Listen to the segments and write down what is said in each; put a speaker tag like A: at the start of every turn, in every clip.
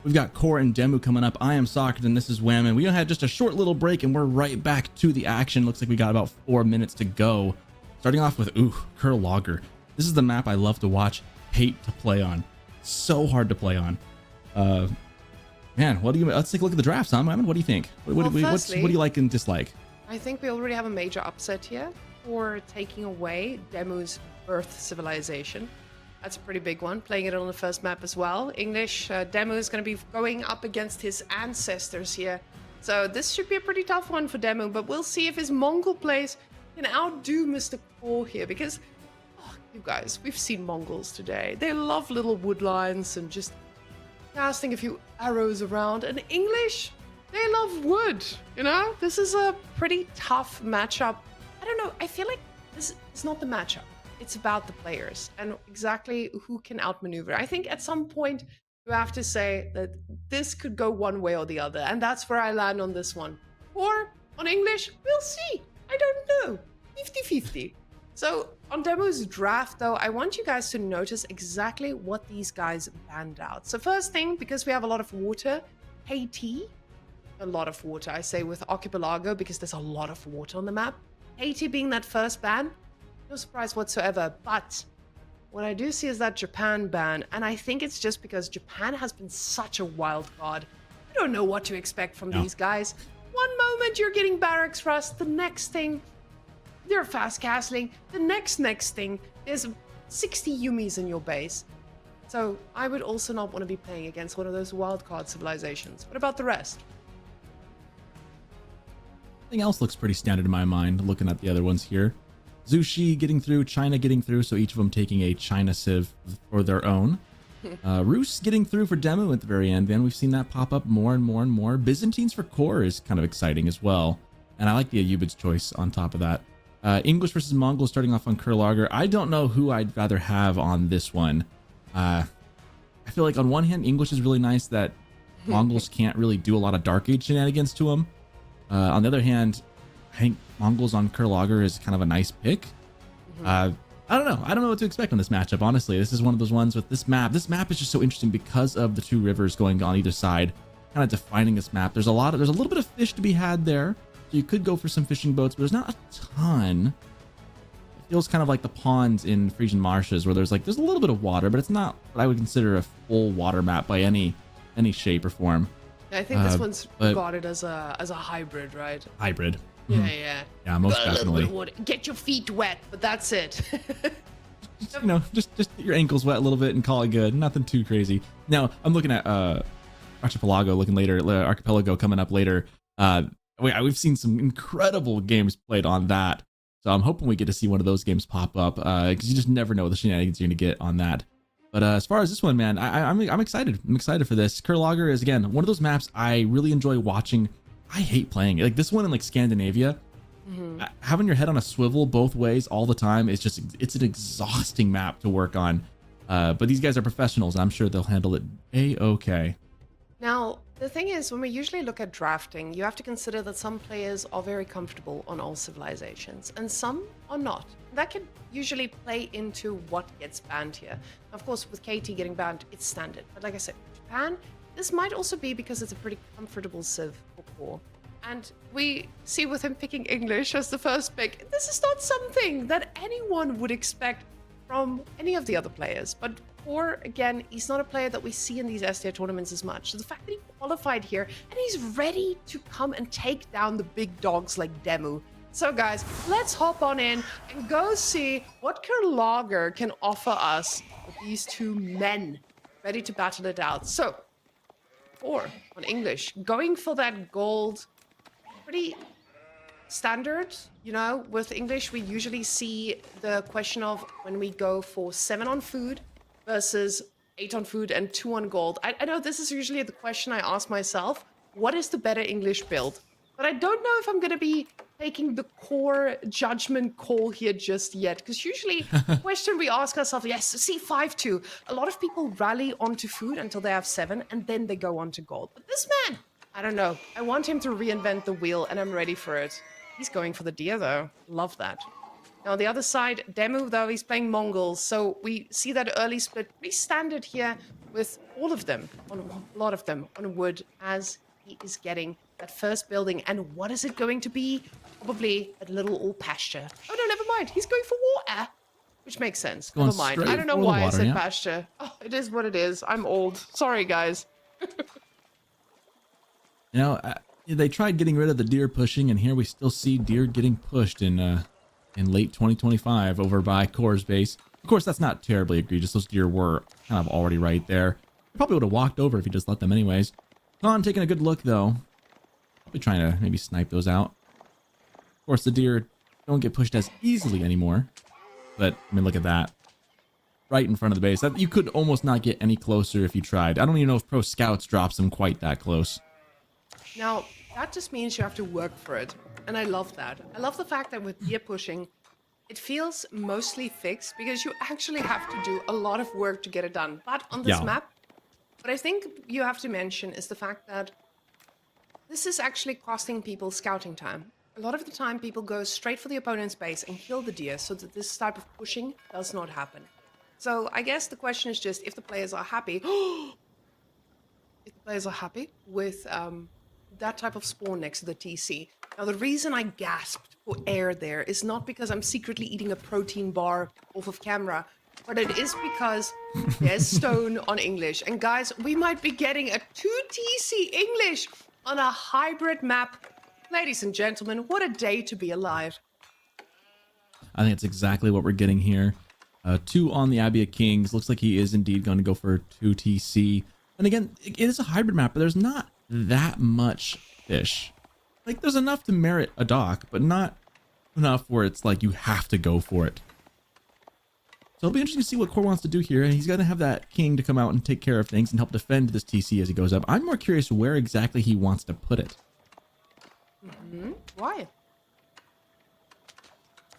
A: We've got coRe and DeMu coming up. I am Socket and this is Wham, and we had just a short little break and we're right back to the action. Looks like we got about 4 minutes to go. Starting off with coRe. This is the map I love to watch, hate to play on. So hard to play on. Man, let's take a look at the draft, Sam. What do you think? What do you like and dislike?
B: I think we already have a major upset here for taking away DeMu's Earth civilization. That's a pretty big one, playing it on the first map as well. English, DeMu is going to be going up against his ancestors here. So this should be a pretty tough one for DeMu, but we'll see if his Mongol plays can outdo Mr. coRe here, because, you guys, we've seen Mongols today. They love little wood lines and just casting a few arrows around. And English, they love wood, you know? This is a pretty tough matchup. I don't know, I feel like this is not the matchup. It's about the players and exactly who can outmaneuver. I think at some point you have to say that this could go one way or the other, and that's where I land on this one. Or on English, we'll see. I don't know. 50-50. So on DeMu's draft, though, I want you guys to notice exactly what these guys banned out. So first thing, because we have a lot of water, KT, a lot of water. I say with Archipelago because there's a lot of water on the map. KT being that first ban, no surprise whatsoever, but what I do see is that Japan ban, and I think it's just because Japan has been such a wild card. I don't know what to expect from these guys. One moment you're getting barracks rust, the next thing they're fast castling, the next thing there's 60 Yumis in your base. So I would also not want to be playing against one of those wild card civilizations. What about the rest?
A: Everything else looks pretty standard in my mind, looking at the other ones here. Zushi getting through, China getting through, so each of them taking a China civ for their own. Rus getting through for DeMu at the very end. Then we've seen that pop up more and more and more. Byzantines for coRe is kind of exciting as well. And I like the Ayubid's choice on top of that. English versus Mongol starting off on coRe. I don't know who I'd rather have on this one. I feel like on one hand, English is really nice that Mongols can't really do a lot of Dark Age shenanigans to them. On the other hand, I think Mongols on coRe is kind of a nice pick. I don't know. I don't know what to expect on this matchup, honestly. This is one of those ones with this map. This map is just so interesting because of the two rivers going on either side, kind of defining this map. There's a little bit of fish to be had there. So you could go for some fishing boats, but there's not a ton. It feels kind of like the ponds in Frisian marshes where there's a little bit of water, but it's not what I would consider a full water map by any shape or form.
B: I think this one's regarded as a hybrid, right?
A: Hybrid.
B: Yeah.
A: Yeah, most definitely.
B: Get your feet wet, but that's it.
A: just get your ankles wet a little bit and call it good. Nothing too crazy. Now, I'm looking at Archipelago coming up later. We've seen some incredible games played on that. So I'm hoping we get to see one of those games pop up because you just never know what the shenanigans you're going to get on that. But as far as this one, man, I'm excited. I'm excited for this. coRe is, again, one of those maps I really enjoy watching. I hate playing it. Like this one in Scandinavia, having your head on a swivel both ways all the time is it's an exhausting map to work on. But these guys are professionals. I'm sure they'll handle it a-okay.
B: Now, the thing is, when we usually look at drafting, you have to consider that some players are very comfortable on all civilizations and some are not. That can usually play into what gets banned here. Of course, with KT getting banned, it's standard. But like I said, Japan, this might also be because it's a pretty comfortable civ for coRe. And we see with him picking English as the first pick, this is not something that anyone would expect from any of the other players. But coRe, again, he's not a player that we see in these SDR tournaments as much. So the fact that he qualified here and he's ready to come and take down the big dogs like DeMu. So guys, let's hop on in and go see what coRe can offer us with these two men ready to battle it out. So, coRe on English, going for that gold, pretty standard. You know, with English, we usually see the question of when we go for 7 on food versus 8 on food and 2 on gold. I know this is usually the question I ask myself. What is the better English build? But I don't know if I'm going to be taking the coRe judgment call here just yet. Because usually the question we ask ourselves, yes, see 5-2. A lot of people rally onto food until they have 7 and then they go on to gold. But this man, I don't know. I want him to reinvent the wheel and I'm ready for it. He's going for the deer though. Love that. Now, on the other side, DeMu, though, he's playing Mongols. So we see that early split pretty standard here with all of them, on a lot of them, on wood as he is getting that first building. And what is it going to be? Probably a little all pasture. Oh no, never mind. He's going for water, which makes sense.
A: Going
B: Never mind. I don't know
A: straight for the
B: why I
A: water,
B: said
A: yeah.
B: pasture. Oh, it is what it is. I'm old. Sorry, guys.
A: You know, they tried getting rid of the deer pushing, and here we still see deer getting pushed in late 2025 over by coRe's base. Of course, that's not terribly egregious. Those deer were kind of already right there. Probably would have walked over if he just let them anyways. Khan taking a good look, though. Probably trying to maybe snipe those out. Of course, the deer don't get pushed as easily anymore. But, I mean, look at that. Right in front of the base. That, you could almost not get any closer if you tried. I don't even know if Pro Scouts drops them quite that close.
B: Now, that just means you have to work for it. And I love that. I love the fact that with deer pushing, it feels mostly fixed because you actually have to do a lot of work to get it done. But on this map, what I think you have to mention is the fact that this is actually costing people scouting time. A lot of the time, people go straight for the opponent's base and kill the deer so that this type of pushing does not happen. So I guess the question is just if the players are happy. If the players are happy with that type of spawn next to the TC. Now, the reason I gasped for air there is not because I'm secretly eating a protein bar off of camera, but it is because there's stone on English. And guys, we might be getting a 2 TC English on a hybrid map. Ladies and gentlemen, what a day to be alive.
A: I think that's exactly what we're getting here. 2 on the Abbey of Kings. Looks like he is indeed going to go for 2 TC. And again, it is a hybrid map, but there's not that much fish. Like, there's enough to merit a dock, but not enough where it's like you have to go for it. So it'll be interesting to see what coRe wants to do here. And he's going to have that king to come out and take care of things and help defend this TC as he goes up. I'm more curious where exactly he wants to put it.
B: Why?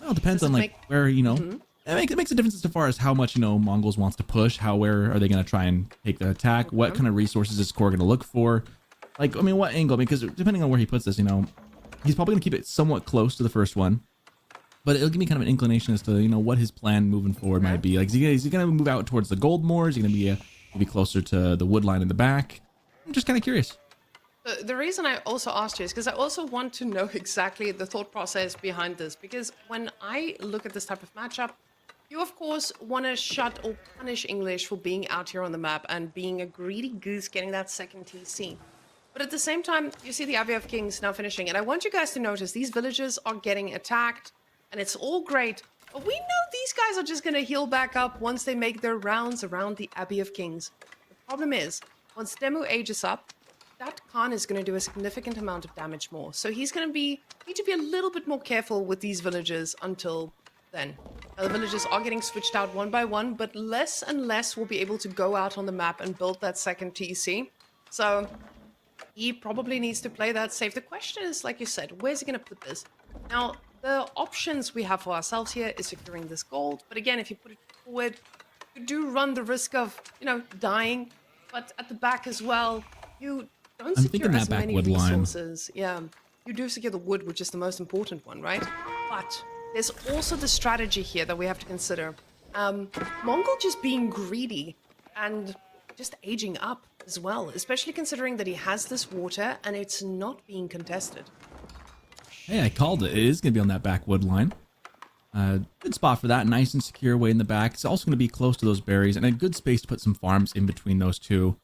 A: Well, it depends on like where, you know, it makes a difference as far as how much, you know, Mongols wants to push, where are they going to try and take the attack, what kind of resources is coRe going to look for? Like, I mean, what angle? Because depending on where he puts this, you know, he's probably going to keep it somewhat close to the first one. But it'll give me kind of an inclination as to, you know, what his plan moving forward might be. Like, is he going to move out towards the gold more? Is he going to be maybe closer to the wood line in the back? I'm just kind of curious.
B: The reason I also asked you is because I also want to know exactly the thought process behind this. Because when I look at this type of matchup, you, of course, want to shut or punish English for being out here on the map and being a greedy goose getting that second TC. But at the same time, you see the Abbey of Kings now finishing. And I want you guys to notice these villages are getting attacked. And it's all great. But we know these guys are just going to heal back up once they make their rounds around the Abbey of Kings. The problem is, once DeMu ages up, that Khan is going to do a significant amount of damage more. So he's going to need to be a little bit more careful with these villages until then. Now, the villages are getting switched out one by one, but less and less will be able to go out on the map and build that second TC. So he probably needs to play that safe. The question is, like you said, where's he going to put this? Now, the options we have for ourselves here is securing this gold. But again, if you put it forward, you do run the risk of, you know, dying. But at the back as well, you don't secure as many resources. Yeah, you do secure the wood, which is the most important one, right? But there's also the strategy here that we have to consider. Mongol just being greedy and just aging up as well, especially considering that he has this water and it's not being contested.
A: Hey, I called it. It is going to be on that back wood line. Good spot for that. Nice and secure way in the back. It's also going to be close to those berries and a good space to put some farms in between those two.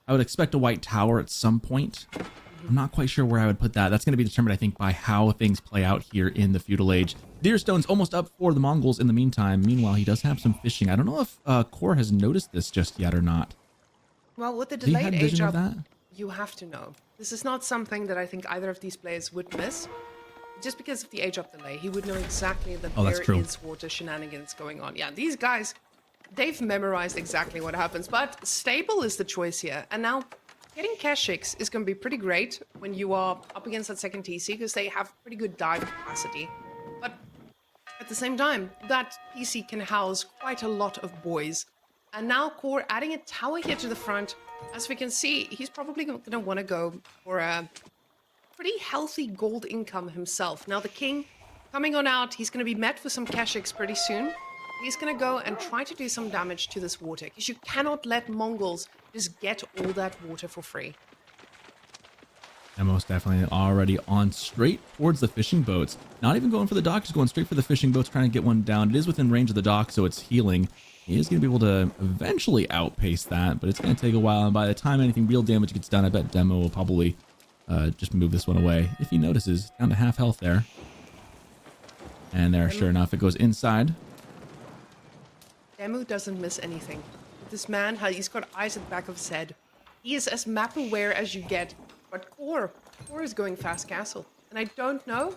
A: I would expect a white tower at some point. I'm not quite sure where I would put that. That's going to be determined, I think, by how things play out here in the feudal age. Deerstone's almost up for the Mongols in the meantime. Meanwhile, he does have some fishing. I don't know if coRe has noticed this just yet or not.
B: Well, with the
A: Has he
B: delayed
A: had vision
B: age
A: of
B: up,
A: that?
B: you have to know. This is not something that I think either of these players would miss. Just because of the age up delay, he would know exactly that there is water shenanigans going on. Yeah, these guys, they've memorized exactly what happens. But stable is the choice here. And now, getting Kashix is going to be pretty great when you are up against that second TC because they have pretty good dive capacity. But at the same time, that TC can house quite a lot of boys. And now coRe adding a tower here to the front. As we can see, he's probably going to want to go for a pretty healthy gold income himself. Now the king coming on out, he's going to be met with some Kashix pretty soon. he's going to go and try to do some damage to this water, because you cannot let Mongols just get all that water for free.
A: And most definitely already on straight towards the fishing boats. Not even going for the dock, just going straight for the fishing boats, trying to get one down. It is within range of the dock, so it's healing. He is going to be able to eventually outpace that, but it's going to take a while. And by the time anything real damage gets done, I bet DeMu will probably just move this one away. If he notices, down to half health there. And there, sure enough, it goes inside.
B: DeMu doesn't miss anything. This man, he's got eyes at the back of his head. He is as map aware as you get. But coRe is going fast castle. And I don't know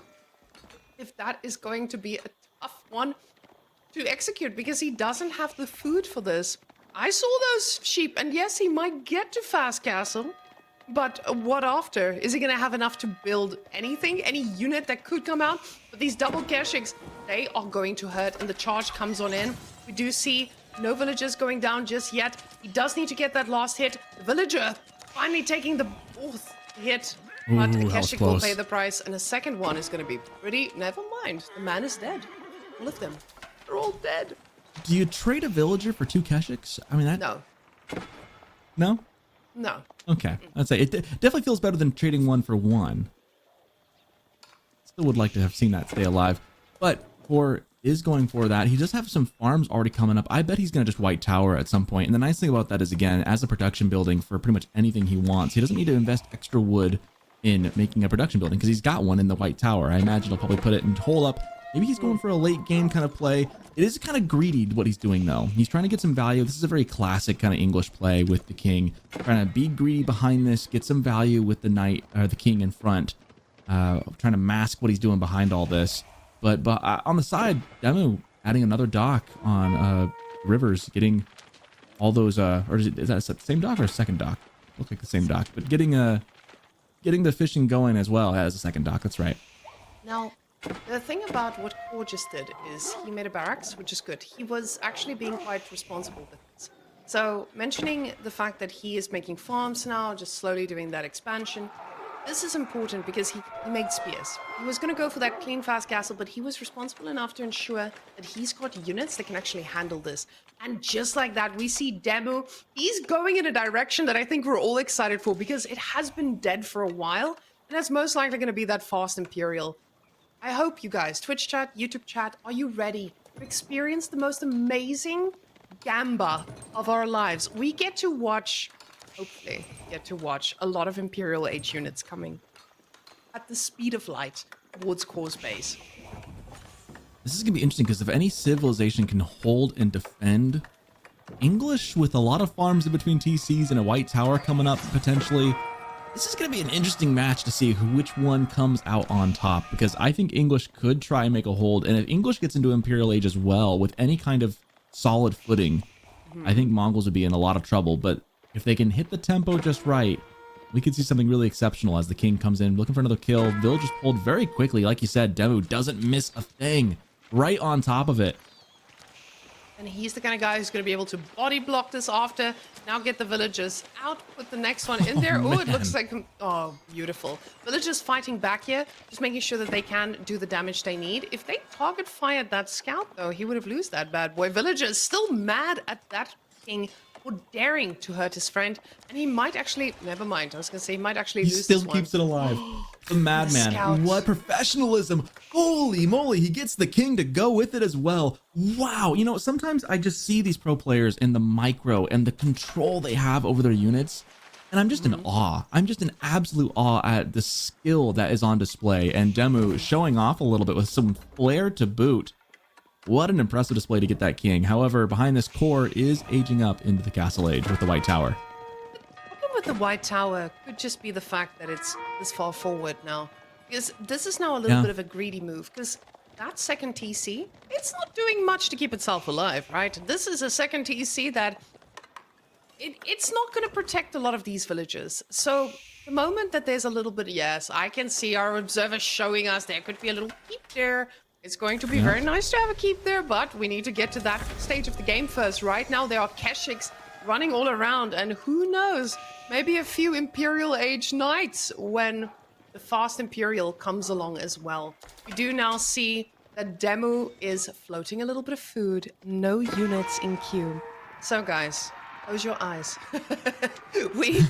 B: if that is going to be a tough one to execute, because he doesn't have the food for this. I saw those sheep, and yes, he might get to fast castle. But what after? Is he going to have enough to build anything? Any unit that could come out? But these double Keshiks, they are going to hurt, and the charge comes on in. We do see no villagers going down just yet. He does need to get that last hit. The villager finally taking the fourth hit. But
A: Ooh,
B: Keshik will pay the price, and a second one is going to be pretty... Never mind. The man is dead. All of them. They're all dead.
A: Do you trade a villager for 2 Keshiks? I mean, that...
B: No.
A: No?
B: No.
A: Okay. I'd say it definitely feels better than trading 1 for 1. Still would like to have seen that stay alive. But coRe is going for that. He does have some farms already coming up. I bet he's going to just white tower at some point. And the nice thing about that is, again, as a production building for pretty much anything he wants, he doesn't need to invest extra wood in making a production building, because he's got one in the white tower. I imagine he'll probably put it in hole up. Maybe he's going for a late game kind of play. It is kind of greedy what he's doing, though. He's trying to get some value. This is a very classic kind of English play with the king. Trying to be greedy behind this, get some value with the knight or the king in front. Trying to mask what he's doing behind all this. But on the side, DeMu adding another dock on rivers, getting all those, or is that the same dock or a second dock? Looks like the same dock, but getting the fishing going as well as a second dock. That's right.
B: Now, the thing about what coRe just did is he made a barracks, which is good. He was actually being quite responsible with this. So, mentioning the fact that he is making farms now, just slowly doing that expansion, this is important because he made spears. He was going to go for that clean, fast castle, but he was responsible enough to ensure that he's got units that can actually handle this. And just like that, we see DeMu. He's going in a direction that I think we're all excited for, because it has been dead for a while, and it's most likely going to be that fast Imperial. I hope you guys, Twitch chat, YouTube chat, are you ready to experience the most amazing gamba of our lives? We get to watch... hopefully get to watch a lot of Imperial Age units coming at the speed of light towards coRe's base.
A: This is going to be interesting, because if any civilization can hold and defend, English with a lot of farms in between TCs and a white tower coming up potentially, this is going to be an interesting match to see which one comes out on top, because I think English could try and make a hold. And if English gets into Imperial Age as well with any kind of solid footing, I think Mongols would be in a lot of trouble. But if they can hit the tempo just right, we could see something really exceptional as the king comes in looking for another kill. Village is pulled very quickly. Like you said, DeMu doesn't miss a thing, right on top of it.
B: And he's the kind of guy who's going to be able to body block this after. Now get the villagers out, put the next one in there. Oh, it looks like... oh, beautiful. Villagers fighting back here, just making sure that they can do the damage they need. If they target fired that scout, though, he would have lost that bad boy. Villagers still mad at that king for daring to hurt his friend. And he might actually... never mind. I was going to say he might actually lose
A: still
B: this one.
A: keeps it alive. The madman. What professionalism. Holy moly. He gets the king to go with it as well. Wow. You know, sometimes I just see these pro players in the micro and the control they have over their units, and I'm just in awe. I'm just in absolute awe at the skill that is on display, and DeMu showing off a little bit with some flair to boot. What an impressive display to get that king. However, behind this, coRe is aging up into the castle age with the white tower.
B: With the white tower could just be the fact that it's this far forward now, because this is now a little bit of a greedy move, because that second TC, it's not doing much to keep itself alive, right? This is a second TC that it's not going to protect a lot of these villagers. So the moment that there's a little bit, yes, I can see our observer showing us there could be a little keep there. It's going to be very nice to have a keep there, but we need to get to that stage of the game first. Right now there are Keshiks running all around, and who knows, maybe a few Imperial Age knights when the fast Imperial comes along as well. We do now see that DeMu is floating a little bit of food, no units in queue. So guys, close your eyes. we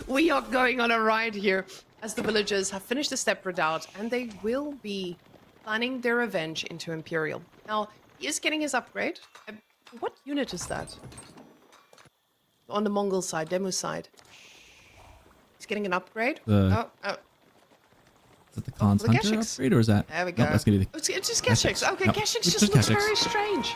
B: we are going on a ride here as the villagers have finished the step redoubt and they will be planning their revenge into Imperial. Now, he is getting his upgrade. What unit is that? On the Mongol side, DeMu side. He's getting an upgrade.
A: Is that the Khan's Hunter
B: Keshix
A: upgrade, or is that?
B: There we go.
A: No, that's gonna be the.
B: It's just Keshix. Okay,
A: Yep.
B: Keshix
A: It's
B: just looks
A: Keshix.
B: very strange.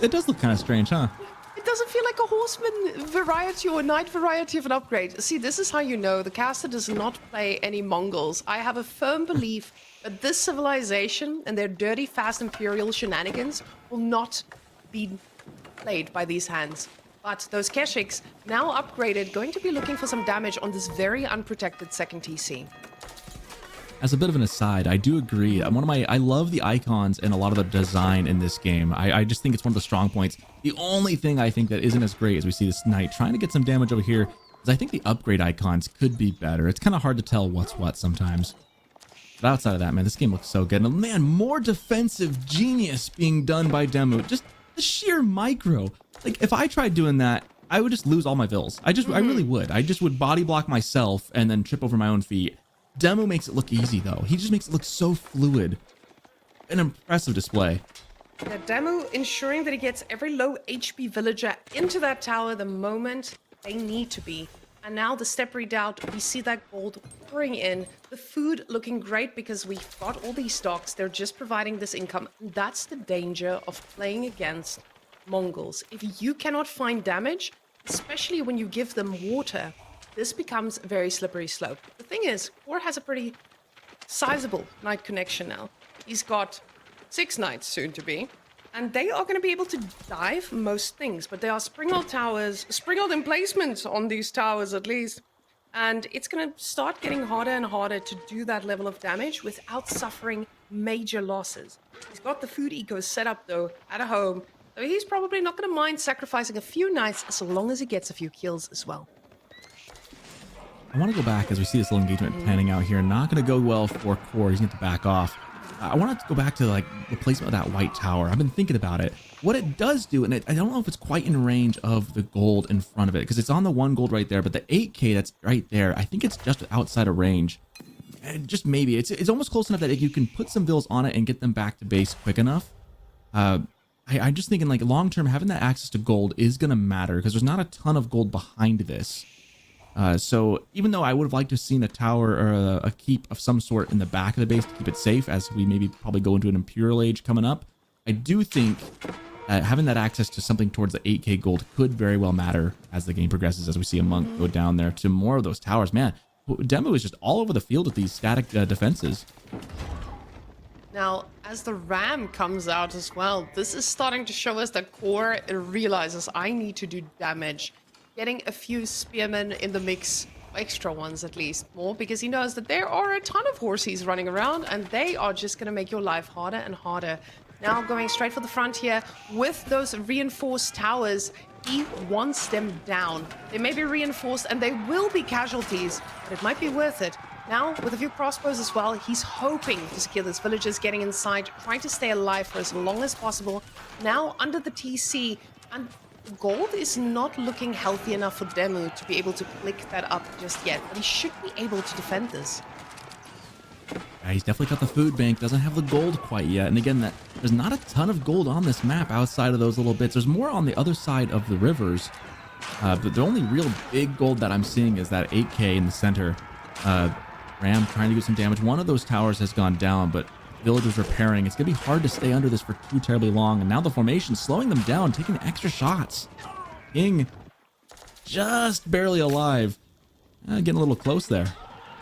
A: It does look kind of strange, huh?
B: It doesn't feel like a horseman variety or a knight variety of an upgrade. See, this is how you know the caster does not play any Mongols. I have a firm belief that this civilization and their dirty, fast Imperial shenanigans will not be played by these hands. But those Keshiks, now upgraded, going to be looking for some damage on this very unprotected second TC.
A: As a bit of an aside, I do agree. I love the icons and a lot of the design in this game. I just think it's one of the strong points. The only thing I think that isn't as great as we see this knight trying to get some damage over here is I think the upgrade icons could be better. It's kind of hard to tell what's what sometimes. But outside of that, man, this game looks so good. And man, more defensive genius being done by DeMu. Just the sheer micro. Like, if I tried doing that, I would just lose all my vills. I really would. I just would body block myself and then trip over my own feet. DeMu makes it look easy, though. He just makes it look so fluid. An impressive display.
B: Now, DeMu ensuring that he gets every low HP villager into that tower the moment they need to be. And now the step redoubt, we see that gold pouring in. The food looking great because we've got all these stocks. They're just providing this income. And that's the danger of playing against Mongols. If you cannot find damage, especially when you give them water, this becomes a very slippery slope. The thing is, coRe has a pretty sizable knight connection now. He's got 6 knights soon to be, and they are going to be able to dive most things, but there are springled towers, springled emplacements on these towers at least, and it's going to start getting harder and harder to do that level of damage without suffering major losses. He's got the food eco set up though at a home, so he's probably not going to mind sacrificing a few knights as long as he gets a few kills as well.
A: I want to go back as we see this little engagement panning out here. Not going to go well for coRe. He's going to back off. I want to go back to like the placement of that white tower. I've been thinking about it. What it does do, and I don't know if it's quite in range of the gold in front of it, because it's on the 1 gold right there, but the 8K that's right there, I think it's just outside of range. And just maybe. It's almost close enough that you can put some vills on it and get them back to base quick enough. I'm just thinking, like, long term, having that access to gold is going to matter, because there's not a ton of gold behind this. So even though I would have liked to have seen a tower or a keep of some sort in the back of the base to keep it safe, as we maybe probably go into an Imperial Age coming up, I do think having that access to something towards the 8K gold could very well matter as the game progresses, as we see a monk go down there to more of those towers. Man, DeMu is just all over the field with these static defenses.
B: Now, as the ram comes out as well, this is starting to show us that coRe realizes I need to do damage. Getting a few spearmen in the mix, extra ones at least, more, because he knows that there are a ton of horses running around and they are just going to make your life harder and harder. Now going straight for the front here with those reinforced towers, he wants them down. They may be reinforced and they will be casualties, but it might be worth it. Now, with a few crossbows as well, he's hoping to secure this villagers, getting inside, trying to stay alive for as long as possible. Now under the TC, and gold is not looking healthy enough for DeMu to be able to click that up just yet, but he should be able to defend this.
A: Yeah, he's definitely got the food bank, doesn't have the gold quite yet. And again, there's not a ton of gold on this map outside of those little bits. There's more on the other side of the rivers, but the only real big gold that I'm seeing is that 8K in the center. Ram trying to do some damage. One of those towers has gone down, but villagers repairing. It's going to be hard to stay under this for too terribly long. And now the formation slowing them down, taking extra shots. King just barely alive. Getting a little close there.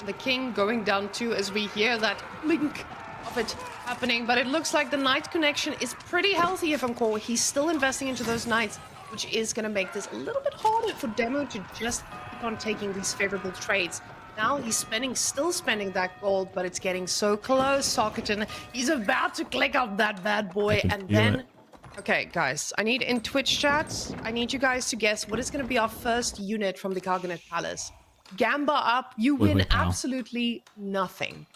B: The king going down too as we hear that blink of it happening. But it looks like the knight connection is pretty healthy from coRe. He's still investing into those knights, which is going to make this a little bit harder for DeMu to just keep on taking these favorable trades. Now he's still spending that gold, but it's getting so close, Sockerton. He's about to click up that bad boy, and then... Okay, guys, I need in Twitch chats, I need you guys to guess what is going to be our first unit from the Kaghanet Palace. Gamba up, you win absolutely nothing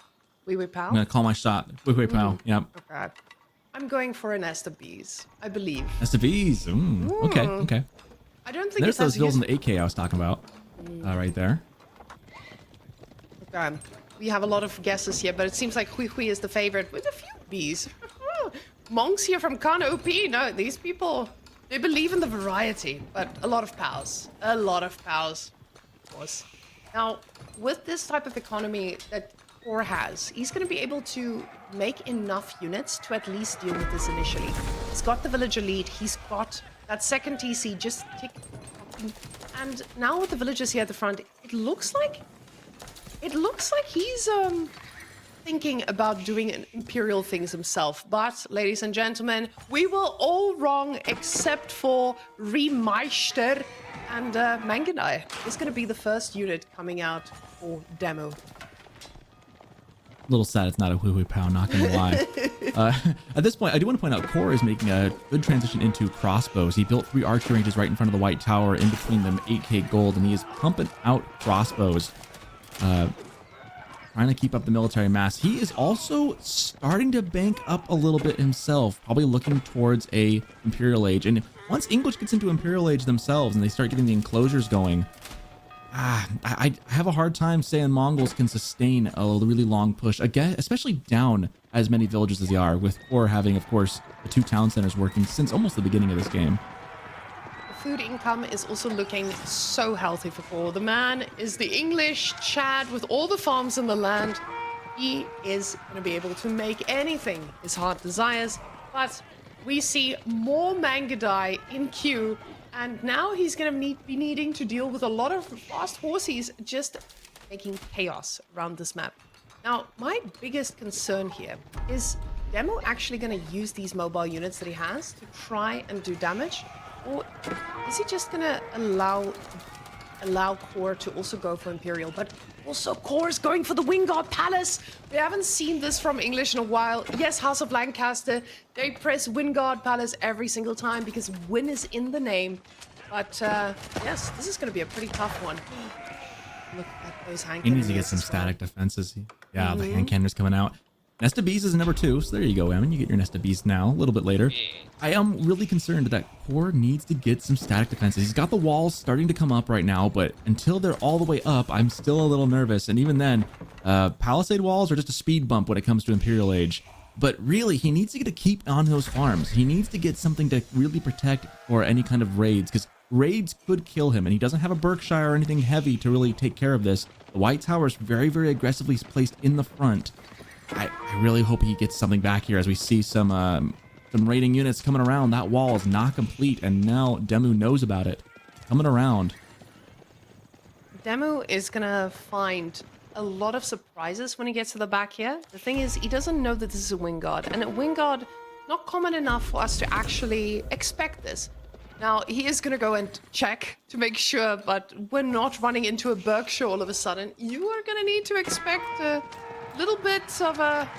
B: Wee Wee
A: I'm
B: Pow?
A: gonna call my shot. Wait, wait, pal. Yep.
B: Okay. I'm going for a nest of bees, I believe.
A: Nest of bees. Okay, okay.
B: I don't think
A: There's
B: it's as
A: those vills in
B: useful.
A: the AK I was talking about. Right there.
B: Okay. We have a lot of guesses here, but it seems like Hui Hui is the favorite with a few bees. Monks here from Khan OP. No, these people, they believe in the variety, but a lot of pals. A lot of pals, of course. Now, with this type of economy that coRe has, he's going to be able to make enough units to at least deal with this initially. He's got the village elite. He's got that second TC just tick. And now with the villagers here at the front, it looks like he's thinking about doing imperial things himself. But, ladies and gentlemen, we were all wrong except for Remeister. And Manganai is going to be the first unit coming out for DeMu.
A: A little sad it's not a Hui Hui Pow, not gonna lie. At this point, I do want to point out coRe is making a good transition into crossbows. He built 3 archer ranges right in front of the White Tower, in between them 8k gold, and he is pumping out crossbows. Trying to keep up the military mass. He is also starting to bank up a little bit himself, probably looking towards a Imperial Age. And once English gets into Imperial Age themselves and they start getting the enclosures going, I have a hard time saying Mongols can sustain a really long push, again, especially down as many villages as they are, with coRe having, of course, the 2 town centers working since almost the beginning of this game.
B: Food income is also looking so healthy for coRe. The man is the English Chad with all the farms in the land. He is going to be able to make anything his heart desires. But we see more Mangadai in queue, and now he's going to be needing to deal with a lot of fast horses just making chaos around this map. Now, my biggest concern here is DeMu actually going to use these mobile units that he has to try and do damage? Or is he just gonna allow coRe to also go for Imperial? But also coRe is going for the Wingard Palace. We haven't seen this from English in a while. Yes, House of Lancaster, they press Wingard Palace every single time because win is in the name. But yes, this is gonna be a pretty tough one. Look at those hand
A: He needs to get
B: cannons
A: some
B: as well.
A: static defenses. Yeah, the hand cannons coming out. Nest of Bees is number 2, so there you go, Emin. You get your Nest of Bees now, a little bit later. I am really concerned that coRe needs to get some static defenses. He's got the walls starting to come up right now, but until they're all the way up, I'm still a little nervous. And even then, palisade walls are just a speed bump when it comes to Imperial Age. But really, he needs to get a keep on those farms. He needs to get something to really protect for any kind of raids, because raids could kill him, and he doesn't have a Berkshire or anything heavy to really take care of this. The White Tower is very, very aggressively placed in the front. I really hope he gets something back here as we see some raiding units coming around. That wall is not complete, and now DeMu knows about it. Coming around.
B: DeMu is gonna find a lot of surprises when he gets to the back here. The thing is, he doesn't know that this is a Wingard, and a Wingard, not common enough for us to actually expect this. Now, he is gonna go and check to make sure, but we're not running into a Berkshire all of a sudden. You are gonna need to expect a little bit of a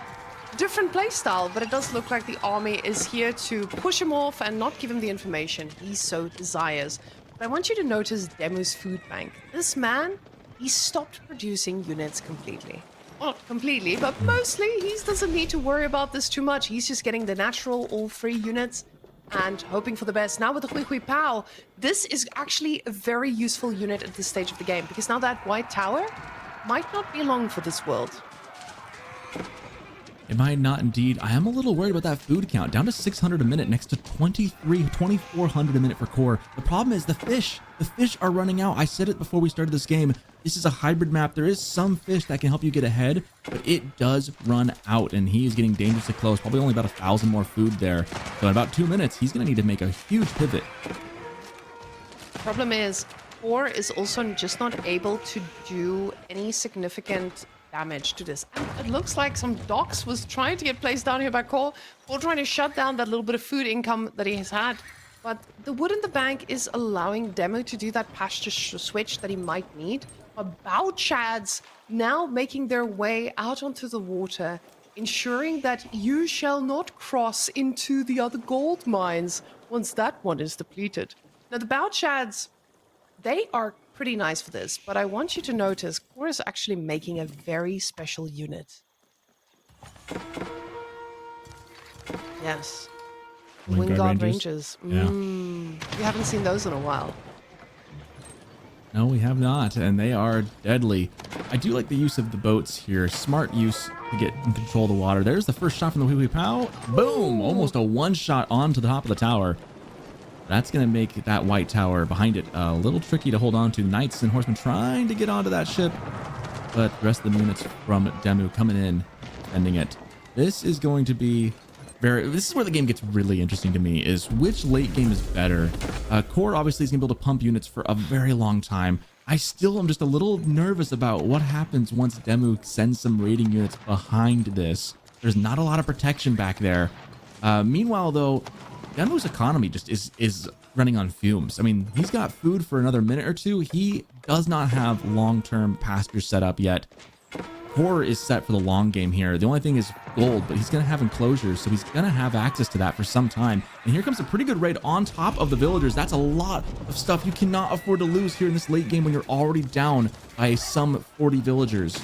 B: different playstyle, but it does look like the army is here to push him off and not give him the information he so desires. But I want you to notice DeMu's food bank. This man, he stopped producing units completely. Well, not completely, but mostly he doesn't need to worry about this too much. He's just getting the natural all 3 units and hoping for the best. Now with the Hui Hui Pow, this is actually a very useful unit at this stage of the game, because now that White Tower might not be long for this world.
A: It might not indeed. I am a little worried about that food count. Down to 600 a minute next to 2,400 a minute for coRe. The problem is the fish. The fish are running out. I said it before we started this game. This is a hybrid map. There is some fish that can help you get ahead, but it does run out, and he is getting dangerously close. Probably only about 1,000 more food there. So in about 2 minutes, he's going to need to make a huge pivot.
B: Problem is, coRe is also just not able to do any significant damage to this. And it looks like some docks was trying to get placed down here by coRe. We're trying to shut down that little bit of food income that he has had. But the wood in the bank is allowing DeMu to do that pasture switch that he might need. But bow chads now making their way out onto the water, ensuring that you shall not cross into the other gold mines once that one is depleted. Now the bow chads, they are pretty nice for this, but I want you to notice coRe is actually making a very special unit. Yes.
A: Wingard
B: Wingard
A: Rangers.
B: Rangers.
A: Yeah.
B: We haven't seen those in a while.
A: No, we have not, and they are deadly. I do like the use of the boats here. Smart use to get in control of the water. There's the first shot from the Wee Wee Pow. Boom! Almost a one-shot onto the top of the tower. That's going to make that white tower behind it a little tricky to hold on to. Knights and horsemen trying to get onto that ship, but the rest of the units from DeMu coming in, ending it. This is going to be this is where the game gets really interesting to me, is which late game is better. coRe obviously is going to be able to pump units for a very long time. I still am just a little nervous about what happens once DeMu sends some raiding units behind this. There's not a lot of protection back there. Meanwhile, though, DeMu's economy just is running on fumes. I mean, he's got food for another minute or two. He does not have long-term pastures set up yet. coRe is set for the long game here. The only thing is gold, but he's going to have enclosures, so he's going to have access to that for some time. And here comes a pretty good raid on top of the villagers. That's a lot of stuff you cannot afford to lose here in this late game when you're already down by some 40 villagers.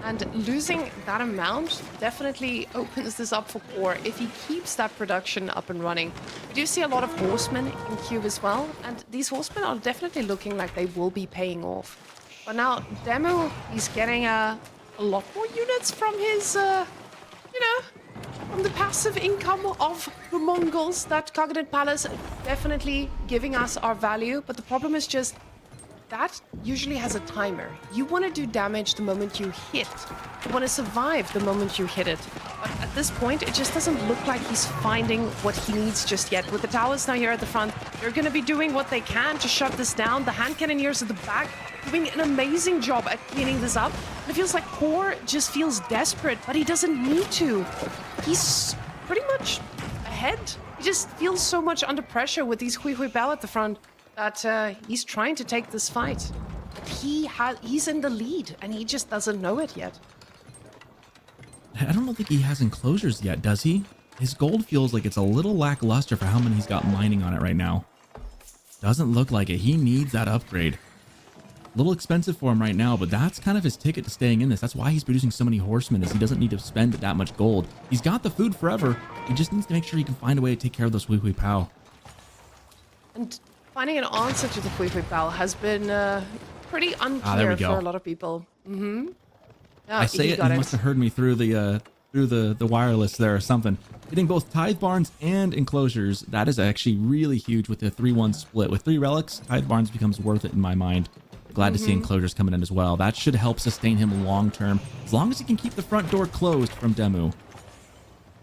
B: And losing that amount definitely opens this up for coRe if he keeps that production up and running. We do see a lot of horsemen in queue as well, and these horsemen are definitely looking like they will be paying off. But now, DeMu, he's getting a lot more units from his, from the passive income of the Mongols. That Cognate Palace definitely giving us our value. But the problem is just that usually has a timer. You want to do damage the moment you hit. You want to survive the moment you hit it. But at this point, it just doesn't look like he's finding what he needs just yet. With the towers now here at the front, they're going to be doing what they can to shut this down. The hand cannoneers at the back doing an amazing job at cleaning this up. And it feels like coRe just feels desperate, but he doesn't need to. He's pretty much ahead. He just feels so much under pressure with these Hui Hui Bell at the front that he's trying to take this fight. But he's in the lead, and he just doesn't know it yet.
A: I don't think he has enclosures yet, does he? His gold feels like it's a little lackluster for how many he's got mining on it right now. Doesn't look like it. He needs that upgrade. A little expensive for him right now, but that's kind of his ticket to staying in this. That's why he's producing so many horsemen, is he doesn't need to spend that much gold. He's got the food forever. He just needs to make sure he can find a way to take care of those Hui Hui Pow.
B: And finding an answer to the Hui Hui Pow has been pretty unclear for a lot of people.
A: I say it, and he must have heard me through the wireless there or something. Getting both Tithe Barns and enclosures, that is actually really huge with the 3-1 split. With 3 relics, Tithe Barns becomes worth it in my mind. Glad to see enclosures coming in as well. That should help sustain him long term, as long as he can keep the front door closed from DeMu.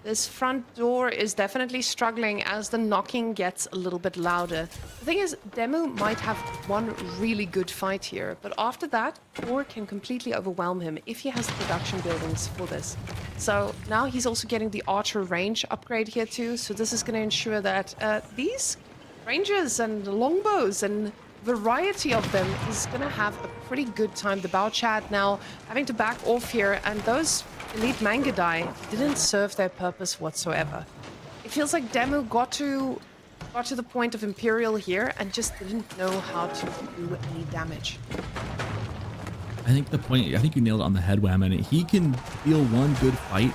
B: This front door is definitely struggling as the knocking gets a little bit louder. The thing is, DeMu might have one really good fight here, but after that, coRe can completely overwhelm him if he has the production buildings for this. So now he's also getting the archer range upgrade here too, so this is going to ensure that these rangers and longbows and variety of them is going to have a pretty good time. The Bao Chat now having to back off here, and those elite Mangadai didn't serve their purpose whatsoever. It feels like DeMu got to the point of Imperial here and just didn't know how to do any damage.
A: I think you nailed it on the head, Whammon. He can deal one good fight,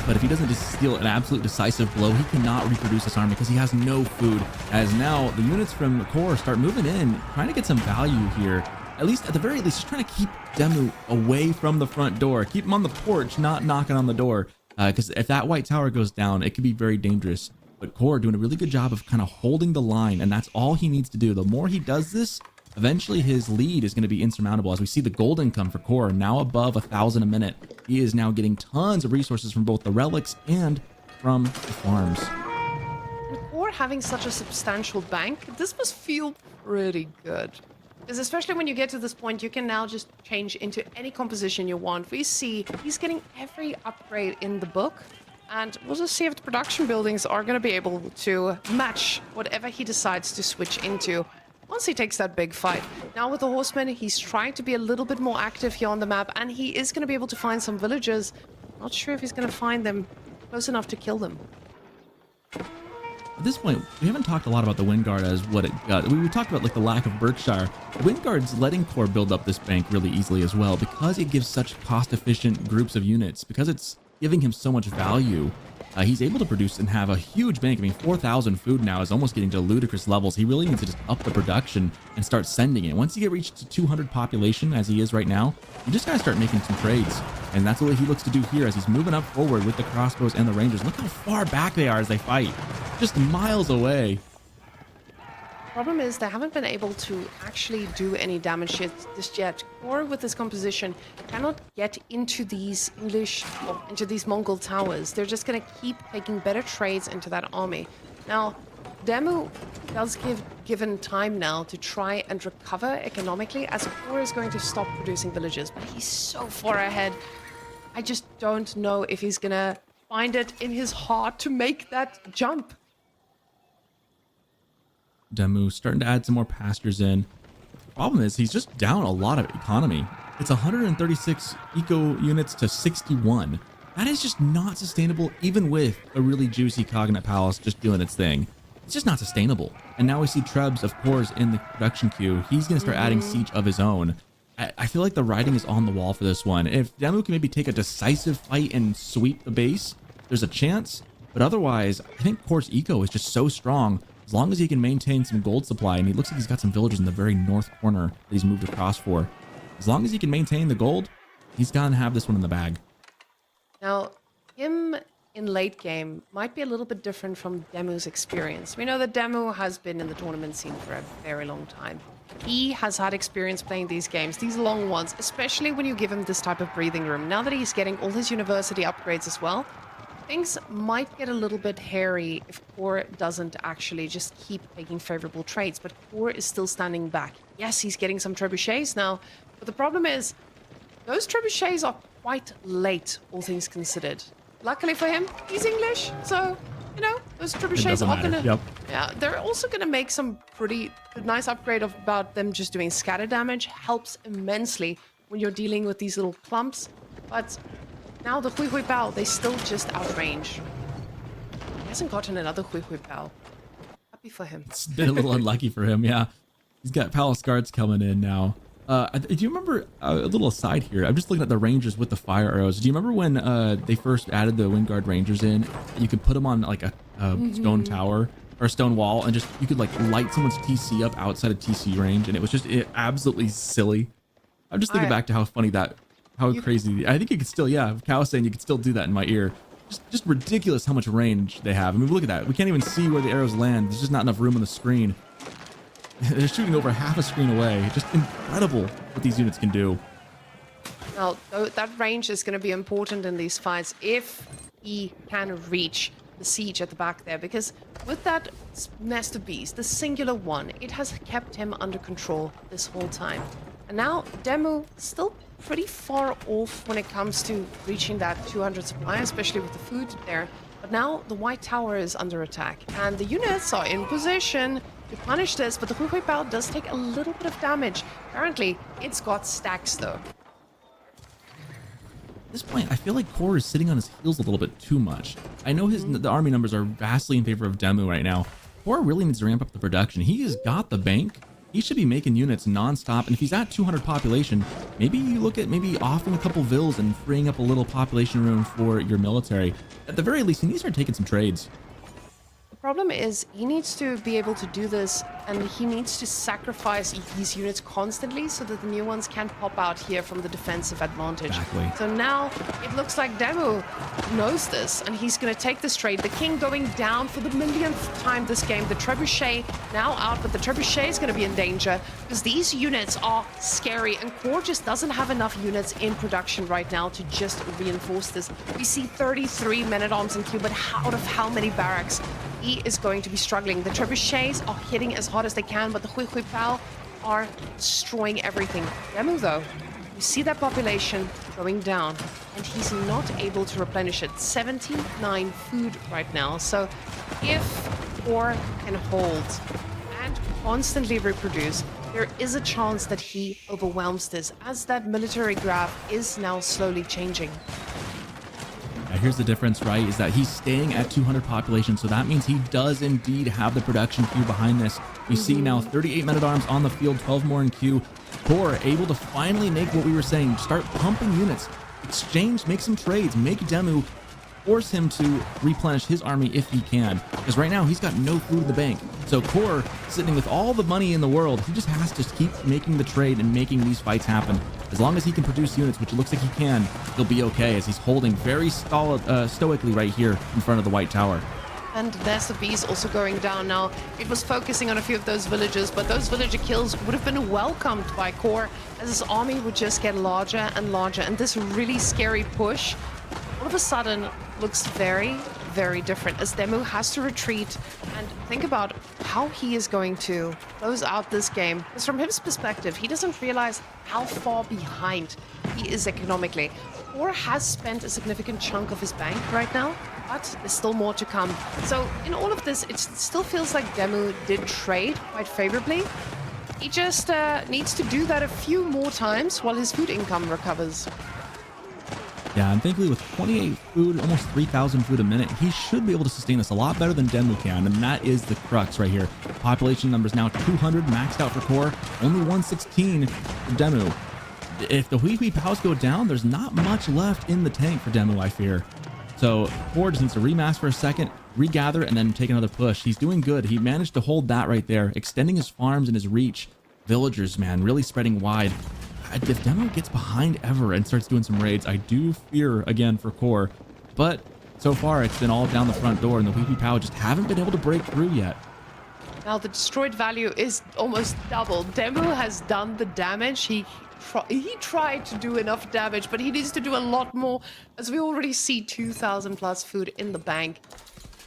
A: but if he doesn't just steal an absolute decisive blow, he cannot reproduce this army because he has no food. As now the units from coRe start moving in, trying to get some value here. At least, at the very least, just trying to keep DeMu away from the front door. Keep him on the porch, not knocking on the door. Because if that white tower goes down, it could be very dangerous. But coRe doing a really good job of kind of holding the line, and that's all he needs to do. The more he does this, eventually his lead is going to be insurmountable. As we see the gold income for coRe now above 1,000 a minute. He is now getting tons of resources from both the relics and from the farms.
B: And coRe having such a substantial bank, this must feel pretty good. Because especially when you get to this point, you can now just change into any composition you want. We see he's getting every upgrade in the book. And we'll just see if the production buildings are going to be able to match whatever he decides to switch into once he takes that big fight. Now with the horsemen, he's trying to be a little bit more active here on the map, and he is going to be able to find some villagers. Not sure if he's going to find them close enough to kill them.
A: At this point, we haven't talked a lot about the Wind Guard as what it got. We talked about like the lack of Berkshire. The Wind Guard's letting coRe build up this bank really easily as well because it gives such cost-efficient groups of units, because it's giving him so much value. He's able to produce and have a huge bank. I mean, 4,000 food now is almost getting to ludicrous levels. He really needs to just up the production and start sending it. Once you get reached to 200 population, as he is right now, you just gotta start making some trades. And that's what he looks to do here as he's moving up forward with the crossbows and the rangers. Look how far back they are as they fight. Just miles away.
B: Problem is they haven't been able to actually do any damage just yet. coRe with this composition cannot get into these into these Mongol towers. They're just going to keep taking better trades into that army. Now, DeMu does given time now to try and recover economically, as coRe is going to stop producing villages, but he's so far ahead. I just don't know if he's going to find it in his heart to make that jump.
A: DeMu starting to add some more pastures in. The problem is he's just down a lot of economy. It's 136 eco units to 61. That is just not sustainable, even with a really juicy Cognate Palace just doing its thing. It's just not sustainable. And now we see Trebs, of course, in the production queue. He's going to start adding siege of his own. I feel like the writing is on the wall for this one. If DeMu can maybe take a decisive fight and sweep the base, there's a chance. But otherwise, I think coRe's eco is just so strong. As long as he can maintain some gold supply, and he looks like he's got some villagers in the very north corner that he's moved across for. As long as he can maintain the gold, he's gonna have this one in the bag.
B: Now, him in late game might be a little bit different from DeMu's experience. We know that DeMu has been in the tournament scene for a very long time. He has had experience playing these games, these long ones, especially when you give him this type of breathing room. Now that he's getting all his university upgrades as well, things might get a little bit hairy if coRe doesn't actually just keep taking favorable trades, but coRe is still standing back. Yes, he's getting some trebuchets now, but the problem is those trebuchets are quite late, all things considered. Luckily for him, he's English, so, you know, those trebuchets are gonna...
A: Yep.
B: Yeah, they're also gonna make some pretty nice upgrade of about them just doing scatter damage. Helps immensely when you're dealing with these little clumps, but now the Hui Hui Bao, they still just outrange. He hasn't gotten another Hui Hui Bao. Happy for him.
A: It's been a little unlucky for him, yeah. He's got Palace Guards coming in now. Do you remember, a little aside here, I'm just looking at the Rangers with the fire arrows. Do you remember when they first added the Wind Guard Rangers in? You could put them on like a stone tower or a stone wall, and just you could like light someone's TC up outside of TC range, and it was just absolutely silly. I'm just thinking back to how funny that... How crazy. I think you could still, yeah, Cal was saying you could still do that in my ear. Just ridiculous how much range they have. I mean, look at that. We can't even see where the arrows land. There's just not enough room on the screen. They're shooting over half a screen away. Just incredible what these units can do.
B: Now, that range is going to be important in these fights if he can reach the siege at the back there, because with that nest of bees, the singular one, it has kept him under control this whole time. And now DeMu still pretty far off when it comes to reaching that 200 supply, especially with the food there. But now the White Tower is under attack, and the units are in position to punish this, but the Hui Hui Bao does take a little bit of damage. Apparently, it's got stacks though.
A: At this point, I feel like coRe is sitting on his heels a little bit too much. I know the army numbers are vastly in favor of DeMu right now. coRe really needs to ramp up the production. He has got the bank. He should be making units non-stop, and if he's at 200 population, maybe you look at maybe offering a couple vills and freeing up a little population room for your military. At the very least, he needs to start taking some trades.
B: The problem is he needs to be able to do this, and he needs to sacrifice these units constantly so that the new ones can pop out here from the defensive advantage.
A: Exactly.
B: So now it looks like DeMu knows this, and he's going to take this trade. The king going down for the millionth time this game. The trebuchet now out, but the trebuchet is going to be in danger because these units are scary, and coRe just doesn't have enough units in production right now to just reinforce this. We see 33 men-at-arms in queue, but out of how many barracks? He is going to be struggling. The trebuchets are hitting as hard as they can, but the Hui Hui Bao are destroying everything. DeMu, though, you see that population going down, and he's not able to replenish it. 79 food right now. So if coRe can hold and constantly reproduce, there is a chance that he overwhelms this, as that military graph is now slowly changing.
A: here's the difference, right? Is that he's staying at 200 population. So that means he does indeed have the production queue behind this. You see now 38 men at arms on the field, 12 more in queue. coRe able to finally make what we were saying, start pumping units, exchange, make some trades, make DeMu, force him to replenish his army if he can, because right now he's got no food in the bank. So coRe, sitting with all the money in the world, he just has to keep making the trade and making these fights happen. As long as he can produce units, which it looks like he can, he'll be okay, as he's holding very stoically right here in front of the White Tower.
B: And there's the bees also going down now. It was focusing on a few of those villagers, but those villager kills would have been welcomed by coRe, as his army would just get larger and larger. And this really scary push all of a sudden looks very, very different, as DeMu has to retreat. And think about how he is going to close out this game. Because from his perspective, he doesn't realize how far behind he is economically. coRe has spent a significant chunk of his bank right now, but there's still more to come. So in all of this, it still feels like DeMu did trade quite favorably. He just needs to do that a few more times while his food income recovers.
A: Yeah, and thankfully with 28 food, almost 3,000 food a minute, he should be able to sustain this a lot better than DeMu can, and that is the crux right here. Population numbers now 200 maxed out for coRe, only 116 for DeMu. If the Hui Pows go down, there's not much left in the tank for DeMu, I fear. So coRe just needs to remass for a second, regather, and then take another push. He's doing good. He managed to hold that right there, extending his farms and his reach. Villagers, man, really spreading wide. If DeMu gets behind ever and starts doing some raids, I do fear again for coRe. But so far, it's been all down the front door, and the Hui Pow just haven't been able to break through yet.
B: Now the destroyed value is almost double. DeMu has done the damage. He tried to do enough damage, but he needs to do a lot more, as we already see 2,000 plus food in the bank.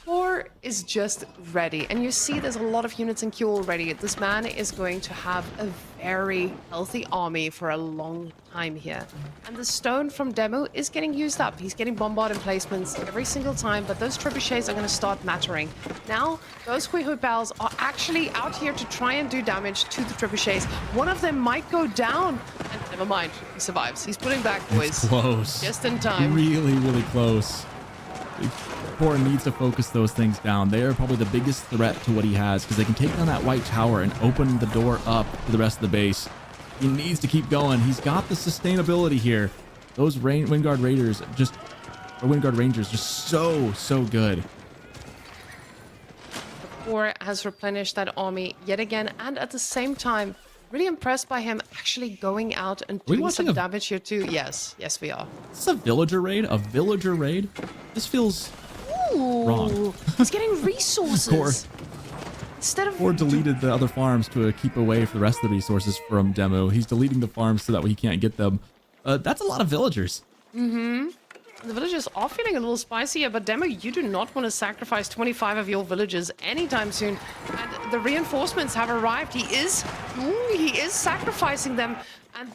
B: coRe is just ready, and you see there's a lot of units in queue already. This man is going to have a very healthy army for a long time here. And the stone from DeMu is getting used up. He's getting bombard emplacements every single time, but those trebuchets are going to start mattering. Now, those Hui Pows are actually out here to try and do damage to the trebuchets. One of them might go down, and never mind, he survives. He's putting back, boys.
A: It's close.
B: Just in time.
A: Really, really close. coRe needs to focus those things down. They are probably the biggest threat to what he has, because they can take down that White Tower and open the door up to the rest of the base. He needs to keep going. He's got the sustainability here. Those Windguard Rangers just so good.
B: coRe has replenished that army yet again, and at the same time, really impressed by him actually going out and doing some damage here too. Yes, we are.
A: This is a villager raid? A villager raid? This feels wrong.
B: He's getting resources. Instead of...
A: Or deleted the other farms to keep away for the rest of the resources from DeMu. He's deleting the farms so that way he can't get them. That's a lot of villagers.
B: The villagers are feeling a little spicier, but DeMu, you do not want to sacrifice 25 of your villagers anytime soon. And the reinforcements have arrived. He is sacrificing them. And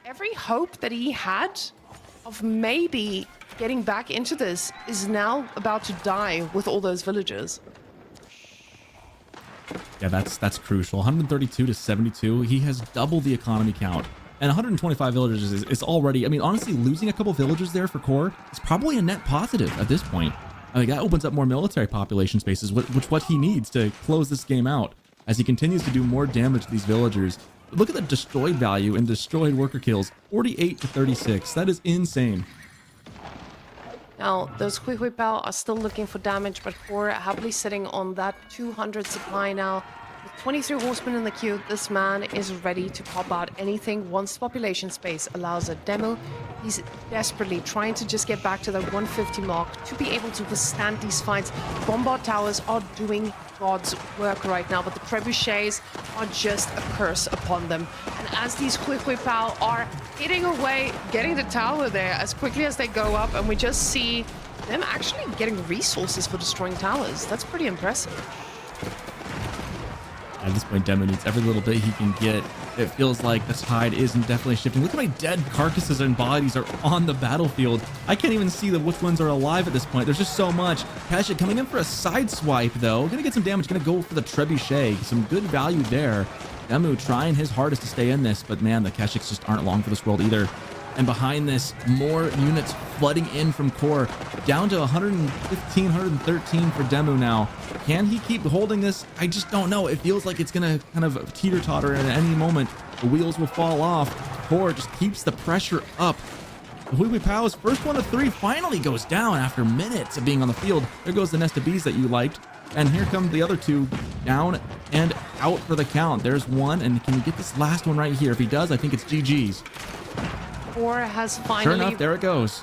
B: every hope that he had of maybe getting back into this is now about to die with all those villagers.
A: Yeah, that's crucial. 132 to 72. He has doubled the economy count. And 125 villagers is already, I mean, honestly, losing a couple villagers there for coRe is probably a net positive at this point. I mean, that opens up more military population spaces, which what he needs to close this game out as he continues to do more damage to these villagers. Look at the destroyed value and destroyed worker kills, 48 to 36. That is insane.
B: Now, those Hui Pow are still looking for damage, but coRe happily sitting on that 200 supply now. With 23 horsemen in the queue, this man is ready to pop out anything once the population space allows it. DeMu, he's desperately trying to just get back to the 150 mark to be able to withstand these fights. Bombard towers are doing God's work right now, but the trebuchets are just a curse upon them. And as these Hui Pow are hitting away, getting the tower there as quickly as they go up, and we just see them actually getting resources for destroying towers. That's pretty impressive.
A: At this point, DeMu needs every little bit he can get. It feels like the tide isn't definitely shifting. Look at my dead carcasses and bodies are on the battlefield. I can't even see which ones are alive at this point. There's just so much. Keshik coming in for a side swipe, though. Gonna get some damage. Gonna go for the trebuchet. Some good value there. DeMu trying his hardest to stay in this, but man, the Keshiks just aren't long for this world either. And behind this, more units flooding in from coRe, down to 115, 113 for DeMu now. Can he keep holding this? I just don't know. It feels like it's going to kind of teeter-totter, and at any moment, the wheels will fall off. coRe just keeps the pressure up. Huihuipao's first one of 3 finally goes down after minutes of being on the field. There goes the nest of bees that you liked. And here come the other 2 down and out for the count. There's one, and can he get this last one right here? If he does, I think it's GG's.
B: coRe has finally...
A: Sure enough, there it goes.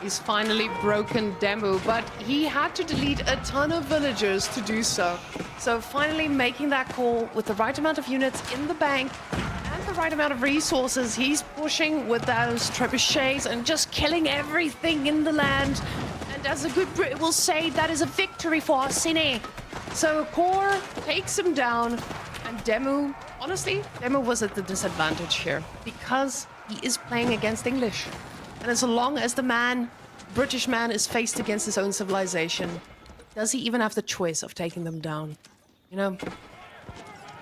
B: He's finally broken DeMu, but he had to delete a ton of villagers to do so. So finally making that call with the right amount of units in the bank and the right amount of resources, he's pushing with those trebuchets and just killing everything in the land. And as a good Brit will say, that is a victory for Arsene. So coRe takes him down, and DeMu, honestly, DeMu was at the disadvantage here because he is playing against English. And as long as the British man, is faced against his own civilization, does he even have the choice of taking them down? You know?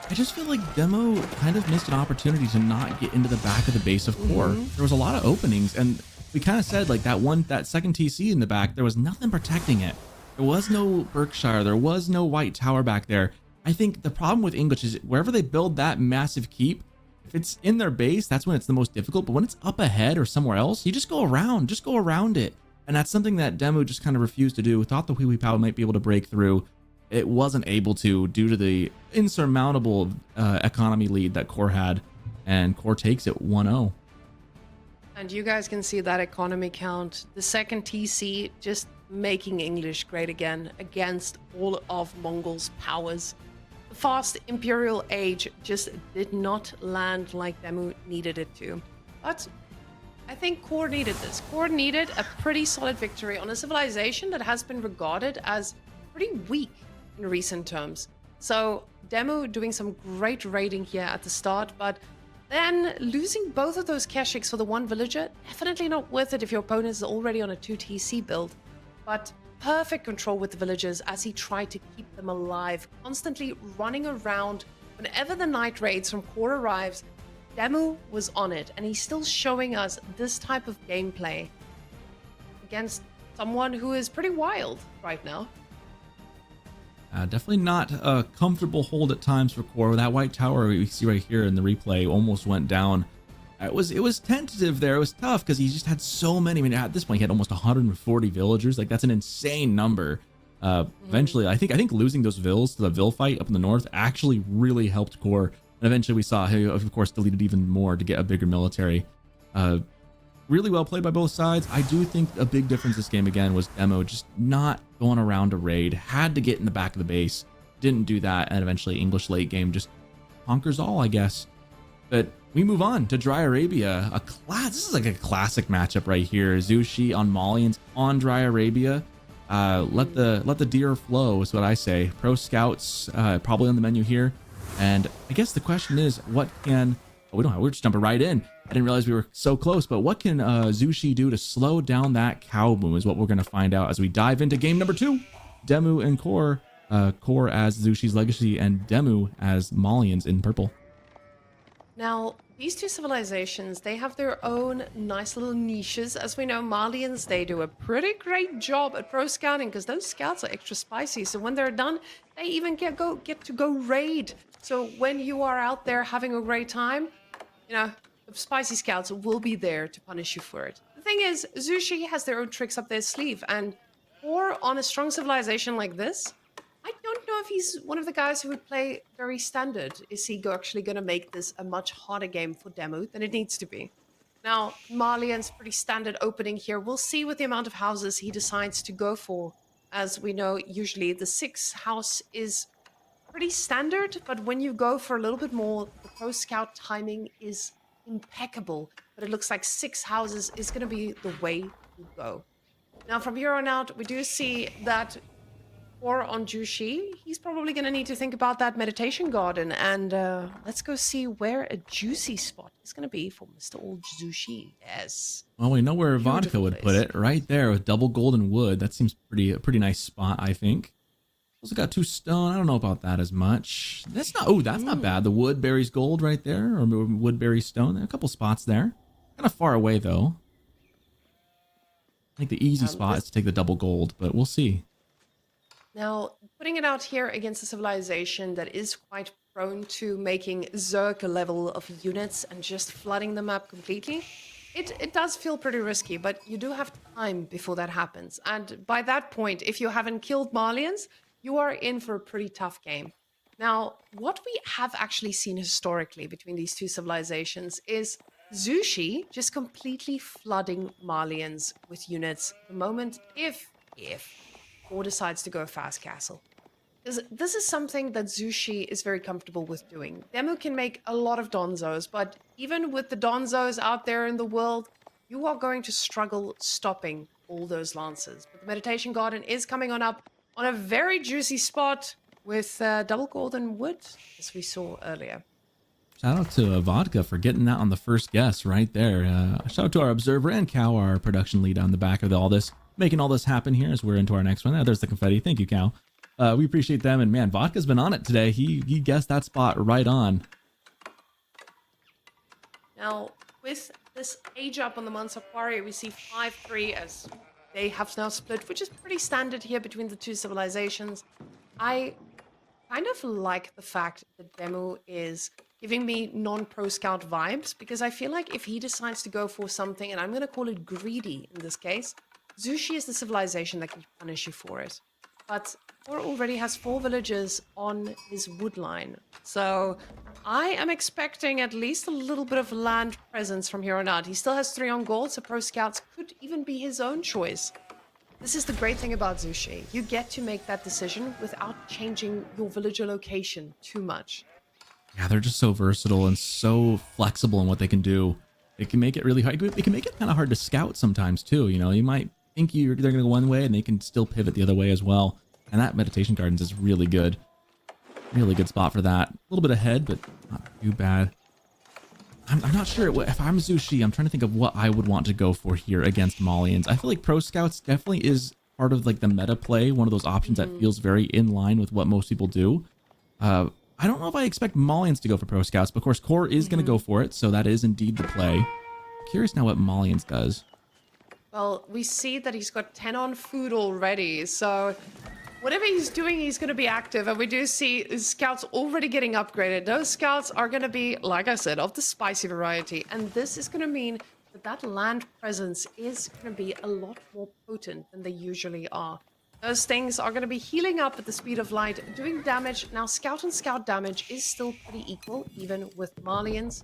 A: I just feel like DeMu kind of missed an opportunity to not get into the back of the base of coRe. There was a lot of openings, and we kind of said like that second TC in the back, there was nothing protecting it. There was no Berkshire, there was no White Tower back there. I think the problem with English is wherever they build that massive keep, if it's in their base, that's when it's the most difficult. But when it's up ahead or somewhere else, you just go around it. And that's something that DeMu just kind of refused to do. Thought the Huihuipao might be able to break through. It wasn't able to due to the insurmountable economy lead that coRe had. And coRe takes it 1-0.
B: And you guys can see that economy count. The second TC just making English great again against all of Mongol's powers. The fast imperial age just did not land like DeMu needed it to. But I think coRe needed this. coRe needed a pretty solid victory on a civilization that has been regarded as pretty weak in recent terms. So DeMu doing some great raiding here at the start, but then losing both of those Keshiks for the one villager, definitely not worth it if your opponent is already on a 2 TC build. But perfect control with the villagers as he tried to keep them alive, constantly running around. Whenever the night raids from coRe arrives, DeMu was on it, and he's still showing us this type of gameplay against someone who is pretty wild right now.
A: Definitely not a comfortable hold at times for coRe. That White Tower we see right here in the replay almost went down. It was tentative there. It was tough because he just had so many. I mean, at this point, he had almost 140 villagers. Like, that's an insane number. Eventually, I think losing those vills to the vill fight up in the north actually really helped coRe. And eventually, we saw he, of course, deleted even more to get a bigger military. Really well played by both sides. I do think a big difference this game again was DeMu just not going around a raid. Had to get in the back of the base. Didn't do that, and eventually English late game just conquers all, I guess. But we move on to Dry Arabia. This is like a classic matchup right here. Zushi on Malians on Dry Arabia. Let the deer flow is what I say. Pro scouts probably on the menu here. And I guess the question is, what can... Oh, we're just jumping right in. I didn't realize we were so close, but what can Zushi do to slow down that cow boom is what we're going to find out as we dive into game number 2. DeMu and coRe. coRe as Zushi's legacy and DeMu as Malians in purple.
B: Now, these two civilizations, they have their own nice little niches. As we know, Malians, they do a pretty great job at pro scouting because those scouts are extra spicy. So when they're done, they even get to go raid. So when you are out there having a great time, you know, the spicy scouts will be there to punish you for it. The thing is, Zushi has their own tricks up their sleeve, and coRe on a strong civilization like this, I don't know if he's one of the guys who would play very standard. Is he actually going to make this a much harder game for DeMu than it needs to be? Now, Malian's pretty standard opening here. We'll see what the amount of houses he decides to go for. As we know, usually the 6 house is pretty standard, but when you go for a little bit more, the pro scout timing is impeccable. But it looks like 6 houses is going to be the way to go. Now, from here on out, we do see that coRe on Jushi, he's probably going to need to think about that meditation garden. And let's go see where a juicy spot is going to be for Mr. Old Zushi. Yes.
A: Well, we know where Vodka would put it, right there with double golden wood. That seems a pretty nice spot, I think. Also got 2 stone. I don't know about that as much. That's not. Oh, that's not bad. The woodberry's gold right there, or woodberry stone. There are a couple spots there. Kind of far away, though. I think the easy spot is
B: This
A: to take the double gold, but we'll see.
B: Now, putting it out here against a civilization that is quite prone to making Zerg level of units and just flooding the map completely, it does feel pretty risky, but you do have time before that happens. And by that point, if you haven't killed Malians, you are in for a pretty tough game. Now, what we have actually seen historically between these two civilizations is Zushi just completely flooding Malians with units the moment if or decides to go fast castle. This is something that Zushi is very comfortable with doing. DeMu can make a lot of donzos, but even with the donzos out there in the world, you are going to struggle stopping all those lances. But the Meditation Garden is coming on up on a very juicy spot with double golden wood, as we saw earlier.
A: Shout out to Vodka for getting that on the first guess right there. Shout out to our observer and Cow, our production lead on the back of all this, making all this happen here as we're into our next one. There's the confetti. Thank you, Cow. We appreciate them. And man, Vodka's been on it today. He guessed that spot right on.
B: Now, with this age up on the Mansa coRe, we see 5-3 as they have now split, which is pretty standard here between the two civilizations. I kind of like the fact that DeMu is giving me non-pro scout vibes, because I feel like if he decides to go for something, and I'm going to call it greedy in this case, Zushi is the civilization that can punish you for it. But coRe already has 4 villages on his wood line. So I am expecting at least a little bit of land presence from here on out. He still has 3 on gold, so pro scouts could even be his own choice. This is the great thing about Zushi. You get to make that decision without changing your villager location too much.
A: Yeah, they're just so versatile and so flexible in what they can do. It can make it really hard. It can make it kind of hard to scout sometimes too. You know, you might think they're going to go one way and they can still pivot the other way as well. And that Meditation Gardens is really good. Really good spot for that. A little bit ahead, but not too bad. I'm not sure. If I'm Zushi, I'm trying to think of what I would want to go for here against Malians. I feel like Pro Scouts definitely is part of like the meta play. One of those options that feels very in line with what most people do. I don't know if I expect Malians to go for Pro Scouts, but of course coRe is going to go for it. So that is indeed the play. Curious now what Malians does.
B: Well, we see that he's got 10 on food already. So whatever he's doing, he's going to be active. And we do see his scouts already getting upgraded. Those scouts are going to be, like I said, of the spicy variety. And this is going to mean that that land presence is going to be a lot more potent than they usually are. Those things are going to be healing up at the speed of light, doing damage. Now, scout and scout damage is still pretty equal, even with Malians.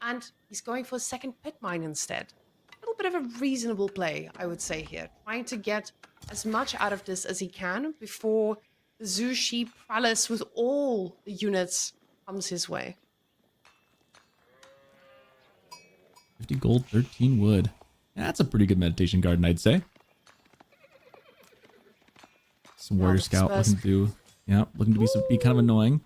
B: And he's going for a second pit mine instead. A little bit of a reasonable play, I would say here. Trying to get as much out of this as he can before the Zushi prowess with all the units comes his way.
A: 50 gold, 13 wood. That's a pretty good Meditation Garden, I'd say. Some Warrior Scout looking to be kind of annoying.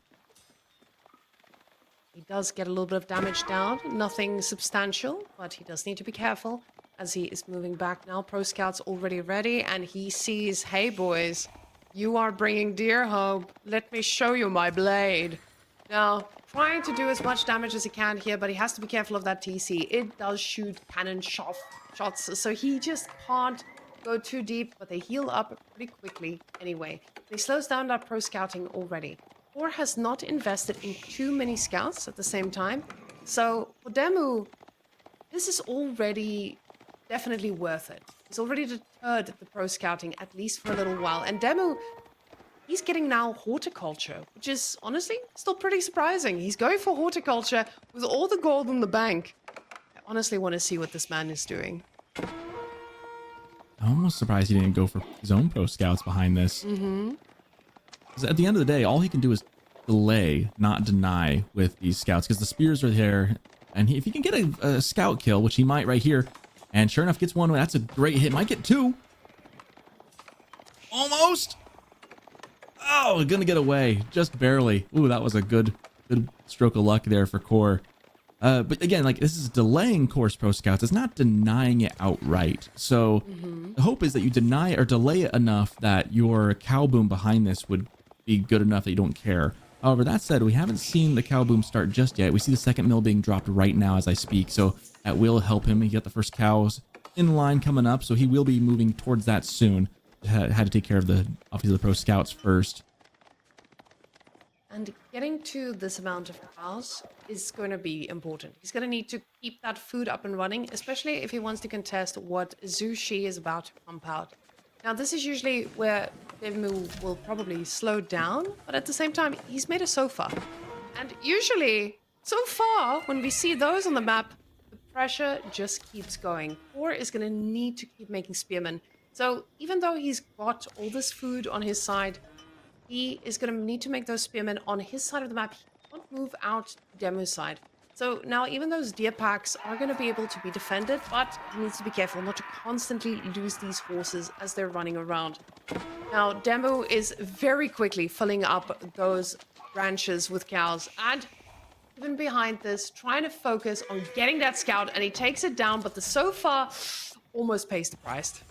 B: He does get a little bit of damage down. Nothing substantial, but he does need to be careful as he is moving back now. Pro Scout's already ready, and he sees, hey boys, you are bringing deer home. Let me show you my blade. Now, trying to do as much damage as he can here, but he has to be careful of that TC. It does shoot cannon shots, so he just can't go too deep, but they heal up pretty quickly anyway. He slows down that pro scouting already. coRe has not invested in too many scouts at the same time. So for DeMu, this is already definitely worth it. He's already deterred the pro scouting, at least for a little while. And DeMu, he's getting now horticulture, which is honestly still pretty surprising. He's going for horticulture with all the gold in the bank. I honestly want to see what this man is doing.
A: I'm almost surprised he didn't go for his own Pro Scouts behind this. Because at the end of the day, all he can do is delay, not deny with these scouts, because the spears are there. And if he can get a scout kill, which he might right here, and sure enough gets one, that's a great hit. Might get 2. Almost. Oh, gonna get away just barely. Ooh, that was a good stroke of luck there for coRe. But again, like, this is delaying coRe's Pro Scouts. It's not denying it outright. So the hope is that you deny or delay it enough that your cow boom behind this would be good enough that you don't care. However, that said, we haven't seen the cow boom start just yet. We see the second mill being dropped right now as I speak, so that will help him. He got the first cows in line coming up, so he will be moving towards that soon. Had to take care of obviously the pro scouts first.
B: And getting to this amount of cows is going to be important. He's going to need to keep that food up and running, especially if he wants to contest what Zhu Shi is about to pump out. Now, this is usually where DeMu will probably slow down, but at the same time, he's made a sofa. And usually, so far, when we see those on the map, the pressure just keeps going. coRe is going to need to keep making spearmen. So even though he's got all this food on his side, he is going to need to make those spearmen on his side of the map. He can't move out to DeMu's side. So now even those deer packs are going to be able to be defended, but he needs to be careful not to constantly lose these horses as they're running around. Now, DeMu is very quickly filling up those ranches with cows, and even behind this, trying to focus on getting that scout, and he takes it down, but the sofa almost pays the price.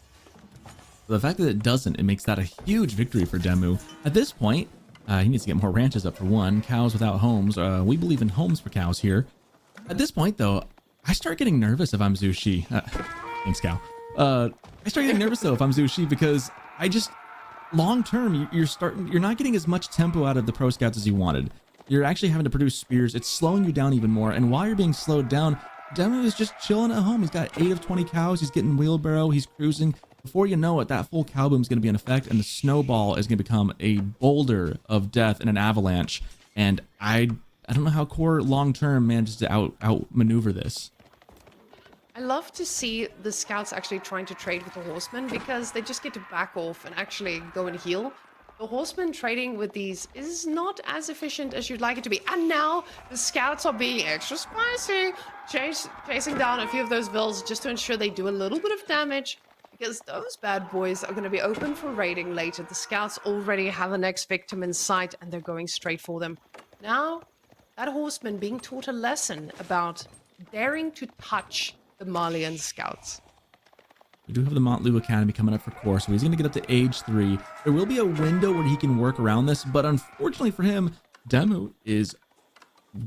A: The fact that it doesn't, it makes that a huge victory for DeMu. At this point, he needs to get more ranches up for one. Cows without homes. We believe in homes for cows here. At this point, though, I start getting nervous if I'm Zhu Shi. Thanks, cow. I start getting nervous, though, if I'm Zhu Shi, because I just, long term, you're not getting as much tempo out of the pro scouts as you wanted. You're actually having to produce spears. It's slowing you down even more. And while you're being slowed down, DeMu is just chilling at home. He's got 8 of 20 cows. He's getting wheelbarrow. He's cruising. Before you know it, that full cow boom is going to be in effect, and the snowball is going to become a boulder of death in an avalanche. And I don't know how coRe long-term manages to outmaneuver this.
B: I love to see the scouts actually trying to trade with the horsemen, because they just get to back off and actually go and heal. The horsemen trading with these is not as efficient as you'd like it to be. And now the scouts are being extra spicy, chasing down a few of those vills just to ensure they do a little bit of damage, because those bad boys are going to be open for raiding later. The scouts already have the next victim in sight, and they're going straight for them. Now, that horseman being taught a lesson about daring to touch the Malian scouts.
A: We do have the Montlu Academy coming up for coRe, so he's going to get up to age 3. There will be a window where he can work around this, but unfortunately for him, DeMu is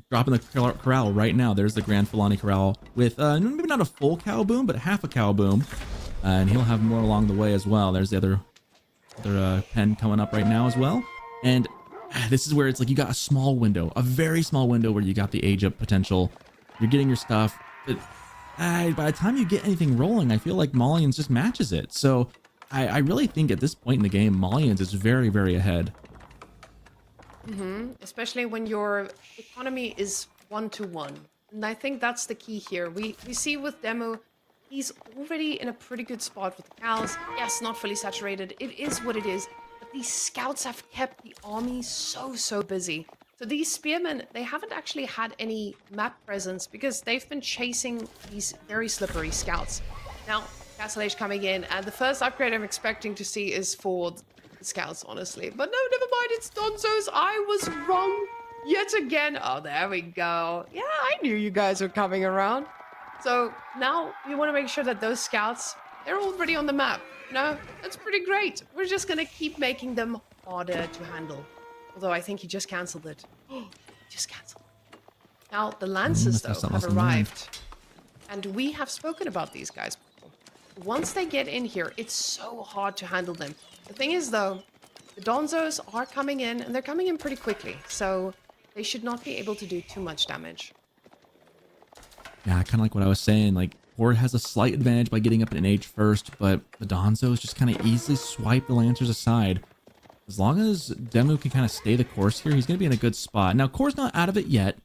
A: dropping the corral right now. There's the Grand Fulani Corral with maybe not a full cow boom, but half a cow boom. And he'll have more along the way as well. There's the other pen coming up right now as well. And this is where it's like you got a small window, a very small window where you got the age up potential. You're getting your stuff. But by the time you get anything rolling, I feel like Malians just matches it. So I really think at this point in the game, Malians is very, very ahead.
B: Especially when your economy is 1-to-1. And I think that's the key here. We see with DeMu, he's already in a pretty good spot with the cows. Yes, not fully saturated. It is what it is. But these scouts have kept the army so busy. So these spearmen, they haven't actually had any map presence because they've been chasing these very slippery scouts. Now, Castle Age coming in, and the first upgrade I'm expecting to see is for the scouts, honestly. But no, never mind, it's Donzos. I was wrong yet again. Oh, there we go. Yeah, I knew you guys were coming around. So now we want to make sure that those scouts, they're already on the map. No, that's pretty great. We're just going to keep making them harder to handle. Although I think he just cancelled it. Oh, he just cancelled it. Now, the Lancers, though, have arrived. And we have spoken about these guys before. Once they get in here, it's so hard to handle them. The thing is, though, the Donzos are coming in, and they're coming in pretty quickly. So they should not be able to do too much damage.
A: Yeah, kind of like what I was saying. Like, coRe has a slight advantage by getting up in age first, but the Donzos just kind of easily swipe the Lancers aside. As long as DeMu can kind of stay the course here, he's going to be in a good spot. Now, coRe's not out of it yet.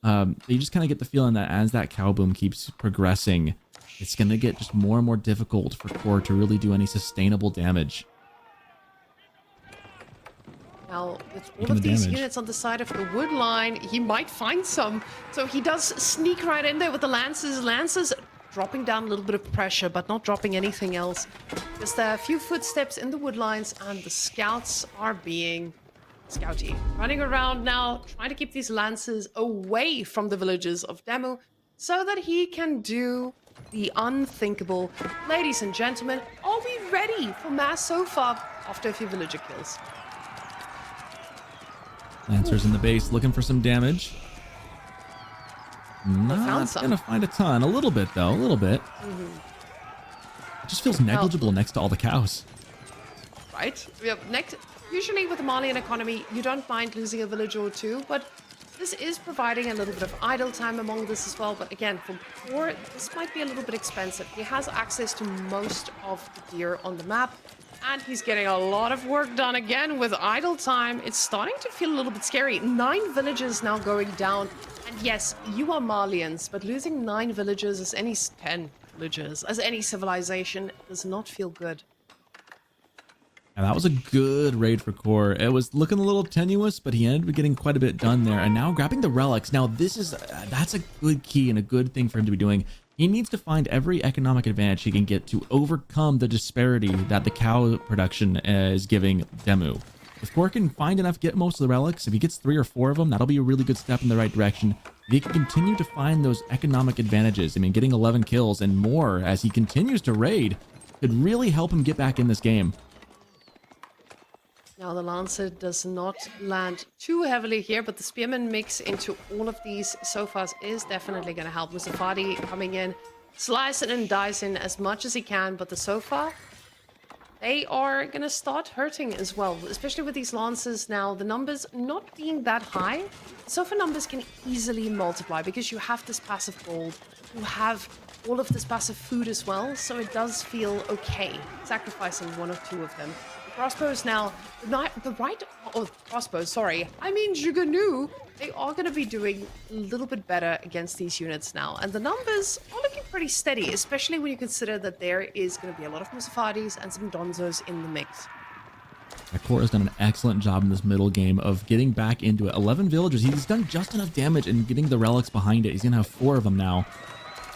A: You just kind of get the feeling that as that cow boom keeps progressing, it's going to get just more and more difficult for coRe to really do any sustainable damage.
B: Now, with all of these units on the side of the wood line, he might find some. So he does sneak right in there with the Lancers. Lancers dropping down a little bit of pressure, but not dropping anything else. Just a few footsteps in the wood lines, and the scouts are being scouty. Running around now, trying to keep these Lancers away from the villages of DeMu so that he can do the unthinkable. Ladies and gentlemen, are we ready for mass so far after a few villager kills?
A: Lancers in the base looking for some damage. Not gonna find a ton. A little bit though, a little bit. It just feels negligible next to all the cows.
B: Right? Usually with the Malian economy, you don't mind losing a village or two, but this is providing a little bit of idle time among this as well. But again, for coRe, this might be a little bit expensive. He has access to most of the deer on the map, and he's getting a lot of work done again with idle time. It's starting to feel a little bit scary. 9 villages now going down. And yes, you are Malians, but losing 9 villages as any 10 villages, as any civilization, does not feel good.
A: And that was a good raid for coRe. It was looking a little tenuous, but he ended up getting quite a bit done there. And now grabbing the relics. Now that's a good key and a good thing for him to be doing. He needs to find every economic advantage he can get to overcome the disparity that the cow production is giving DeMu. If coRe can find enough, get most of the relics, if he gets 3 or 4 of them, that'll be a really good step in the right direction. If he can continue to find those economic advantages, I mean, getting 11 kills and more as he continues to raid could really help him get back in this game.
B: Now the Lancer does not land too heavily here, but the Spearman mix into all of these sofas is definitely going to help. Musafadi coming in, slicing and dicing as much as he can, but the sofa, they are going to start hurting as well, especially with these Lancers now. The numbers not being that high, the sofa numbers can easily multiply because you have this passive gold, you have all of this passive food as well, so it does feel okay sacrificing 1 or 2 of them. Crossbows now, crossbows, sorry. I mean Juganu, they are going to be doing a little bit better against these units now. And the numbers are looking pretty steady, especially when you consider that there is going to be a lot of Musafadis and some Donzos in the mix.
A: coRe has done an excellent job in this middle game of getting back into it. 11 villagers, he's done just enough damage and getting the relics behind it. He's going to have 4 of them now.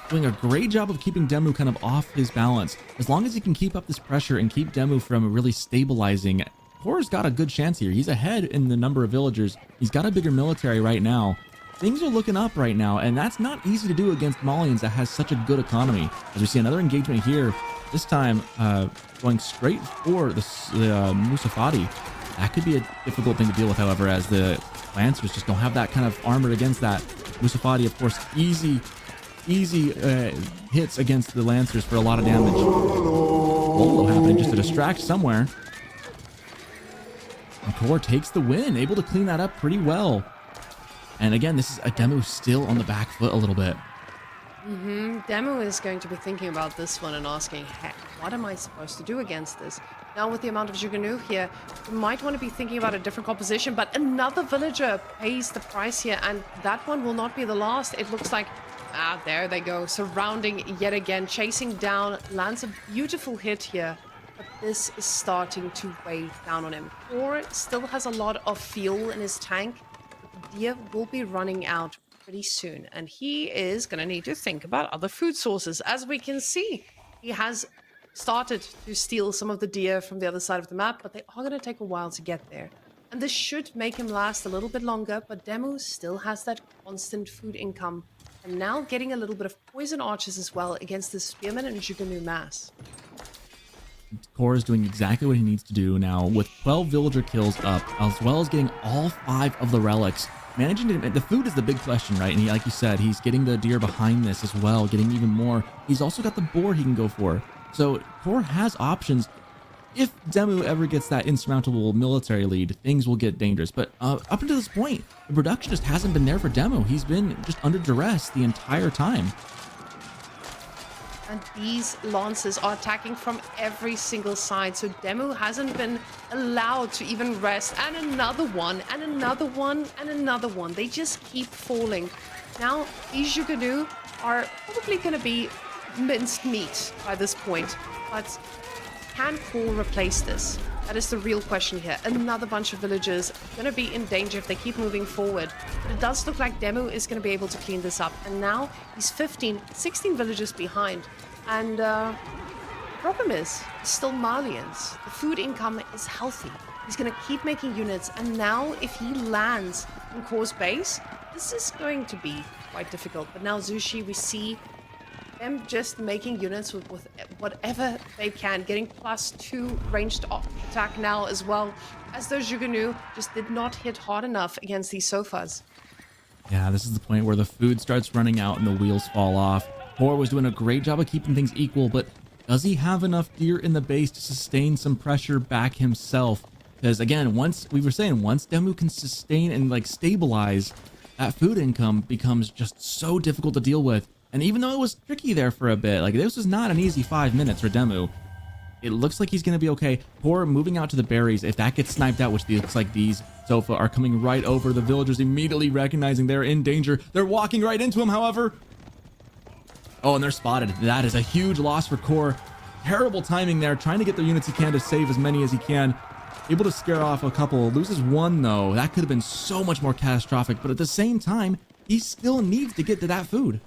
A: Doing a great job of keeping DeMu kind of off his balance. As long as he can keep up this pressure and keep DeMu from really stabilizing, coRe's got a good chance here. He's ahead in the number of villagers. He's got a bigger military right now. Things are looking up right now, and that's not easy to do against Malians that has such a good economy. As we see another engagement here, this time going straight for the Musafadi. That could be a difficult thing to deal with, however, as the Lancers just don't have that kind of armor against that. Musafadi, of course, easy hits against the Lancers for a lot of damage. Bolo happening just to distract somewhere. And coRe takes the win, able to clean that up pretty well. And again, this is a DeMu still on the back foot a little bit.
B: DeMu is going to be thinking about this one and asking, heck, what am I supposed to do against this? Now with the amount of Juganu here, you might want to be thinking about a different composition, but another villager pays the price here, and that one will not be the last. It looks like there they go, surrounding yet again, chasing down, lands a beautiful hit here, but this is starting to weigh down on him. coRe still has a lot of fuel in his tank, but the deer will be running out pretty soon, and he is going to need to think about other food sources. As we can see, he has started to steal some of the deer from the other side of the map, but they are going to take a while to get there. And this should make him last a little bit longer, but DeMu still has that constant food income. And now getting a little bit of poison archers as well against the Spearman and Juganu mass.
A: coRe is doing exactly what he needs to do now with 12 villager kills up, as well as getting all 5 of the relics. Managing to, the food is the big question, right? And like you said, he's getting the deer behind this as well, getting even more. He's also got the boar he can go for. So coRe has options. If DeMu ever gets that insurmountable military lead, things will get dangerous. But up until this point, the production just hasn't been there for DeMu. He's been just under duress the entire time.
B: And these Lancers are attacking from every single side, so DeMu hasn't been allowed to even rest. And another one, and another one, and another one. They just keep falling. Now, these Juganu are probably going to be minced meat by this point, but can coRe replace this? That is the real question here. Another bunch of villagers going to be in danger if they keep moving forward. But it does look like DeMu is going to be able to clean this up. And now he's 16 villagers behind. And the problem is, he's still Malians. The food income is healthy. He's going to keep making units. And now if he lands in coRe's base, this is going to be quite difficult. But now Zushi, we see them just making units with whatever they can, getting +2 ranged attack now as well, as those Jugunu just did not hit hard enough against these sofas.
A: Yeah, this is the point where the food starts running out and the wheels fall off. coRe was doing a great job of keeping things equal, but does he have enough deer in the base to sustain some pressure back himself? Because again, once DeMu can sustain and like stabilize, that food income becomes just so difficult to deal with. And even though it was tricky there for a bit, like this was not an easy 5 minutes for DeMu. It looks like he's going to be okay. coRe moving out to the berries. If that gets sniped out, which looks like these Sofa are coming right over, the villagers immediately recognizing they're in danger. They're walking right into him, however. Oh, and they're spotted. That is a huge loss for coRe. Terrible timing there, trying to get the units he can to save as many as he can. Able to scare off a couple. Loses one, though. That could have been so much more catastrophic, but at the same time, he still needs to get to that food.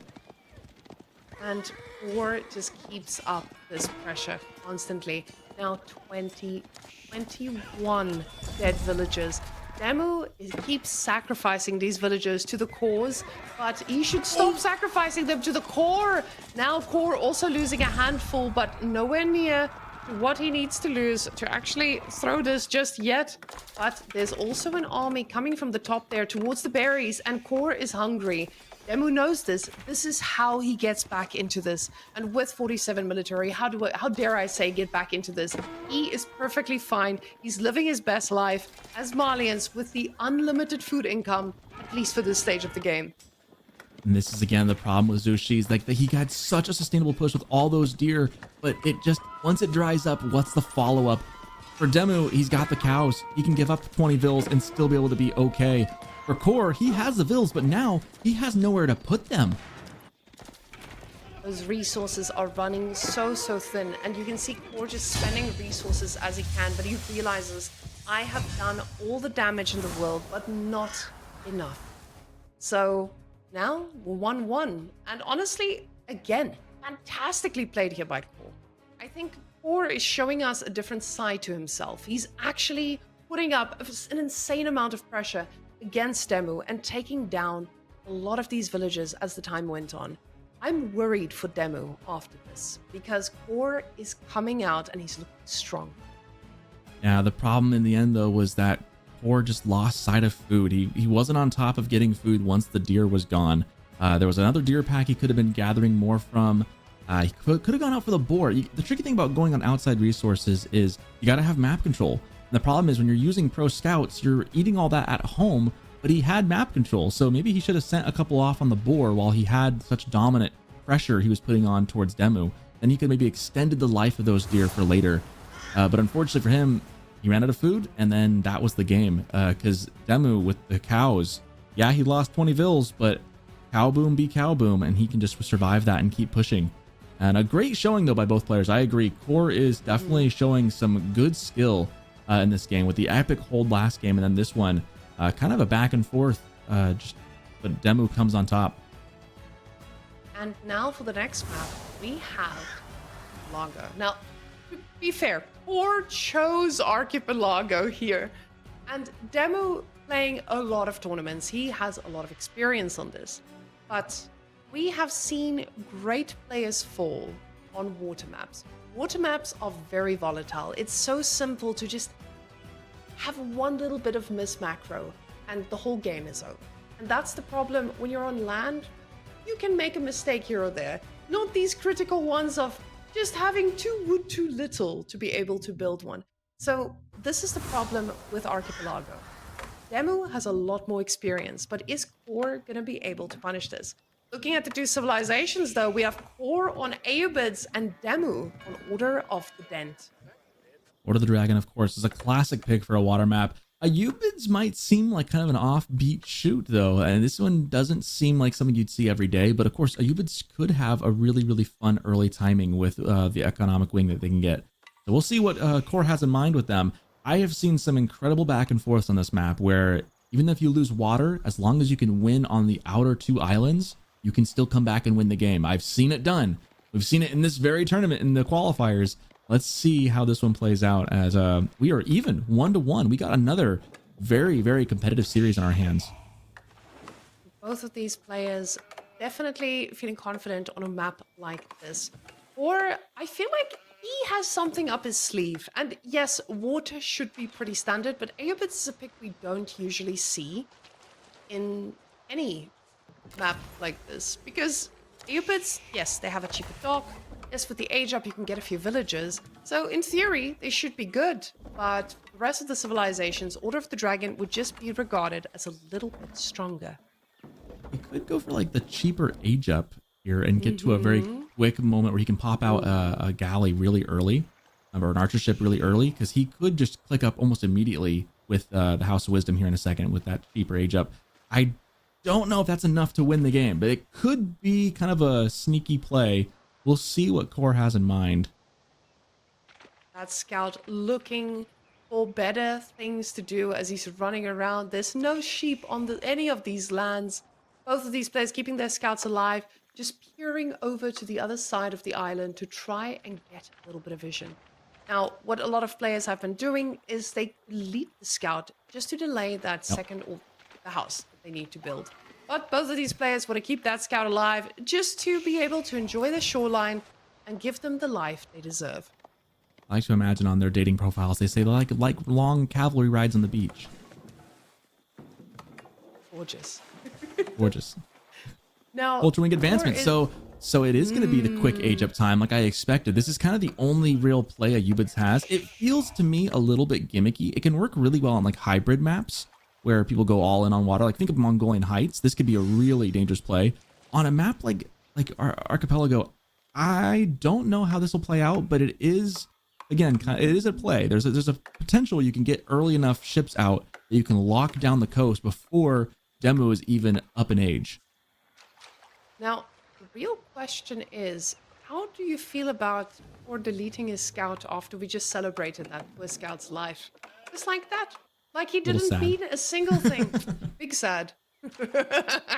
B: And coRe just keeps up this pressure constantly. Now 21 dead villagers. DeMu keeps sacrificing these villagers to the cause, but he should stop sacrificing them to the coRe. Now coRe also losing a handful, but nowhere near what he needs to lose to actually throw this just yet. But there's also an army coming from the top there towards the berries, and coRe is hungry. DeMu knows this. This is how he gets back into this. And with 47 military, how dare I say get back into this? He is perfectly fine. He's living his best life as Malians with the unlimited food income, at least for this stage of the game.
A: And this is again the problem with Zushi's, like that he got such a sustainable push with all those deer, but it just, once it dries up, what's the follow-up? For DeMu, he's got the cows. He can give up 20 vills and still be able to be okay. For coRe, he has the vills, but now he has nowhere to put them.
B: Those resources are running so thin, and you can see coRe just spending resources as he can, but he realizes, I have done all the damage in the world, but not enough. So now we're 1-1, and honestly, again, fantastically played here by coRe. I think coRe is showing us a different side to himself. He's actually putting up an insane amount of pressure against DeMu and taking down a lot of these villagers as the time went on. I'm worried for DeMu after this because coRe is coming out and he's looking strong.
A: Yeah, the problem in the end though was that coRe just lost sight of food. He wasn't on top of getting food once the deer was gone. There was another deer pack he could have been gathering more from. He could have gone out for the boar. The tricky thing about going on outside resources is you got to have map control. And the problem is when you're using pro scouts, you're eating all that at home, but he had map control. So maybe he should have sent a couple off on the boar while he had such dominant pressure he was putting on towards DeMu. Then he could maybe extended the life of those deer for later. But unfortunately for him, he ran out of food, and then that was the game. Because DeMu with the cows, yeah, he lost 20 vills, but cow boom be cow boom, and he can just survive that and keep pushing. And a great showing though by both players. I agree. coRe is definitely showing some good skill in this game with the epic hold last game, and then this one kind of a back and forth. But DeMu comes on top.
B: And now for the next map, we have Archipelago. Now, to be fair, coRe chose Archipelago here, and DeMu playing a lot of tournaments. He has a lot of experience on this, but we have seen great players fall on water maps. Water maps are very volatile. It's so simple to just have one little bit of miss macro and the whole game is over. And that's the problem when you're on land. You can make a mistake here or there. Not these critical ones of just having too wood too little to be able to build one. So this is the problem with Archipelago. DeMu has a lot more experience, but is coRe going to be able to punish this? Looking at the two civilizations, though, we have coRe on Aeobids and DeMu on Order of the Dent.
A: Order of the Dragon, of course, is a classic pick for a water map. Aeobids might seem like kind of an offbeat shoot, though, and this one doesn't seem like something you'd see every day. But of course, Aeobids could have a really fun early timing with the economic wing that they can get. So we'll see what coRe has in mind with them. I have seen some incredible back and forths on this map where even if you lose water, as long as you can win on the outer two islands, you can still come back and win the game. I've seen it done. We've seen it in this very tournament in the qualifiers. Let's see how this one plays out as we are even 1-1. We got another very competitive series in our hands.
B: Both of these players definitely feeling confident on a map like this. Or I feel like he has something up his sleeve. And yes, water should be pretty standard, but Aeobits is a pick we don't usually see in any map like this. Because Aeobits, yes, they have a cheaper dock. Yes, with the age up, you can get a few villagers. So in theory, they should be good. But the rest of the civilizations, Order of the Dragon would just be regarded as a little bit stronger.
A: He could go for like the cheaper age up here and get to a very quick moment where he can pop out a galley really early, or an archer ship really early, because he could just click up almost immediately with the House of Wisdom here in a second with that cheaper age up. I don't know if that's enough to win the game, but it could be kind of a sneaky play. We'll see what coRe has in mind.
B: That scout looking for better things to do as he's running around. There's no sheep on any of these lands. Both of these players keeping their scouts alive, just peering over to the other side of the island to try and get a little bit of vision. Now, what a lot of players have been doing is they delete the scout just to delay that second or the house that they need to build. But both of these players want to keep that scout alive just to be able to enjoy the shoreline and give them the life they deserve.
A: I like to imagine on their dating profiles, they say they like long cavalry rides on the beach.
B: Gorgeous.
A: Gorgeous.
B: Now,
A: Ultra Wing advancement. So it is going to be the quick age up time like I expected. This is kind of the only real play a Ubits has. It feels to me a little bit gimmicky. It can work really well on like hybrid maps where people go all in on water. Like think of Mongolian Heights. This could be a really dangerous play. On a map like our Archipelago, I don't know how this will play out, but it is, again, it is a play. There's a potential you can get early enough ships out that you can lock down the coast before DeMu is even up in age.
B: Now, the real question is, how do you feel about deleting his scout after we just celebrated that poor scout's life? Just like that. Like he didn't beat a single thing. Big sad.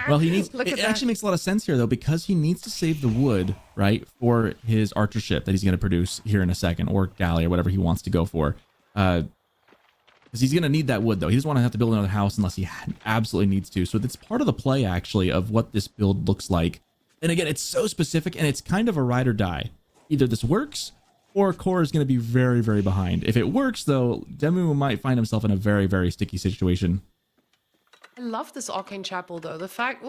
A: Well, he needs, it actually makes a lot of sense here though, because he needs to save the wood, right, for his archer ship that he's going to produce here in a second, or galley or whatever he wants to go for. Because he's going to need that wood though. He doesn't want to have to build another house unless he absolutely needs to. So that's part of the play actually of what this build looks like. And again, it's so specific and it's kind of a ride or die. Either this works or coRe is going to be very, very behind. If it works though, DeMu might find himself in a very, very sticky situation.
B: I love this Arcane Chapel though. The fact,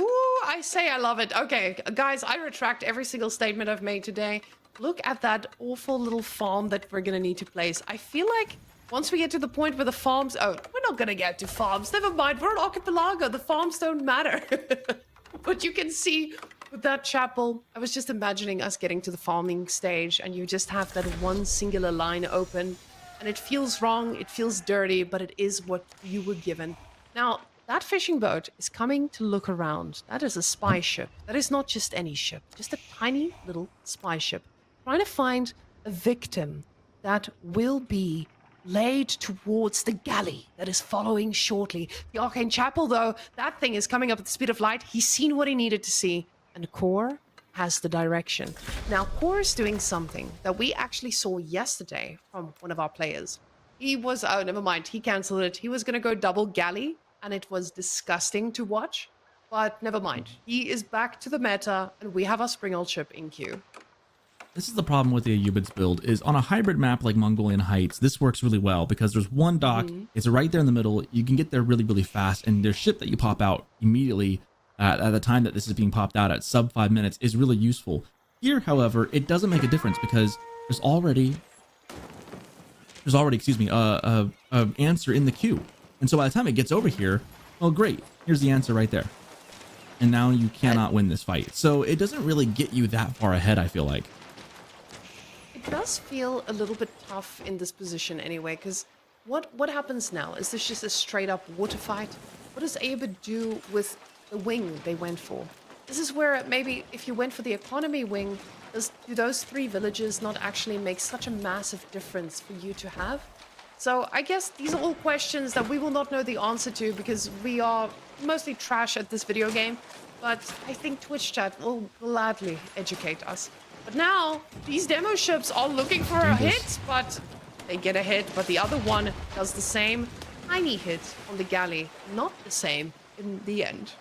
B: I say I love it. Okay, guys, I retract every single statement I've made today. Look at that awful little farm that we're going to need to place. I feel like once we get to the point where the farms, we're not going to get to farms. Never mind, we're an archipelago. The farms don't matter. But you can see with that chapel, I was just imagining us getting to the farming stage and you just have that one singular line open and it feels wrong, it feels dirty, but it is what you were given. Now, that fishing boat is coming to look around. That is a spy ship. That is not just any ship, just a tiny little spy ship. Trying to find a victim that will be laid towards the galley that is following shortly. The Arcane Chapel, though, that thing is coming up at the speed of light. He's seen what he needed to see, and coRe has the direction. Now, coRe is doing something that we actually saw yesterday from one of our players. He was, never mind, he canceled it. He was going to go double galley, and it was disgusting to watch, but never mind. He is back to the meta, and we have our Springald ship in queue.
A: This is the problem with the Ubits build, is on a hybrid map like Mongolian Heights, this works really well because there's one dock, it's right there in the middle, you can get there really, really fast, and their ship that you pop out immediately at the time that this is being popped out at sub 5 minutes is really useful. Here, however, it doesn't make a difference because there's already, excuse me, a answer in the queue. And so by the time it gets over here, well, great, here's the answer right there. And now you cannot win this fight. So it doesn't really get you that far ahead, I feel like.
B: It does feel a little bit tough in this position anyway, because what happens now? Is this just a straight up water fight? What does Aeobit do with the wing they went for? This is where maybe if you went for the economy wing, do those 3 villages not actually make such a massive difference for you to have? So I guess these are all questions that we will not know the answer to because we are mostly trash at this video game. But I think Twitch chat will gladly educate us. But now, these demo ships are looking for a hit, but they get a hit, but the other one does the same. Tiny hit on the galley, not the same in the end.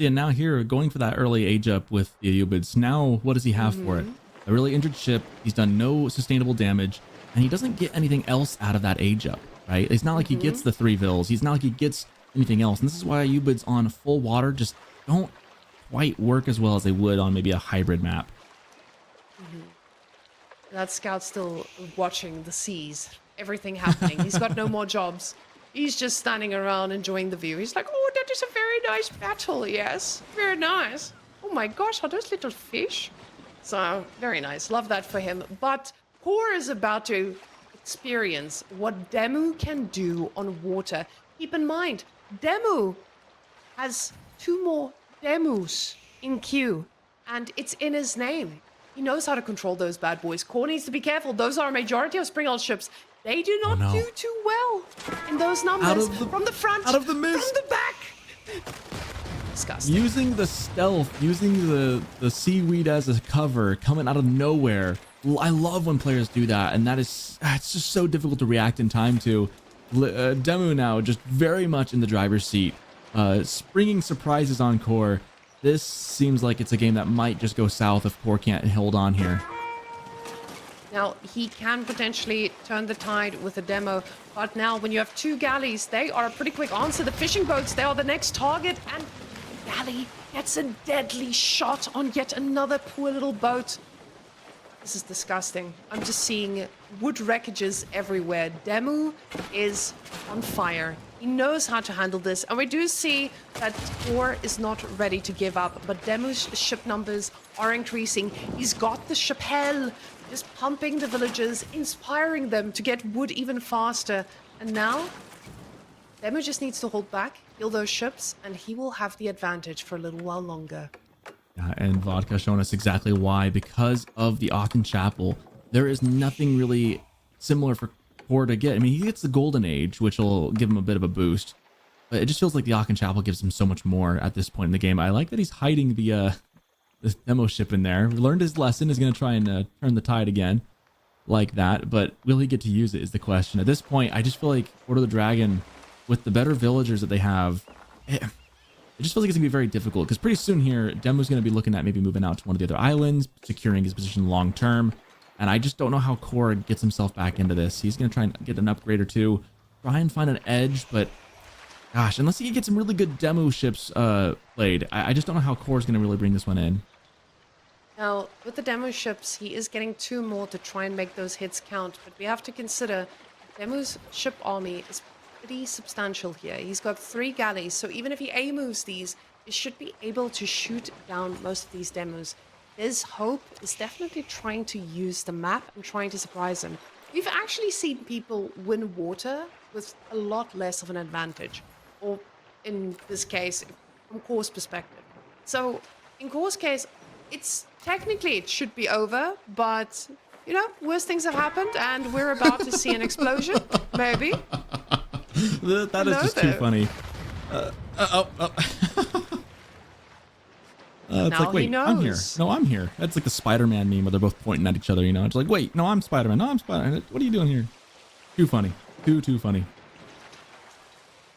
A: See, and now here, going for that early age up with the Ayubids. Now, what does he have for it? A really injured ship. He's done no sustainable damage, and he doesn't get anything else out of that age up, right? It's not like he gets the 3 vills. He's not like he gets anything else. And this is why Ayubids on full water just don't quite work as well as they would on maybe a hybrid map.
B: That scout's still watching the seas, everything happening. He's got no more jobs. He's just standing around enjoying the view. He's like, oh, that is a very nice battle, yes. Very nice. Oh my gosh, are those little fish? So, very nice. Love that for him. But coRe is about to experience what DeMu can do on water. Keep in mind, DeMu has 2 more DeMus in queue, and it's in his name. He knows how to control those bad boys. coRe needs to be careful. Those are a majority of Springald ships. They do not do too well in those numbers. From the front,
A: out of the mist,
B: from the back. Disgusting.
A: Using the stealth, using the seaweed as a cover, coming out of nowhere. I love when players do that, and that is, it's just so difficult to react in time to. DeMu now just very much in the driver's seat, springing surprises on coRe. This seems like it's a game that might just go south if coRe can't hold on here.
B: Now, he can potentially turn the tide with a demo, but now when you have 2 galleys, they are a pretty quick answer. The fishing boats, they are the next target, and the galley gets a deadly shot on yet another poor little boat. This is disgusting. I'm just seeing wood wreckages everywhere. DeMu is on fire. He knows how to handle this, and we do see that coRe is not ready to give up, but DeMu's ship numbers are increasing. He's got the Chapelle, just pumping the villagers, inspiring them to get wood even faster. And now, DeMu just needs to hold back, heal those ships, and he will have the advantage for a little while longer.
A: Yeah, and Vodka showing us exactly why. Because of the Aachen Chapel, there is nothing really similar for coRe to get. I mean, he gets the Golden Age, which will give him a bit of a boost, but it just feels like the Aachen Chapel gives him so much more at this point in the game. I like that he's hiding the demo ship in there. Learned his lesson, is going to try and turn the tide again like that, but will he get to use it is the question. At this point, I just feel like Order of the Dragon, with the better villagers that they have, it just feels like it's going to be very difficult, because pretty soon here, DeMu's going to be looking at maybe moving out to one of the other islands, securing his position long term, and I just don't know how coRe gets himself back into this. He's going to try and get an upgrade or 2, try and find an edge, but gosh, unless he can get some really good DeMu ships played, I just don't know how coRe is going to really bring this one in.
B: Now, with the DeMu ships, he is getting 2 more to try and make those hits count, but we have to consider DeMu's ship army is pretty substantial here. He's got 3 galleys, so even if he A-moves these, he should be able to shoot down most of these DeMus. His hope is definitely trying to use the map and trying to surprise him. We've actually seen people win water with a lot less of an advantage, or in this case, from coRe's perspective. So, in coRe's case, it's technically it should be over, but you know, worse things have happened, and we're about to see an explosion, maybe.
A: That is just too funny. It's like, wait, I'm here. No, I'm here. That's like the Spider-Man meme where they're both pointing at each other, you know? It's like, wait, no, I'm Spider-Man. No, I'm Spider-Man. What are you doing here? Too funny. Too funny.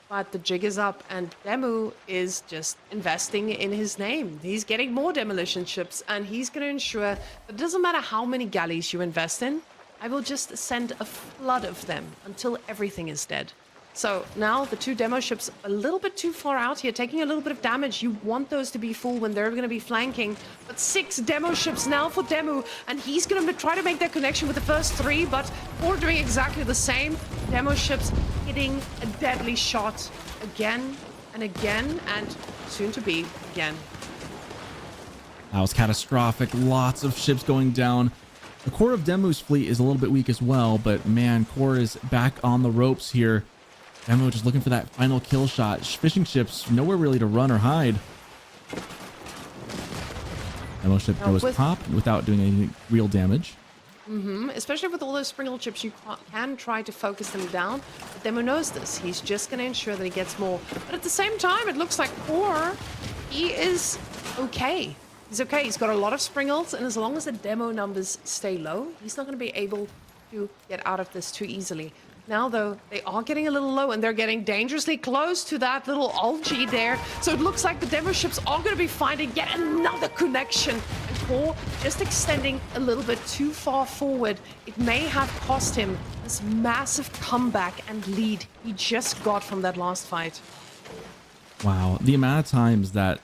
B: But the jig is up, and DeMu is just investing in his name. He's getting more demolition ships, and he's going to ensure that it doesn't matter how many galleys you invest in, I will just send a flood of them until everything is dead. So now the 2 demo ships a little bit too far out here, taking a little bit of damage. You want those to be full when they're going to be flanking. But 6 demo ships now for DeMu, and he's going to try to make that connection with the first 3, but coRe doing exactly the same. Demo ships hitting a deadly shot again and again, and soon to be again.
A: That was catastrophic. Lots of ships going down. The core of DeMu's fleet is a little bit weak as well, but man, coRe is back on the ropes here. DeMu just looking for that final kill shot. Fishing ships, nowhere really to run or hide. Demo ship goes pop without doing any real damage.
B: Especially with all those Springald ships, you can try to focus them down. But DeMu knows this. He's just going to ensure that he gets more. But at the same time, it looks like coRe, he is okay. He's okay. He's got a lot of Springalds, and as long as the demo numbers stay low, he's not going to be able to get out of this too easily. now, though, they are getting a little low, and they're getting dangerously close to that little algae there. So it looks like the demo ships are going to be finding yet another connection. And coRe just extending a little bit too far forward. It may have cost him this massive comeback and lead he just got from that last fight.
A: Wow, the amount of times that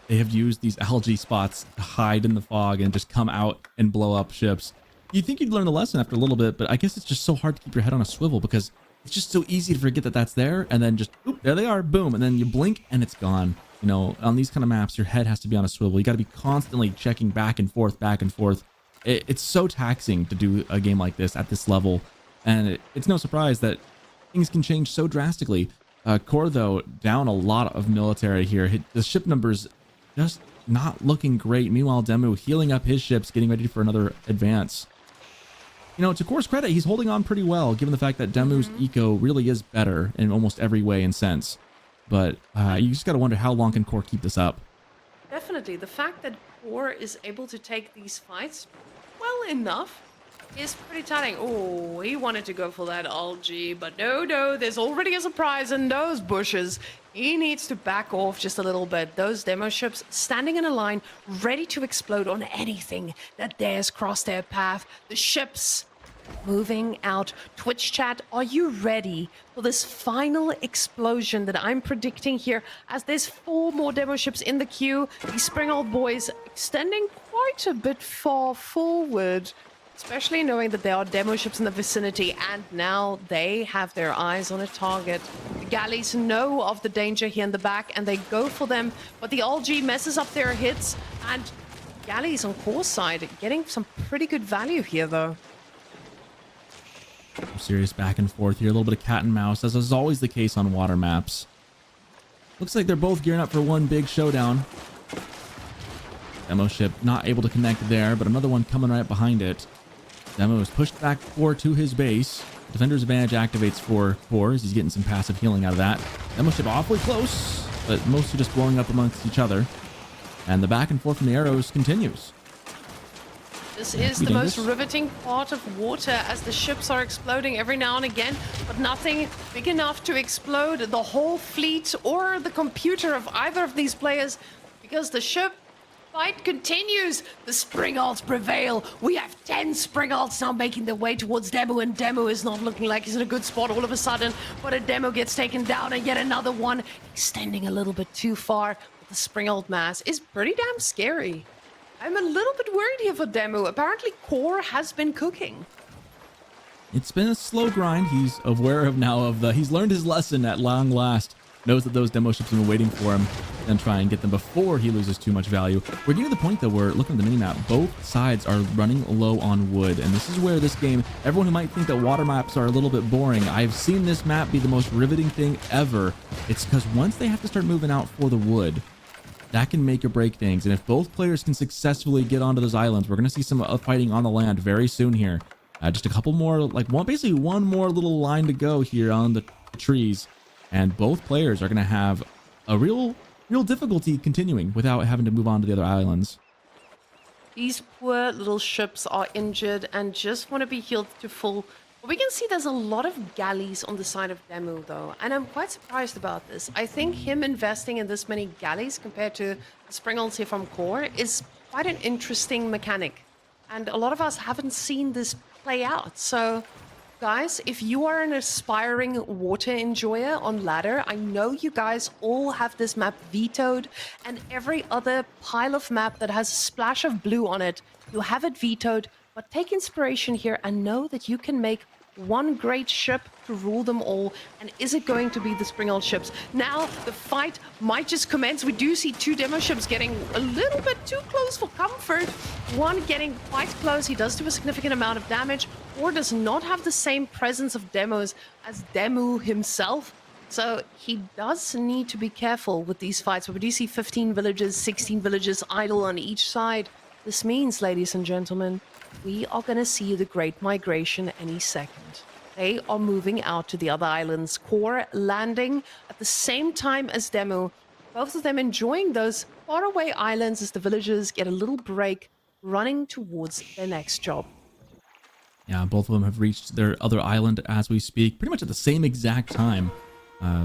A: they have used these algae spots to hide in the fog and just come out and blow up ships. You'd think you'd learn the lesson after a little bit, but I guess it's just so hard to keep your head on a swivel because it's just so easy to forget that that's there, and then just, oop, there they are, boom, and then you blink and it's gone. You know, on these kind of maps, your head has to be on a swivel. You got to be constantly checking back and forth, back and forth. It's so taxing to do a game like this at this level, and it's no surprise that things can change so drastically. coRe, though, down a lot of military here. The ship numbers just not looking great. Meanwhile, DeMu healing up his ships, getting ready for another advance. You know, to coRe's credit, he's holding on pretty well, given the fact that DeMu's eco really is better in almost every way and sense. But you just got to wonder, how long can coRe keep this up?
B: Definitely. The fact that coRe is able to take these fights well enough is pretty telling. Oh, he wanted to go for that algae, but no, there's already a surprise in those bushes. He needs to back off just a little bit. Those demo ships standing in a line, ready to explode on anything that dares cross their path. The ships moving out. Twitch chat, are you ready for this final explosion that I'm predicting here? As there's 4 more demo ships in the queue, these Springald boys extending quite a bit far forward, especially knowing that there are demo ships in the vicinity, and now they have their eyes on a target. The galleys know of the danger here in the back, and they go for them, but the algae messes up their hits, and galleys on coRe's side getting some pretty good value here, though.
A: Some serious back and forth here, a little bit of cat and mouse, as is always the case on water maps. Looks like they're both gearing up for one big showdown. Demo ship not able to connect there, but another one coming right behind it. DeMu is pushed back coRe to his base. Defender's advantage activates for coRe as he's getting some passive healing out of that. Demo ship awfully close, but mostly just blowing up amongst each other. And the back and forth from the arrows continues.
B: This is the most riveting part of water, as the ships are exploding every now and again, but nothing big enough to explode the whole fleet or the computer of either of these players, because the ship fight continues. The Springalds prevail. We have 10 Springalds now making their way towards DeMu, and DeMu is not looking like he's in a good spot all of a sudden, but a DeMu gets taken down, and yet another one extending a little bit too far. But the Springald mass is pretty damn scary. I'm a little bit worried here for DeMu. Apparently, coRe has been cooking.
A: It's been a slow grind. He's aware of now of he's learned his lesson at long last. Knows that those demo ships have been waiting for him, and try and get them before he loses too much value. We're getting to the point that we're looking at the mini-map. Both sides are running low on wood, and this is where this game, everyone who might think that water maps are a little bit boring, I've seen this map be the most riveting thing ever. It's because once they have to start moving out for the wood, that can make or break things. And if both players can successfully get onto those islands, we're going to see some fighting on the land very soon here. Just a couple more, basically one more little line to go here on the trees. And both players are going to have a real difficulty continuing without having to move on to the other islands.
B: These poor little ships are injured and just want to be healed to full. But we can see there's a lot of galleys on the side of DeMu, though, and I'm quite surprised about this. I think him investing in this many galleys compared to the Springalds here from coRe is quite an interesting mechanic. And a lot of us haven't seen this play out. So, guys, if you are an aspiring water enjoyer on ladder, I know you guys all have this map vetoed, and every other pile of map that has a splash of blue on it, you have it vetoed. But take inspiration here and know that you can make one great ship to rule them all. And is it going to be the Springald ships? Now the fight might just commence. We do see 2 demo ships getting a little bit too close for comfort. One getting quite close. He does do a significant amount of damage, or does not have the same presence of demos as DeMu himself. So he does need to be careful with these fights. But we do see 15 villages, 16 villages idle on each side. This means, ladies and gentlemen, we are going to see the Great Migration any second. They are moving out to the other islands. coRe landing at the same time as DeMu. Both of them enjoying those faraway islands as the villagers get a little break, running towards their next job.
A: Yeah, both of them have reached their other island as we speak, pretty much at the same exact time.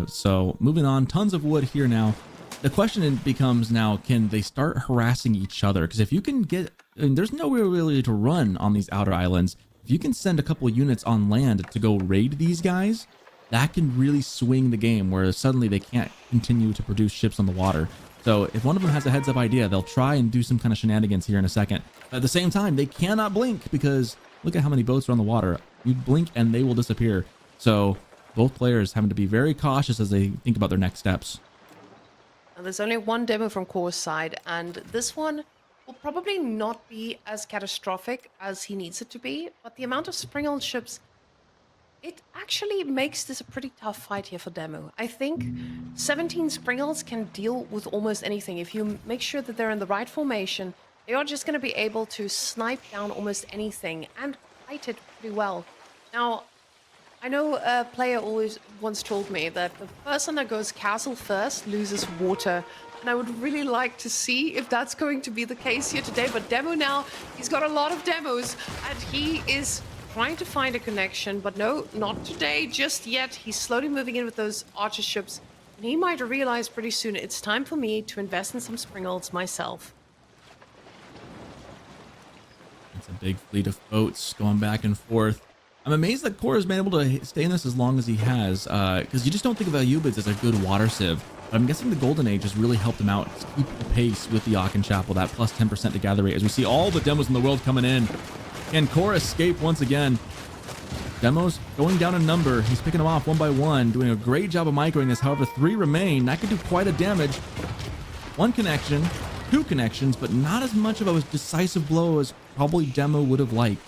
A: So moving on, tons of wood here now. The question becomes now, can they start harassing each other? Because if you can get, I mean, there's nowhere really to run on these outer islands. If you can send a couple units on land to go raid these guys, that can really swing the game where suddenly they can't continue to produce ships on the water. So if one of them has a heads up idea, they'll try and do some kind of shenanigans here in a second. But at the same time, they cannot blink because look at how many boats are on the water. You blink and they will disappear. So both players having to be very cautious as they think about their next steps.
B: And there's only one demo from core's side, and this one will probably not be as catastrophic as he needs it to be, but the amount of Springle ships, it actually makes this a pretty tough fight here for DeMu. I think 17 Springles can deal with almost anything. If you make sure that they're in the right formation, they are just going to be able to snipe down almost anything and fight it pretty well. Now, I know a player always once told me that the person that goes castle first loses water. And I would really like to see if that's going to be the case here today. But DeMu now, he's got a lot of demos and he is trying to find a connection. But no, not today, just yet. He's slowly moving in with those archer ships. And he might realize pretty soon it's time for me to invest in some Springles myself.
A: It's a big fleet of boats going back and forth. I'm amazed that coRe has been able to stay in this as long as he has, because you just don't think of Ayubids as a good water sieve. But I'm guessing the Golden Age has really helped him out to keep the pace with the Aachen Chapel, that plus 10% to gather rate, as we see all the demos in the world coming in. Can coRe escape once again? Demos going down in number. He's picking them off one by one, doing a great job of microing this. However, 3 remain. That could do quite a damage. 1 connection, 2 connections, but not as much of a decisive blow as probably DeMu would have liked.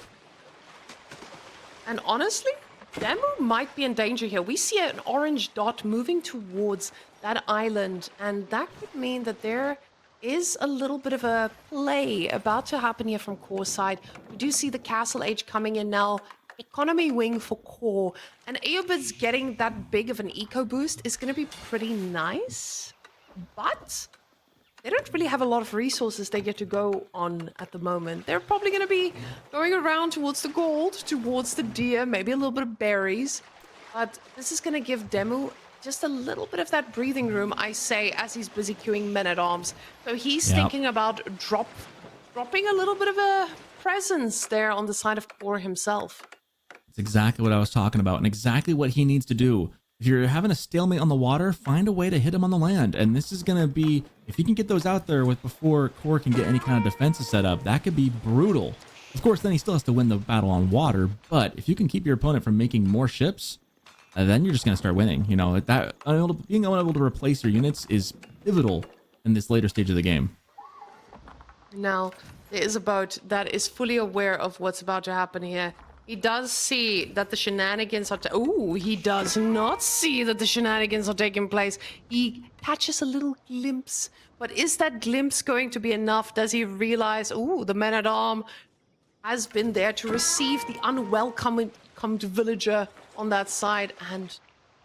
B: And honestly, DeMu might be in danger here. We see an orange dot moving towards that island, and that could mean that there is a little bit of a play about to happen here from coRe's side. We do see the Castle Age coming in now. Economy wing for coRe. And Aeobid's getting that big of an eco boost is going to be pretty nice. But they don't really have a lot of resources they get to go on at the moment. They're probably going to be going around towards the gold, towards the deer, maybe a little bit of berries. But this is going to give DeMu just a little bit of that breathing room, I say, as he's busy queuing men-at-arms. So he's thinking about dropping a little bit of a presence there on the side of coRe himself.
A: It's exactly what I was talking about and exactly what he needs to do. If you're having a stalemate on the water, find a way to hit him on the land. And this is going to be, if you can get those out there with before coRe can get any kind of defenses set up, that could be brutal. Of course, then he still has to win the battle on water. But if you can keep your opponent from making more ships, then you're just going to start winning. You know, being unable to replace your units is pivotal in this later stage of the game.
B: Now, there is a boat that is fully aware of what's about to happen here. He does see that the shenanigans are... he does not see that the shenanigans are taking place. He catches a little glimpse. But is that glimpse going to be enough? Does he realize, the man-at-arm has been there to receive the unwelcome villager on that side? And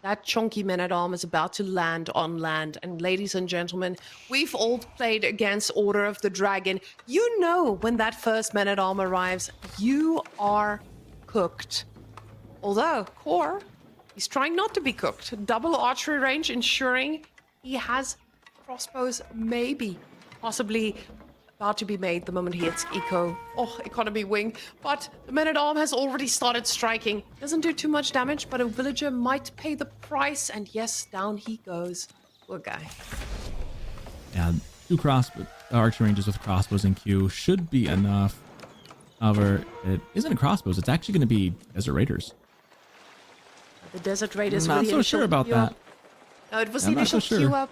B: that chunky man-at-arm is about to land on land. And ladies and gentlemen, we've all played against Order of the Dragon. You know when that first man-at-arm arrives, you are cooked. Although coRe, he's trying not to be cooked. Double archery range, ensuring he has crossbows possibly about to be made the moment he hits economy wing. But the man-at-arm has already started striking. Doesn't do too much damage, but a villager might pay the price. And yes, down he goes. Poor guy.
A: Yeah, 2 archery ranges with crossbows in queue should be enough. However, it isn't crossbows. It's actually going to be Desert Raiders.
B: The Desert Raiders.
A: I'm not so sure about that.
B: No, it was the initial queue up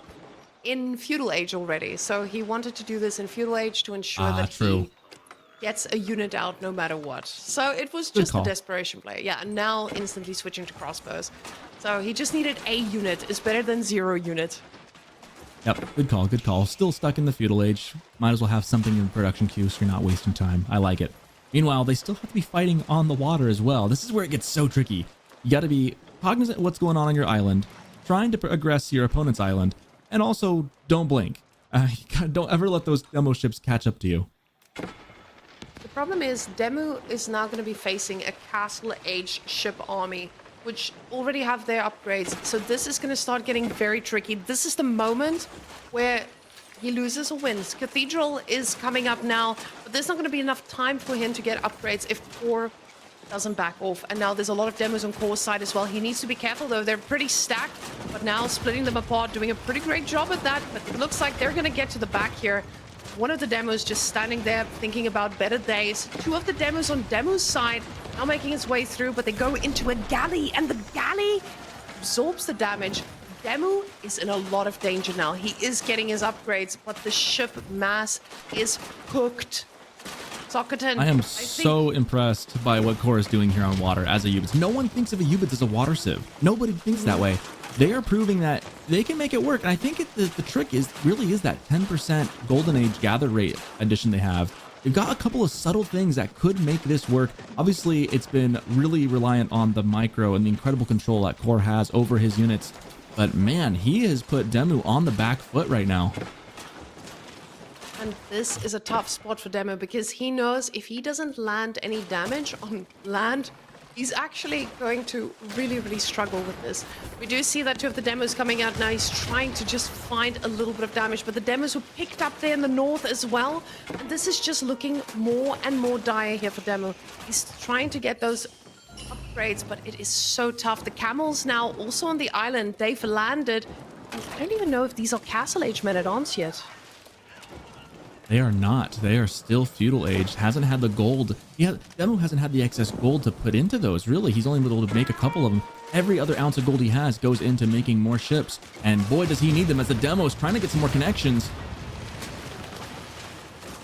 B: in Feudal Age already. So he wanted to do this in Feudal Age to ensure that he gets a unit out no matter what. So it was just a desperation play. Yeah, and now instantly switching to crossbows. So he just needed a unit. Is better than 0 unit.
A: Yep, good call, good call. Still stuck in the Feudal Age. Might as well have something in production queue so you're not wasting time. I like it. Meanwhile, they still have to be fighting on the water as well. This is where it gets so tricky. You got to be cognizant of what's going on your island, trying to aggress your opponent's island, and also don't blink. Don't ever let those demo ships catch up to you.
B: The problem is DeMu is now going to be facing a castle-age ship army, which already have their upgrades. So this is going to start getting very tricky. This is the moment where he loses or wins. Cathedral is coming up now, but there's not going to be enough time for him to get upgrades if coRe doesn't back off. And now there's a lot of demos on coRe's side as well. He needs to be careful, though. They're pretty stacked, but now splitting them apart, doing a pretty great job at that. But it looks like they're going to get to the back here. One of the demos just standing there thinking about better days. Two of the demos on Demu's side now making its way through, but they go into a galley, and the galley absorbs the damage. Demu is in a lot of danger now. He is getting his upgrades, but the ship mass is cooked. Sockleton,
A: I am so impressed by what coRe is doing here on water as a Ubits. No one thinks of a Ubits as a water civ. Nobody thinks that way. They are proving that they can make it work. And I think the trick really is that 10% Golden Age gather rate addition they have. They've got a couple of subtle things that could make this work. Obviously, it's been really reliant on the micro and the incredible control that coRe has over his units. But man, he has put Demu on the back foot right now.
B: And this is a tough spot for Demu because he knows if he doesn't land any damage on land, he's actually going to really, really struggle with this. We do see that two of the demos coming out now. He's trying to just find a little bit of damage, but the demos were picked up there in the north as well. And this is just looking more and more dire here for Demu. He's trying to get those upgrades, but it is so tough. The camels now also on the island, they've landed. And I don't even know if these are Castle Age men-at-arms yet.
A: They are not. They are still feudal age. Hasn't had the gold. Demu hasn't had the excess gold to put into those, really. He's only been able to make a couple of them. Every other ounce of gold he has goes into making more ships. And boy, does he need them as the demo is trying to get some more connections.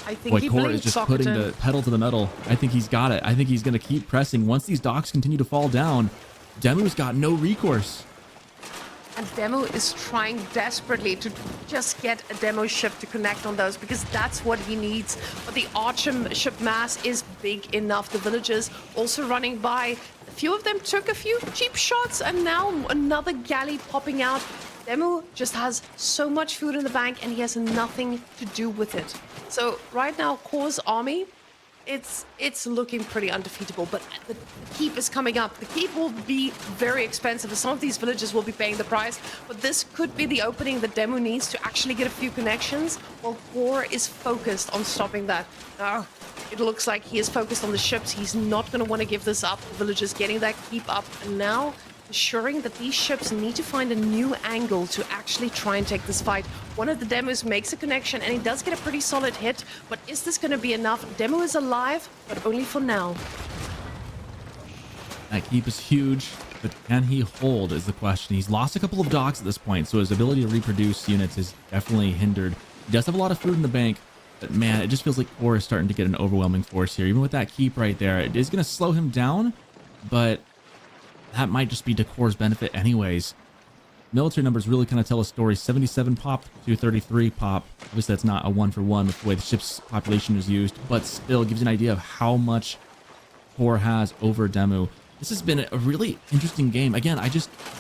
B: I think
A: coRe is just putting the pedal to the metal. I think he's got it. I think he's going to keep pressing. Once these docks continue to fall down, Demu's got no recourse.
B: And Demu is trying desperately to just get a demo ship to connect on those because that's what he needs. But the archer ship mass is big enough. The villagers also running by. A few of them took a few cheap shots and now another galley popping out. Demu just has so much food in the bank and he has nothing to do with it. So right now, coRe's army, it's looking pretty undefeatable, but the keep is coming up. The keep will be very expensive. Some of these villages will be paying the price, but this could be the opening that Demu needs to actually get a few connections, while coRe is focused on stopping that. Now, it looks like he is focused on the ships. He's not going to want to give this up. The villagers getting that keep up, and now ensuring that these ships need to find a new angle to actually try and take this fight. One of the demos makes a connection and he does get a pretty solid hit, but is this going to be enough? Demu is alive, but only for now.
A: That keep is huge, but can he hold is the question. He's lost a couple of docks at this point, so his ability to reproduce units is definitely hindered. He does have a lot of food in the bank, but man, it just feels like coRe is starting to get an overwhelming force here. Even with that keep right there, it is going to slow him down, but that might just be to coRe's benefit anyways. Military numbers really kind of tell a story. 77 pop to 33 pop. Obviously, that's not a one-for-one with the way the ship's population is used, but still gives you an idea of how much coRe has over Demu. This has been a really interesting game. Again, the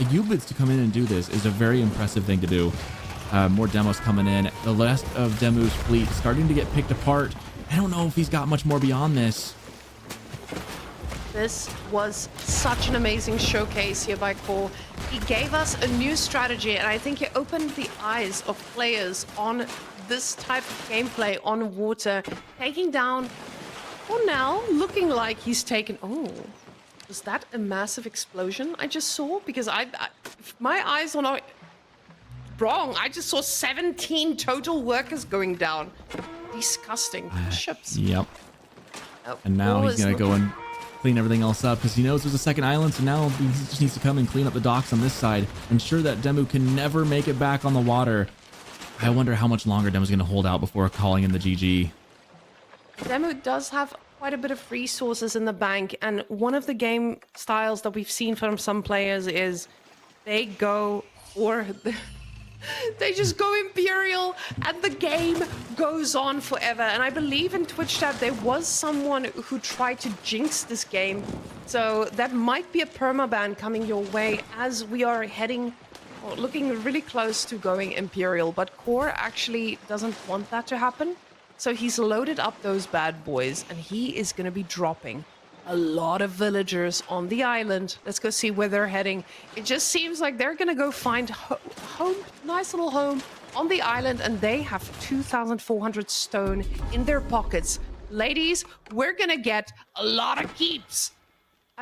A: Ubits to come in and do this is a very impressive thing to do. More demos coming in. The rest of Demu's fleet starting to get picked apart. I don't know if he's got much more beyond this.
B: This was such an amazing showcase here by coRe. He gave us a new strategy, and I think he opened the eyes of players on this type of gameplay on water, taking down, for now, looking like he's taken... Oh, was that a massive explosion I just saw? Because if my eyes are not wrong, I just saw 17 total workers going down. Disgusting. Ships.
A: Yep.
B: Oh,
A: and now he's going to go and clean everything else up because he knows there's a second island, so now he just needs to come and clean up the docks on this side, ensure that Demu can never make it back on the water. I wonder how much longer Demu's going to hold out before calling in the GG.
B: Demu does have quite a bit of resources in the bank, and one of the game styles that we've seen from some players is they go for they just go Imperial and the game goes on forever. And I believe in Twitch chat there was someone who tried to jinx this game. So that might be a permaban coming your way as we are heading or looking really close to going Imperial. But coRe actually doesn't want that to happen. So he's loaded up those bad boys, and he is going to be dropping a lot of villagers on the island. Let's go see where they're heading. It just seems like they're going to go find home, nice little home on the island, and they have 2,400 stone in their pockets. Ladies, we're going to get a lot of keeps.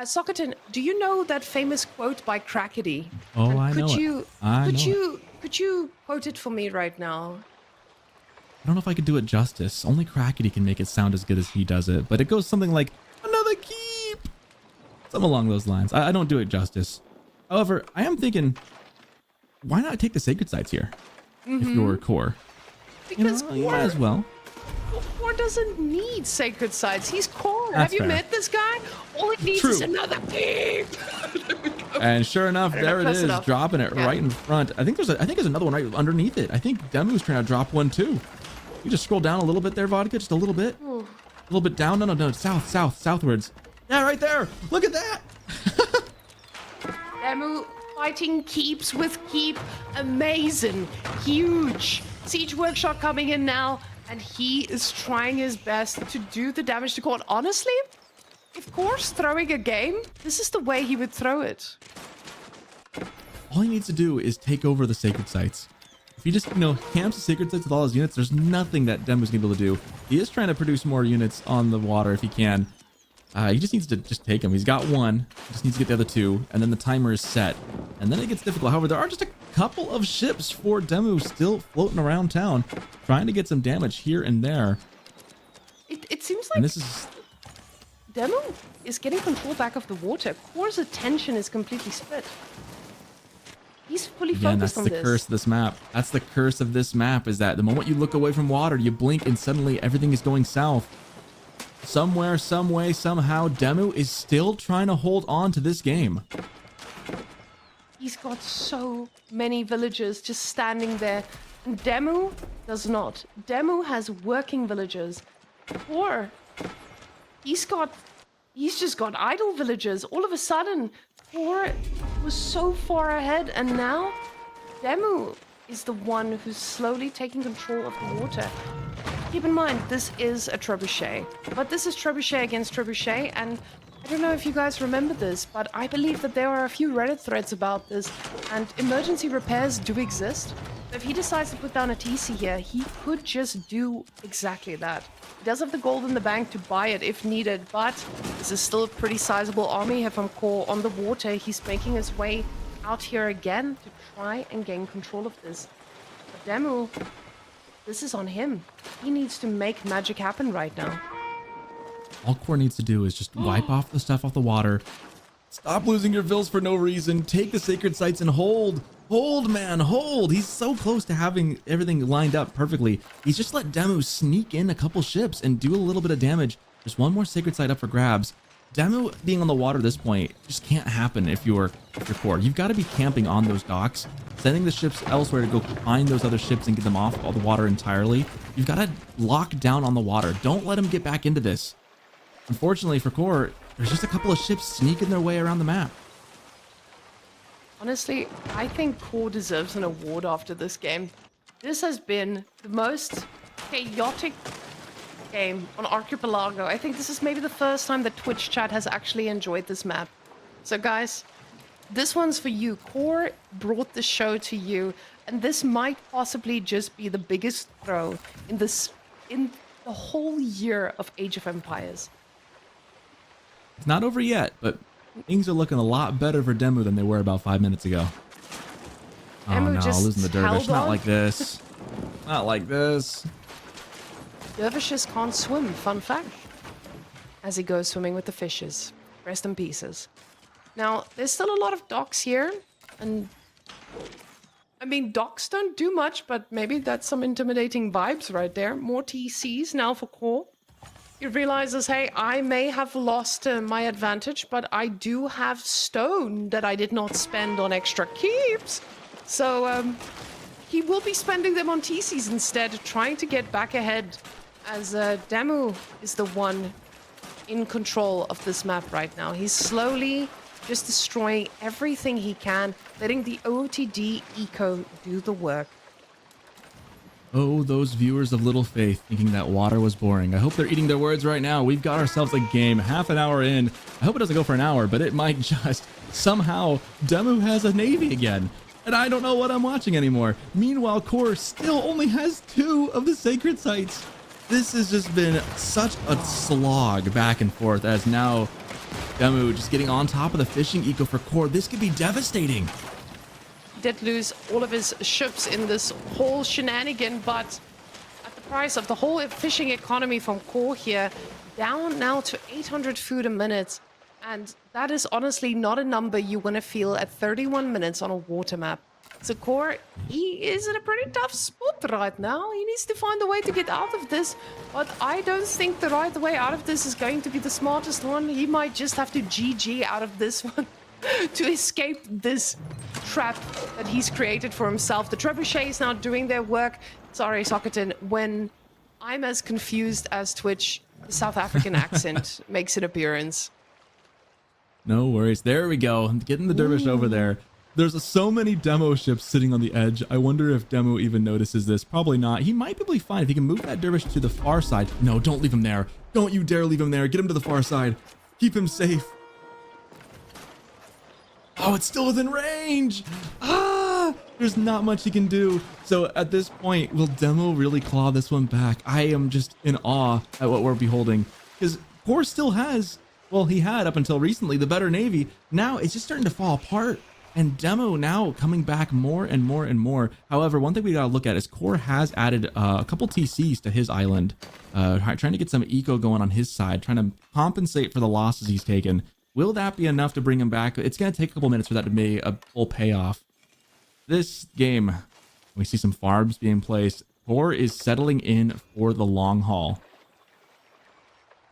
B: Sockleton, do you know that famous quote by Crackety?
A: Oh,
B: And
A: I know it.
B: Could you quote it for me right now?
A: I don't know if I could do it justice. Only Crackety can make it sound as good as he does it. But it goes something like, another keep! Something along those lines. I don't do it justice. However, I am thinking, why not take the sacred sites here? If you're coRe.
B: Because
A: you might as well.
B: coRe doesn't need sacred sites. He's coRe.
A: That's
B: Have you
A: fair.
B: met this guy? All he needs is another keep.
A: And sure enough, there it
B: close
A: is,
B: enough.
A: dropping it
B: Yeah.
A: right in front. I think there's another one right underneath it. I think DeMu's trying to drop one too. You just scroll down a little bit there, Vodka, just a little bit. A little bit down. No, southwards. Yeah, right there. Look at that.
B: DeMu fighting keeps with keep. Amazing. Huge. Siege Workshop coming in now, and he is trying his best to do the damage to coRe. Honestly, if coRe's throwing a game, this is the way he would throw it.
A: All he needs to do is take over the sacred sites. If he just, camps the sacred sites with all his units, there's nothing that DeMu's gonna be able to do. He is trying to produce more units on the water if he can. He just needs to just take them. He's got one. He just needs to get the other two, and then the timer is set. And then it gets difficult. However, there are just a couple of ships for DeMu still floating around town, trying to get some damage here and there.
B: It seems like
A: And this is
B: DeMu is getting control back of the water. coRe's attention is completely split. He's fully
A: Again, that's
B: focused on
A: the
B: this.
A: curse of this map. That's the curse of this map, is that the moment you look away from water, you blink and suddenly everything is going south. Somewhere, some way, somehow, DeMu is still trying to hold on to this game.
B: He's got so many villagers just standing there. And DeMu does not. DeMu has working villagers. Or he's just got idle villagers. All of a sudden, coRe was so far ahead, and now DeMu is the one who's slowly taking control of the water. Keep in mind, this is a trebuchet, but this is trebuchet against trebuchet, and I don't know if you guys remember this, but I believe that there are a few Reddit threads about this, and emergency repairs do exist. If he decides to put down a TC here, he could just do exactly that. He does have the gold in the bank to buy it if needed, but this is still a pretty sizable army here from coRe on the water. He's making his way out here again to try and gain control of this. But DeMu, this is on him. He needs to make magic happen right now.
A: All coRe needs to do is just wipe off the stuff off the water. Stop losing your vills for no reason. Take the sacred sites and hold. Hold, man, hold. He's so close to having everything lined up perfectly. He's just let DeMu sneak in a couple ships and do a little bit of damage. There's one more sacred site up for grabs. DeMu being on the water at this point just can't happen if you're coRe. You've got to be camping on those docks, sending the ships elsewhere to go find those other ships and get them off all the water entirely. You've got to lock down on the water. Don't let them get back into this. Unfortunately for coRe, there's just a couple of ships sneaking their way around the map.
B: Honestly, I think coRe deserves an award after this game. This has been the most chaotic game on Archipelago. I think this is maybe the first time that Twitch chat has actually enjoyed this map. So guys, this one's for you. coRe brought the show to you, and this might possibly just be the biggest throw in the whole year of Age of Empires.
A: It's not over yet, but things are looking a lot better for DeMu than they were about 5 minutes ago. Oh
B: DeMu
A: no,
B: just
A: losing the dervish.
B: held
A: Not
B: on.
A: like this. Not like this.
B: Dervishes can't swim, fun fact. As he goes swimming with the fishes. Rest in pieces. Now, there's still a lot of docks here, and I mean, docks don't do much, but maybe that's some intimidating vibes right there. More TCs now for coRe. He realizes, hey, I may have lost my advantage, but I do have stone that I did not spend on extra keeps. So he will be spending them on TCs instead, trying to get back ahead, as DeMu is the one in control of this map right now. He's slowly just destroying everything he can, letting the OOTD eco do the work.
A: Oh, those viewers of little faith thinking that water was boring. I hope they're eating their words right now. We've got ourselves a game half an hour in. I hope it doesn't go for an hour, but it might just. Somehow, DeMu has a navy again, and I don't know what I'm watching anymore. Meanwhile, coRe still only has 2 of the sacred sites. This has just been such a slog back and forth, as now DeMu just getting on top of the fishing eco for coRe. This could be devastating.
B: Did lose all of his ships in this whole shenanigan, but at the price of the whole fishing economy from coRe here, down now to 800 food a minute. And that is honestly not a number you want to feel at 31 minutes on a water map. So coRe, he is in a pretty tough spot right now. He needs to find a way to get out of this, but I don't think the right way out of this is going to be the smartest one. He might just have to GG out of this one to escape this trap that he's created for himself. The trebuchet is now doing their work. Sorry, Socketen, when I'm as confused as Twitch, the South African accent makes an appearance.
A: No worries. There we go. Getting the dervish over there. There's so many demo ships sitting on the edge. I wonder if DeMu even notices this. Probably not. He might be fine if he can move that dervish to the far side. No, don't leave him there. Don't you dare leave him there. Get him to the far side. Keep him safe. Oh, it's still within range. Ah, there's not much he can do. So at this point, will DeMu really claw this one back? I am just in awe at what we're beholding, because coRe still has, well, he had up until recently the better navy. Now it's just starting to fall apart, and DeMu now coming back more and more and more. However, one thing we gotta look at is coRe has added a couple TCs to his island, trying to get some eco going on his side, trying to compensate for the losses he's taken. Will that be enough to bring him back? It's going to take a couple minutes for that to be a full payoff. This game, we see some farms being placed. coRe is settling in for the long haul.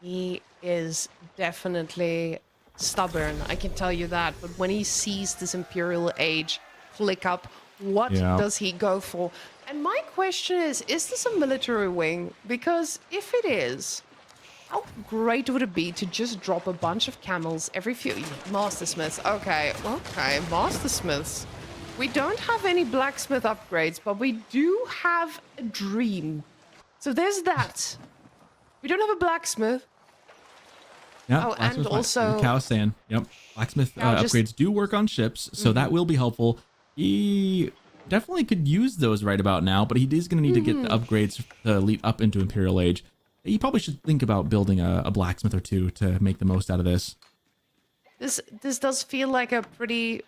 B: He is definitely stubborn, I can tell you that. But when he sees this Imperial Age flick up, what does he go for? And my question is this a military wing? Because if it is, how great would it be to just drop a bunch of camels every few... Mastersmiths. Okay, Mastersmiths. We don't have any blacksmith upgrades, but we do have a dream. So there's that. We don't have a blacksmith.
A: Yeah,
B: oh, and also...
A: Cow saying, yep. Blacksmith upgrades do work on ships, so that will be helpful. He definitely could use those right about now, but he is going to need to get the upgrades to lead up into Imperial Age. You probably should think about building a blacksmith or two to make the most out of this.
B: This does feel like a pretty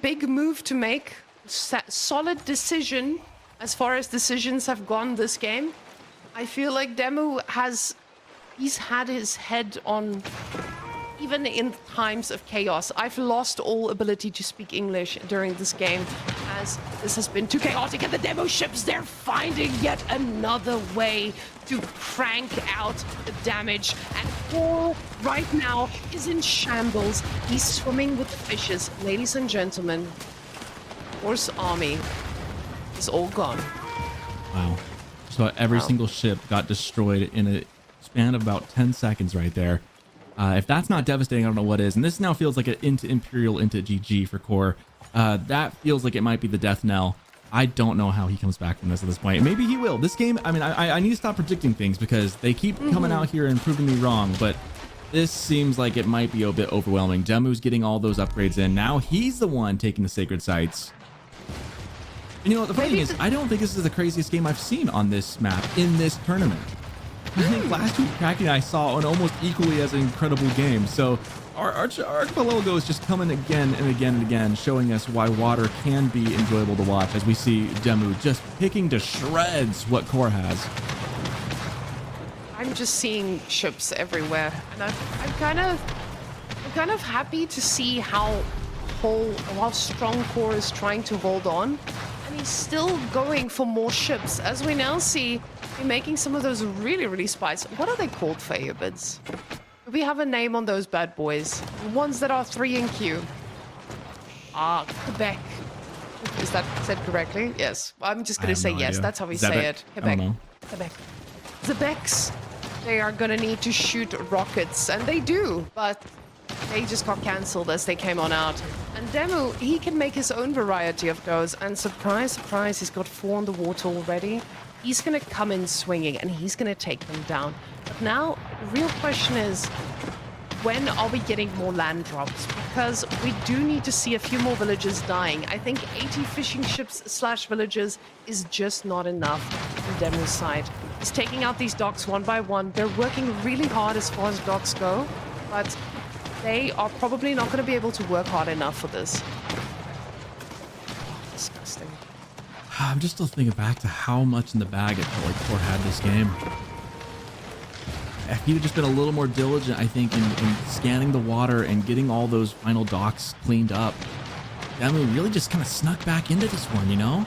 B: big move to make. Solid decision as far as decisions have gone this game. I feel like DeMu he's had his head on, even in times of chaos. I've lost all ability to speak English during this game, as this has been too chaotic, and the DeMu ships, they're finding yet another way to crank out the damage. And coRe right now is in shambles. He's swimming with the fishes. Ladies and gentlemen, coRe's army is all gone.
A: Wow. So every single ship got destroyed in a span of about 10 seconds right there. If that's not devastating, I don't know what is. And this now feels like an into Imperial, into GG for coRe. That feels like it might be the death knell. I don't know how he comes back from this at this point. Maybe he will. This game, I mean, I need to stop predicting things because they keep coming out here and proving me wrong. But this seems like it might be a bit overwhelming. DeMu's getting all those upgrades in. Now he's the one taking the sacred sites. And you know what, the funny thing is, I don't think this is the craziest game I've seen on this map in this tournament. I think last week Kraken I saw an almost equally as incredible game. So our archipelago is just coming again and again and again, showing us why water can be enjoyable to watch, as we see DeMu just picking to shreds what coRe has.
B: I'm just seeing ships everywhere, and I'm kind of happy to see how strong coRe is trying to hold on, and he's still going for more ships, as we now see him making some of those really spicy. What are they called, Fayebids? Do we have a name on those bad boys? The ones that are 3 in queue. Quebec. Is that said correctly? Yes. I'm just going to say yes. That's how we say it. Quebec. Quebec. The Becks. They are going to need to shoot rockets, and they do, but they just got cancelled as they came on out. And DeMu, he can make his own variety of those. And surprise, surprise, he's got 4 on the water already. He's going to come in swinging and he's going to take them down. But now, the real question is, when are we getting more land drops? Because we do need to see a few more villagers dying. I think 80 fishing ships / villagers is just not enough on Demu's side. He's taking out these docks one by one. They're working really hard as far as docks go, but they are probably not going to be able to work hard enough for this. Disgusting.
A: I'm just still thinking back to how much in the bag it felt like coRe had this game. If he'd have just been a little more diligent, I think, in scanning the water and getting all those final docks cleaned up, DeMu really just kind of snuck back into this one, you know?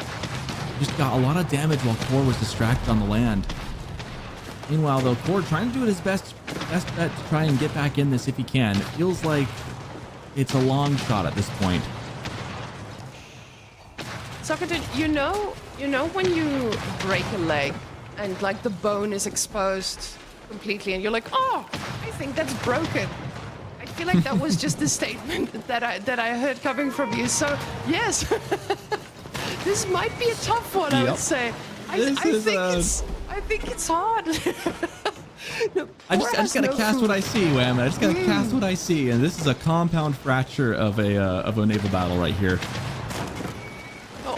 A: Just got a lot of damage while coRe was distracted on the land. Meanwhile, though, coRe trying to do his best bet to try and get back in this if he can. It feels like it's a long shot at this point.
B: Socrates, you know when you break a leg and like the bone is exposed completely and you're like, oh, I think that's broken. I feel like that was just the statement that I heard coming from you. So yes, this might be a tough one. I would say. I think it's hard. No,
A: I just gotta cast what I see, Wham. I just gotta cast what I see, and this is a compound fracture of a naval battle right here.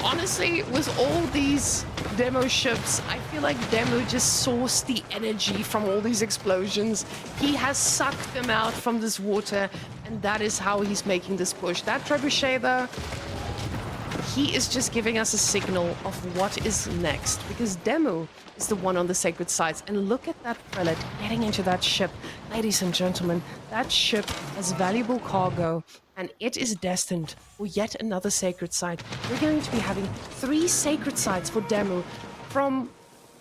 B: Honestly, with all these DeMu ships, I feel like DeMu just sourced the energy from all these explosions. He has sucked them out from this water, and that is how he's making this push. That trebuchet, though, he is just giving us a signal of what is next, because DeMu is the one on the sacred sites. And look at that prelate getting into that ship. Ladies and gentlemen, that ship has valuable cargo, and it is destined for yet another sacred site. We're going to be having 3 sacred sites for DeMu from,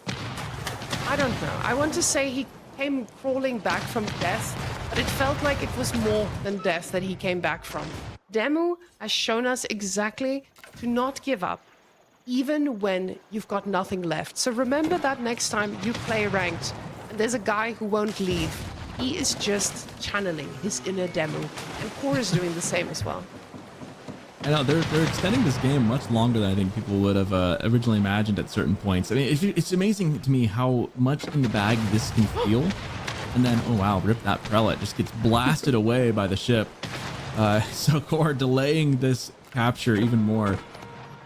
B: I don't know, I want to say he came crawling back from death, but it felt like it was more than death that he came back from. DeMu has shown us exactly to not give up, even when you've got nothing left. So remember that next time you play ranked and there's a guy who won't leave. He is just channeling his inner DeMu, and coRe is doing the same as well.
A: I know they're extending this game much longer than I think people would have originally imagined at certain points. I mean, it's amazing to me how much in the bag this can feel, and then oh wow, rip that prelate just gets blasted away by the ship. So coRe delaying this capture even more.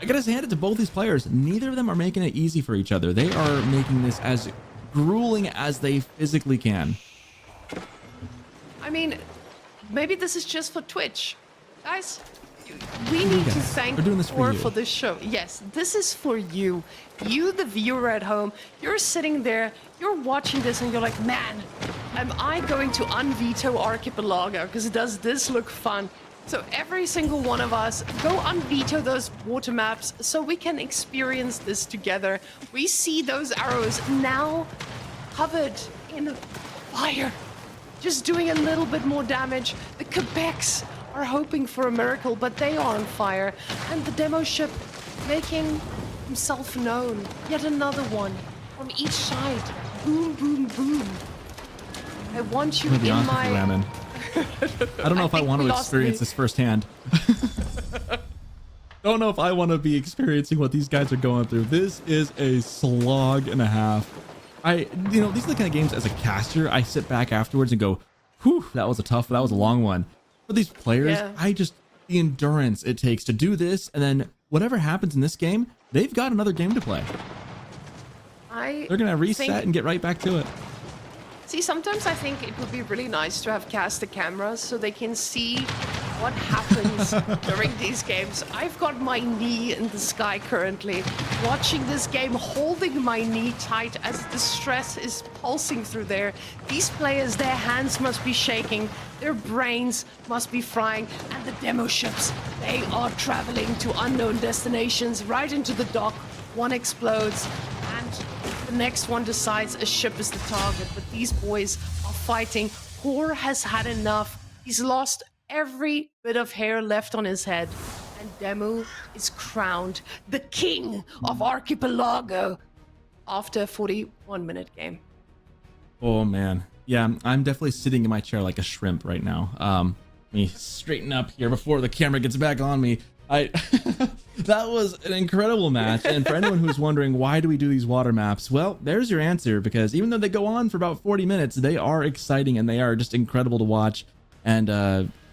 A: I gotta hand it to both these players. Neither of them are making it easy for each other. They are making this as grueling as they physically can.
B: I mean, maybe this is just for Twitch. Guys, we need to thank coRe for this show. Yes, this is for you. You, the viewer at home, you're sitting there, you're watching this and you're like, man, am I going to unveto Archipelago? Because does this look fun? So every single one of us, go unveto those water maps so we can experience this together. We see those arrows now covered in fire, just doing a little bit more damage. The Quebecs are hoping for a miracle, but they are on fire. And the DeMu ship making himself known. Yet another one from each side. Boom, boom, boom. I want you in my...
A: I don't know if I want to experience this firsthand. Don't know if I want to be experiencing what these guys are going through. This is a slog and a half. These are the kind of games as a caster, I sit back afterwards and go, whew, that was a long one. For these players, the endurance it takes to do this, and then whatever happens in this game, they've got another game to play. They're going to reset and get right back to it.
B: See, sometimes I think it would be really nice to have caster cameras so they can see what happens during these games. I've got my knee in the sky currently, watching this game, holding my knee tight as the stress is pulsing through there. These players, their hands must be shaking, their brains must be frying, and the DeMu ships, they are traveling to unknown destinations, right into the dock. One explodes, and the next one decides a ship is the target, but these boys are fighting. coRe has had enough. He's lost every bit of hair left on his head, and DeMu is crowned the king of Archipelago after a 41-minute game.
A: Oh man, yeah, I'm definitely sitting in my chair like a shrimp right now. Let me straighten up here before the camera gets back on me. That was an incredible match. And for anyone who's wondering, why do we do these water maps? Well, there's your answer, because even though they go on for about 40 minutes, they are exciting and they are just incredible to watch. And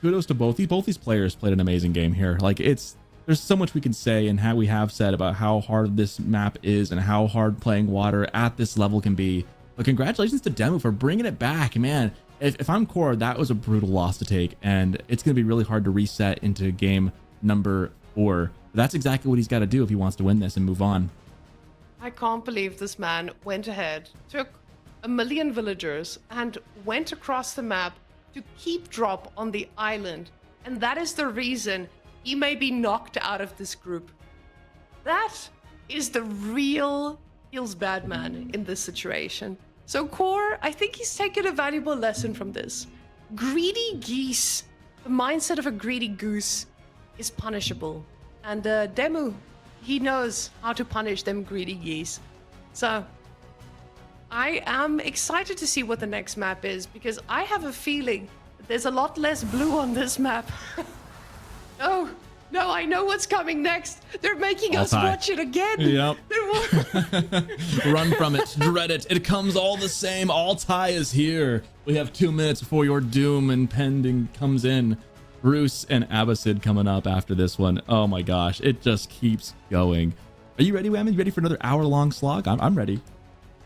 A: kudos to both these players played an amazing game here. Like, there's so much we can say and how we have said about how hard this map is and how hard playing water at this level can be. But congratulations to DeMu for bringing it back, man. If I'm coRe, that was a brutal loss to take, and it's going to be really hard to reset into game number 4. But that's exactly what he's got to do if he wants to win this and move on.
B: I can't believe this man went ahead, took 1 million villagers, and went across the map to keep drop on the island. And that is the reason he may be knocked out of this group. That is the real feels bad man in this situation. So coRe, I think he's taken a valuable lesson from this. Greedy geese, the mindset of a greedy goose, is punishable. And DeMu, he knows how to punish them greedy geese. So I am excited to see what the next map is, because I have a feeling that there's a lot less blue on this map. No, I know what's coming next. They're making us watch it again.
A: Yep. Run from it. Dread it. It comes all the same. All tie is here. We have 2 minutes before your doom impending comes in. Bruce and Abbasid coming up after this one. Oh my gosh. It just keeps going. Are you ready, Whammy? You ready for another hour-long slog? I'm ready.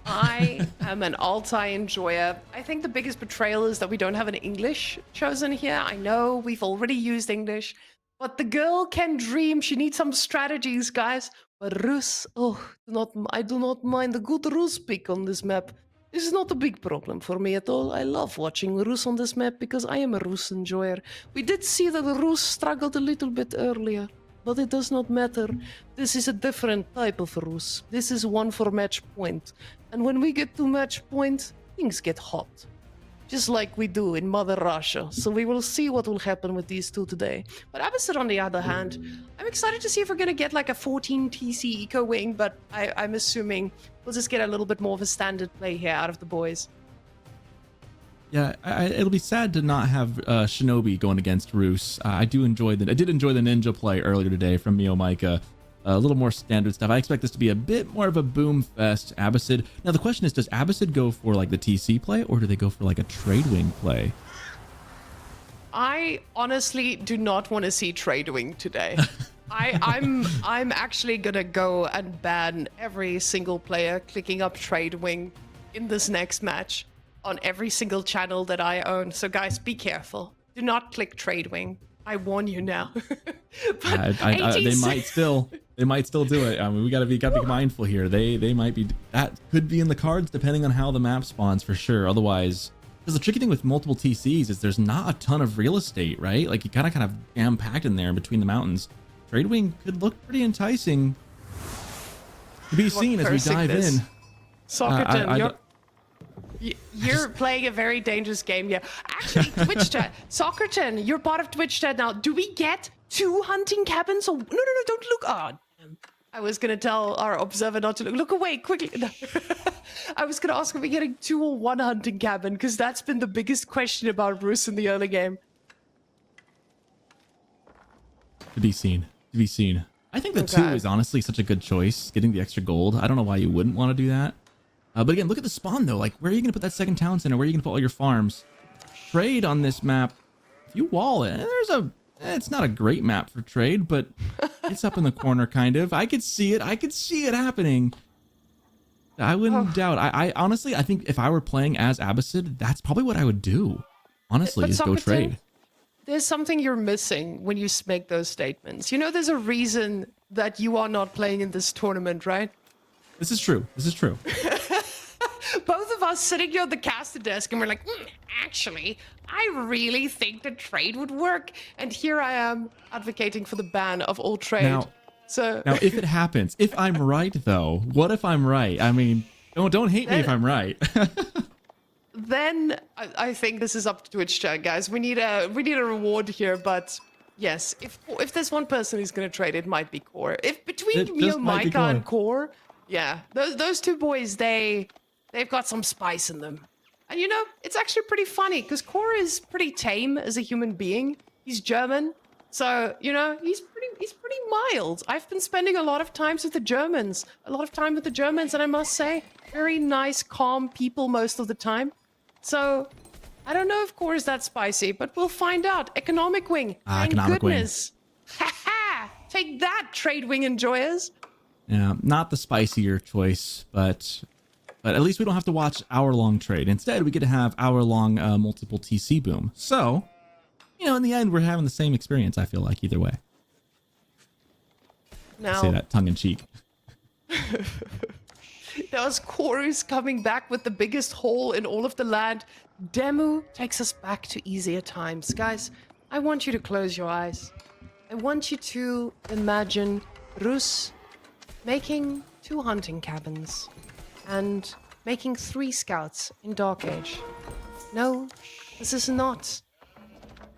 B: I am an all-tie enjoyer. I think the biggest betrayal is that we don't have an English chosen here. I know we've already used English, but the girl can dream. She needs some strategies, guys. But Rus, I do not mind a good Rus pick on this map. This is not a big problem for me at all. I love watching Rus on this map because I am a Rus enjoyer. We did see that the Rus struggled a little bit earlier, but it does not matter. This is a different type of Rus. This is one for match point. And when we get to match point, things get hot. Just like we do in Mother Russia. So we will see what will happen with these two today. But Abbasid, on the other hand, I'm excited to see if we're going to get like a 14 TC eco wing, but I'm assuming we'll just get a little bit more of a standard play here out of the boys.
A: Yeah, it'll be sad to not have Shinobi going against Roos. I did enjoy the ninja play earlier today from Mio Micah. A little more standard stuff. I expect this to be a bit more of a boom fest. Abbasid. Now the question is, does Abbasid go for like the TC play, or do they go for like a trade wing play?
B: I honestly do not want to see trade wing today. I'm actually gonna go and ban every single player clicking up trade wing in this next match on every single channel that I own. So guys, be careful. Do not click trade wing. I warn you now. But they might still do it. I mean, we gotta be mindful here. They might be, that could be in the cards depending on how the map spawns for sure. Otherwise, because the tricky thing with multiple TCs is there's not a ton of real estate, right? Like you kind of jam packed in there between the mountains. Trade wing could look pretty enticing to be seen as we dive in. Soccerton, you're playing a very dangerous game here. Actually, Twitch chat, Soccerton, you're part of Twitch chat now. Do we get 2 hunting cabins? Or no, don't look. Oh, damn. I was gonna tell our observer not to look. Look away quickly. No. I was gonna ask if we're getting 2 or 1 hunting cabin, because that's been the biggest question about Bruce in the early game.
A: To be seen. I think the 2 is honestly such a good choice. Getting the extra gold. I don't know why you wouldn't want to do that. But again, look at the spawn though. Like, where are you going to put that second town center? Where are you going to put all your farms? Trade on this map. If you wall it, it's not a great map for trade, but it's up in the corner kind of. I could see it happening. I wouldn't doubt. I honestly, I think if I were playing as Abbasid, that's probably what I would do. Honestly, is go trade.
B: There's something you're missing when you make those statements. You know, there's a reason that you are not playing in this tournament, right?
A: This is true.
B: Both of us sitting here at the caster desk and we're like, actually, I really think the trade would work. And here I am advocating for the ban of all trade.
A: Now, if it happens, if I'm right though, what if I'm right? I mean, don't hate me if I'm right.
B: Then I think this is up to Twitch chat, guys. We need a reward here, but yes, if there's one person who's gonna trade, it might be coRe. If between Mio Micah and coRe, yeah, those 2 boys, they've got some spice in them. And you know, it's actually pretty funny because coRe is pretty tame as a human being. He's German, so you know, he's pretty mild. I've been spending a lot of time with the Germans, and I must say, very nice, calm people most of the time. So I don't know if coRe is that spicy, but we'll find out. Economic wing. Thank
A: Economic wing.
B: goodness. Ha ha! Take that, trade wing enjoyers.
A: Yeah, not the spicier choice, but at least we don't have to watch hour-long trade. Instead, we get to have hour-long multiple TC boom. So, you know, in the end, we're having the same experience, I feel like, either way.
B: Now,
A: I say that tongue-in-cheek.
B: now as coRe's coming back with the biggest hole in all of the land, DeMu takes us back to easier times. Guys, I want you to close your eyes. I want you to imagine Rus making 2 hunting cabins and making 3 scouts in Dark Age. No, this is not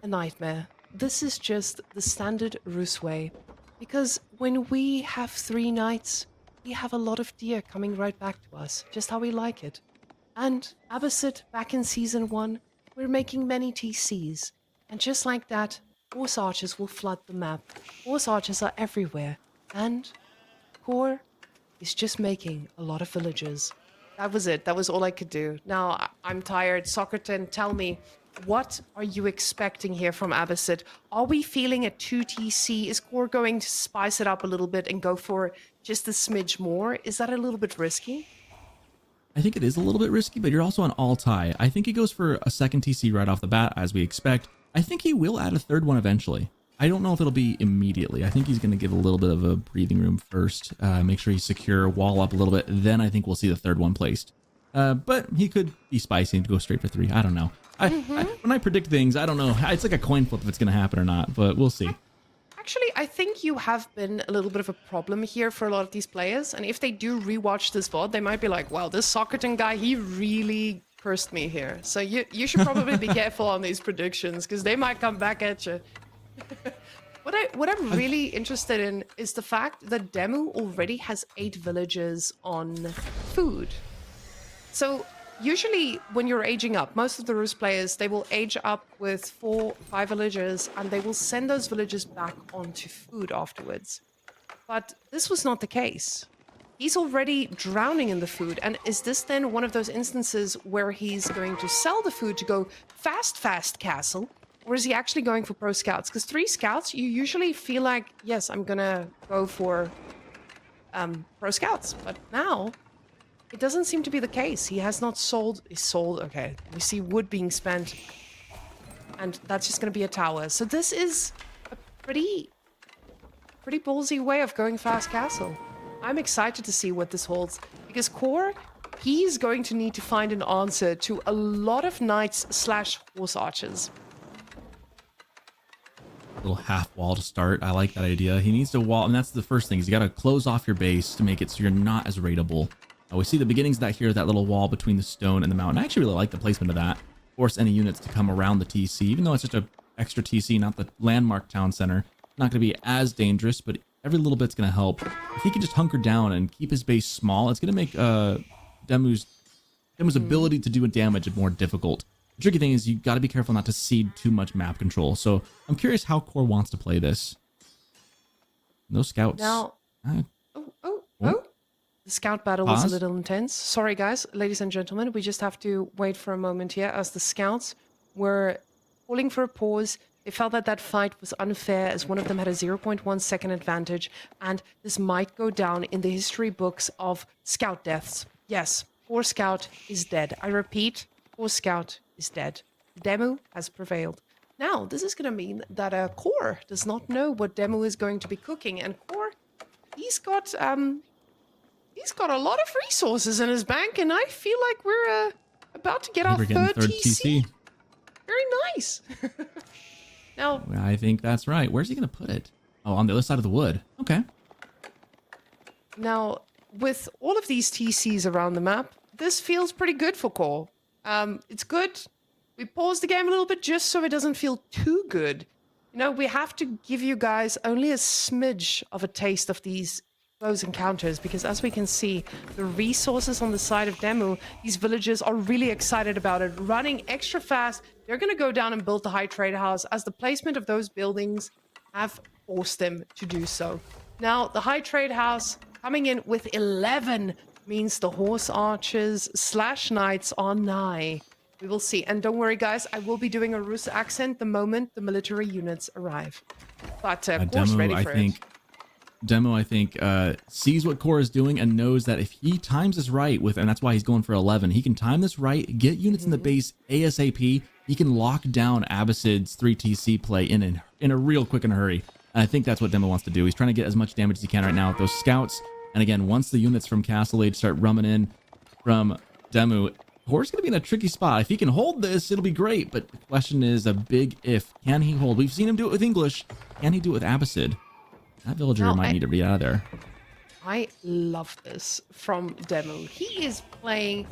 B: a nightmare. This is just the standard Rus way. Because when we have 3 knights, we have a lot of deer coming right back to us, just how we like it. And Abbasid, back in Season 1, we're making many TCs. And just like that, Horse Archers will flood the map. Horse Archers are everywhere. And coRe is just making a lot of villagers. That was it. That was all I could do. Now, I'm tired. Soccerton, tell me, what are you expecting here from Abbasid? Are we feeling a 2 TC? Is coRe going to spice it up a little bit and go for just a smidge more? Is that a little bit risky?
A: I think it is a little bit risky, but you're also on all-tie. I think he goes for a second TC right off the bat, as we expect. I think he will add a third one eventually. I don't know if it'll be immediately. I think he's going to give a little bit of a breathing room first, make sure he's secure, wall up a little bit, then I think we'll see the third one placed. But he could be spicy and go straight for 3. I don't know. When I predict things, I don't know. It's like a coin flip if it's going to happen or not, but we'll see.
B: Actually, I think you have been a little bit of a problem here for a lot of these players. And if they do rewatch this VOD, they might be like, wow, this Soccerton guy, he really cursed me here. So you should probably be careful on these predictions because they might come back at you. What I'm really interested in is the fact that DeMu already has 8 villagers on food. So usually when you're aging up, most of the Rus players, they will age up with 4, 5 villagers and they will send those villagers back onto food afterwards. But this was not the case. He's already drowning in the food. And is this then one of those instances where he's going to sell the food to go fast castle? Or is he actually going for pro scouts? Because 3 scouts, you usually feel like, yes, I'm gonna go for pro scouts. But now, it doesn't seem to be the case. He has not sold. He's sold. Okay, we see wood being spent, and that's just gonna be a tower. So this is a pretty ballsy way of going fast castle. I'm excited to see what this holds because coRe, he's going to need to find an answer to a lot of knights / horse archers.
A: Little half wall to start. I like that idea. He needs to wall, and that's the first thing. Is you got to close off your base to make it so you're not as raidable. We see the beginnings of that here, that little wall between the stone and the mountain. I actually really like the placement of that. Force any units to come around the TC, even though it's just an extra TC, not the landmark town center. Not going to be as dangerous, but every little bit's going to help. If he can just hunker down and keep his base small, it's going to make DeMu's ability to do damage more difficult. The tricky thing is you got to be careful not to cede too much map control. So I'm curious how coRe wants to play this. No scouts.
B: Now, the scout battle was a little intense. Sorry, guys, ladies and gentlemen, we just have to wait for a moment here as the scouts were calling for a pause. They felt that that fight was unfair as one of them had a 0.1 second advantage, and this might go down in the history books of scout deaths. Yes, poor scout is dead. I repeat, poor scout is dead. DeMu has prevailed. Now, this is going to mean that coRe does not know what DeMu is going to be cooking, and coRe, he's got a lot of resources in his bank, and I feel like we're about to get our third TC. Very nice. Now,
A: I think that's right. Where's he going to put it? Oh, on the other side of the wood. Okay.
B: Now, with all of these TCs around the map, this feels pretty good for coRe. It's good. We paused the game a little bit just so it doesn't feel too good. You know, we have to give you guys only a smidge of a taste of these those encounters, because as we can see, the resources on the side of DeMu, these villagers are really excited about it, running extra fast. They're going to go down and build the high trade house, as the placement of those buildings have forced them to do so. Now, the high trade house coming in with 11 means the horse archers / knights are nigh. We will see. And don't worry, guys, I will be doing a Rus accent the moment the military units arrive. But of course, ready for it.
A: DeMu, I think, sees what coRe is doing and knows that if he times this right with, and that's why he's going for 11, he can time this right, get units in the base ASAP. He can lock down Abbasid's 3TC play in a real quick and a hurry. And I think that's what DeMu wants to do. He's trying to get as much damage as he can right now with those scouts. And again, once the units from Castle Age start rumming in from DeMu, coRe's going to be in a tricky spot. If he can hold this, it'll be great. But the question is a big if. Can he hold? We've seen him do it with English. Can he do it with Abbasid? That villager might need to be out of there.
B: I love this from DeMu. He is playing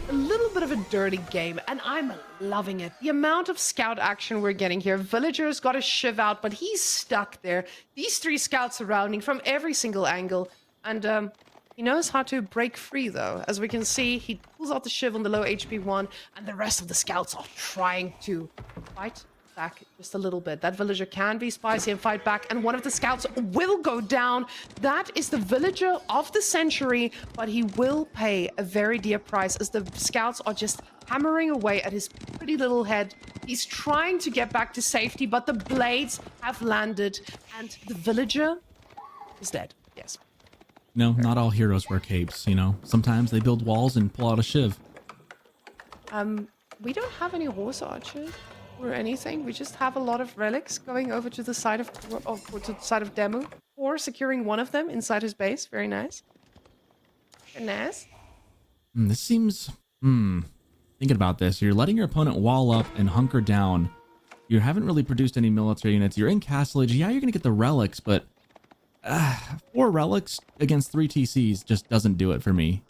B: a little bit of a dirty game, and I'm loving it. The amount of scout action we're getting here. Villagers got a shiv out, but he's stuck there. These 3 scouts surrounding from every single angle. And he knows how to break free, though. As we can see, he pulls out the shiv on the low HP one, and the rest of the scouts are trying to fight back just a little bit. That villager can be spicy and fight back, and one of the scouts will go down. That is the villager of the century, but he will pay a very dear price as the scouts are just hammering away at his pretty little head. He's trying to get back to safety, but the blades have landed, and the villager is dead. Yes.
A: No, not all heroes wear capes, you know. Sometimes they build walls and pull out a shiv.
B: We don't have any horse archers or anything. We just have a lot of relics going over to the side of DeMu, or securing one of them inside his base. Very nice. Very nice.
A: This seems... Thinking about this, you're letting your opponent wall up and hunker down. You haven't really produced any military units. You're in Castle Age. Yeah, you're going to get the relics, but 4 relics against 3 TCs just doesn't do it for me.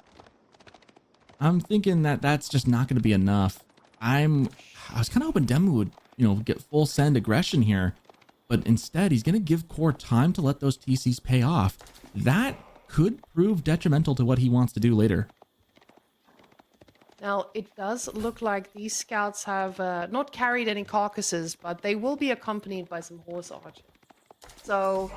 A: I'm thinking that that's just not going to be enough. I was kind of hoping DeMu would, get full send aggression here, but instead he's going to give coRe time to let those TCs pay off. That could prove detrimental to what he wants to do later.
B: Now, it does look like these scouts have not carried any carcasses, but they will be accompanied by some horse archers. So,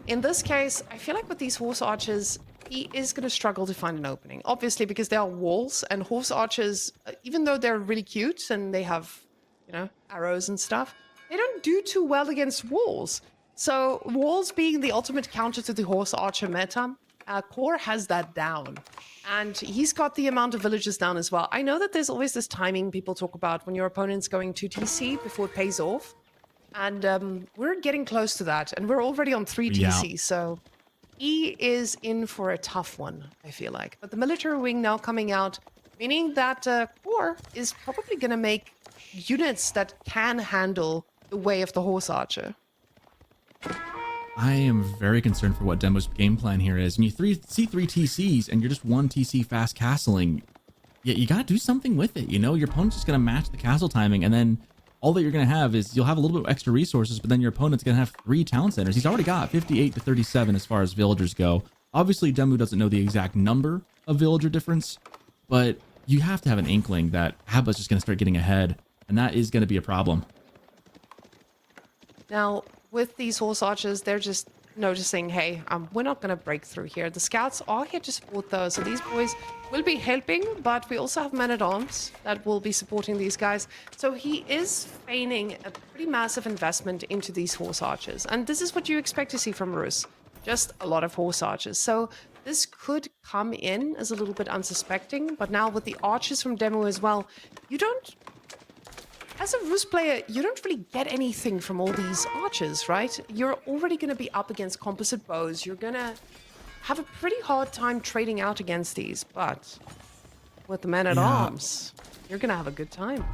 B: in this case, I feel like with these horse archers, he is going to struggle to find an opening. Obviously, because there are walls, and horse archers, even though they're really cute and they have, arrows and stuff, they don't do too well against walls. So, walls being the ultimate counter to the horse archer meta, coRe has that down. And he's got the amount of villagers down as well. I know that there's always this timing people talk about when your opponent's going to TC before it pays off. And we're getting close to that. And we're already on 3 TC, so he is in for a tough one, I feel like. But the military wing now coming out, meaning that coRe is probably going to make units that can handle the way of the horse archer.
A: I am very concerned for what DeMu's game plan here is. When you see 3 TCs and you're just 1 TC fast castling, you got to do something with it. Your opponent's just going to match the castle timing, and then all that you're going to have is you'll have a little bit of extra resources, but then your opponent's going to have 3 town centers. He's already got 58 to 37 as far as villagers go. Obviously, DeMu doesn't know the exact number of villager difference, but you have to have an inkling that Abba's just going to start getting ahead, and that is going to be a problem.
B: Now, with these horse archers, they're just noticing, hey, we're not going to break through here. The scouts are here to support those, so these boys will be helping, but we also have men-at-arms that will be supporting these guys. So he is feigning a pretty massive investment into these horse archers, and this is what you expect to see from Rus. Just a lot of horse archers. So this could come in as a little bit unsuspecting, but now with the archers from DeMu as well, as a Rus player, you don't really get anything from all these archers, right? You're already going to be up against composite bows. You're going to have a pretty hard time trading out against these, but with the men-at-arms, you're going to have a good time.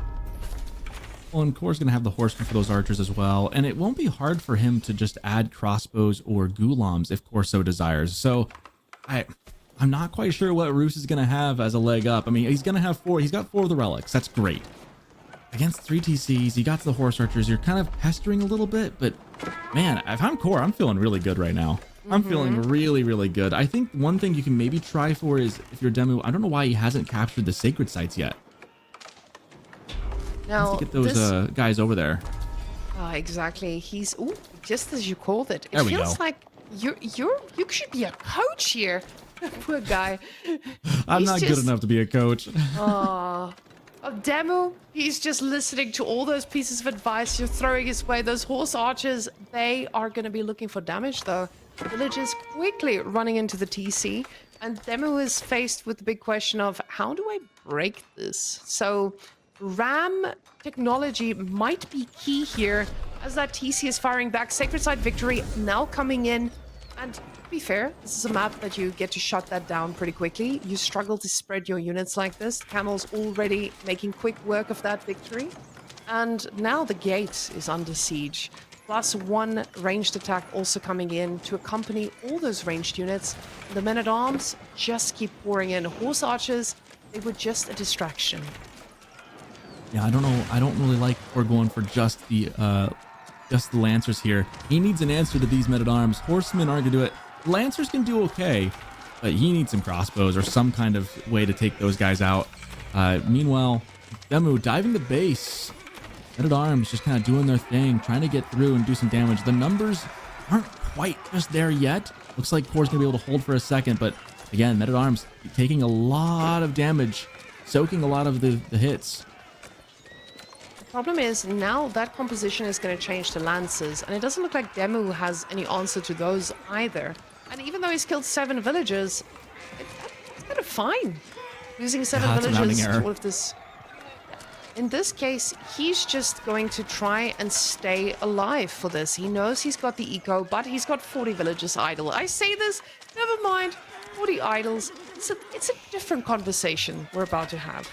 A: Well, and coRe's going to have the horsemen for those archers as well, and it won't be hard for him to just add crossbows or ghulams if coRe so desires. So I'm not quite sure what Rus is going to have as a leg up. I mean, he's going to have 4. He's got 4 of the relics. That's great. Against 3 TCs, you got to the horse archers, you're kind of pestering a little bit, but man, if I'm coRe, I'm feeling really good right now. I'm feeling really, really good. I think one thing you can maybe try for is if you're DeMu, I don't know why he hasn't captured the sacred sites yet.
B: Now,
A: to get those guys over there.
B: Exactly. He's just as you called it. It
A: There we
B: feels
A: go.
B: like you should be a coach here. Poor guy.
A: I'm
B: He's
A: not good
B: just-
A: enough to be a coach.
B: DeMu, he's just listening to all those pieces of advice you're throwing his way. Those horse archers, they are going to be looking for damage, though. Villagers quickly running into the TC, and DeMu is faced with the big question of, how do I break this? So, RAM technology might be key here, as that TC is firing back. Sacred Side Victory now coming in, and to be fair, this is a map that you get to shut that down pretty quickly. You struggle to spread your units like this. Camel's already making quick work of that victory. And now the gate is under siege. +1 ranged attack also coming in to accompany all those ranged units. The men-at-arms just keep pouring in. Horse archers, they were just a distraction.
A: Yeah, I don't know. I don't really like we're going for just the Lancers here. He needs an answer to these men-at-arms. Horsemen aren't gonna do it. Lancers can do okay, but he needs some crossbows or some kind of way to take those guys out. Meanwhile, DeMu diving the base. Men-at-arms just kind of doing their thing, trying to get through and do some damage. The numbers aren't quite just there yet. Looks like core's gonna be able to hold for a second, but again, men-at-arms taking a lot of damage, soaking a lot of the hits.
B: Problem is, now that composition is going to change to Lancers, and it doesn't look like DeMu has any answer to those either. And even though he's killed 7 villagers, it's kind of fine. Losing 7
A: that's a rounding
B: villagers to
A: error.
B: all of this. In this case, he's just going to try and stay alive for this. He knows he's got the eco, but he's got 40 villagers idle. I say this, never mind, 40 idols. It's a different conversation we're about to have.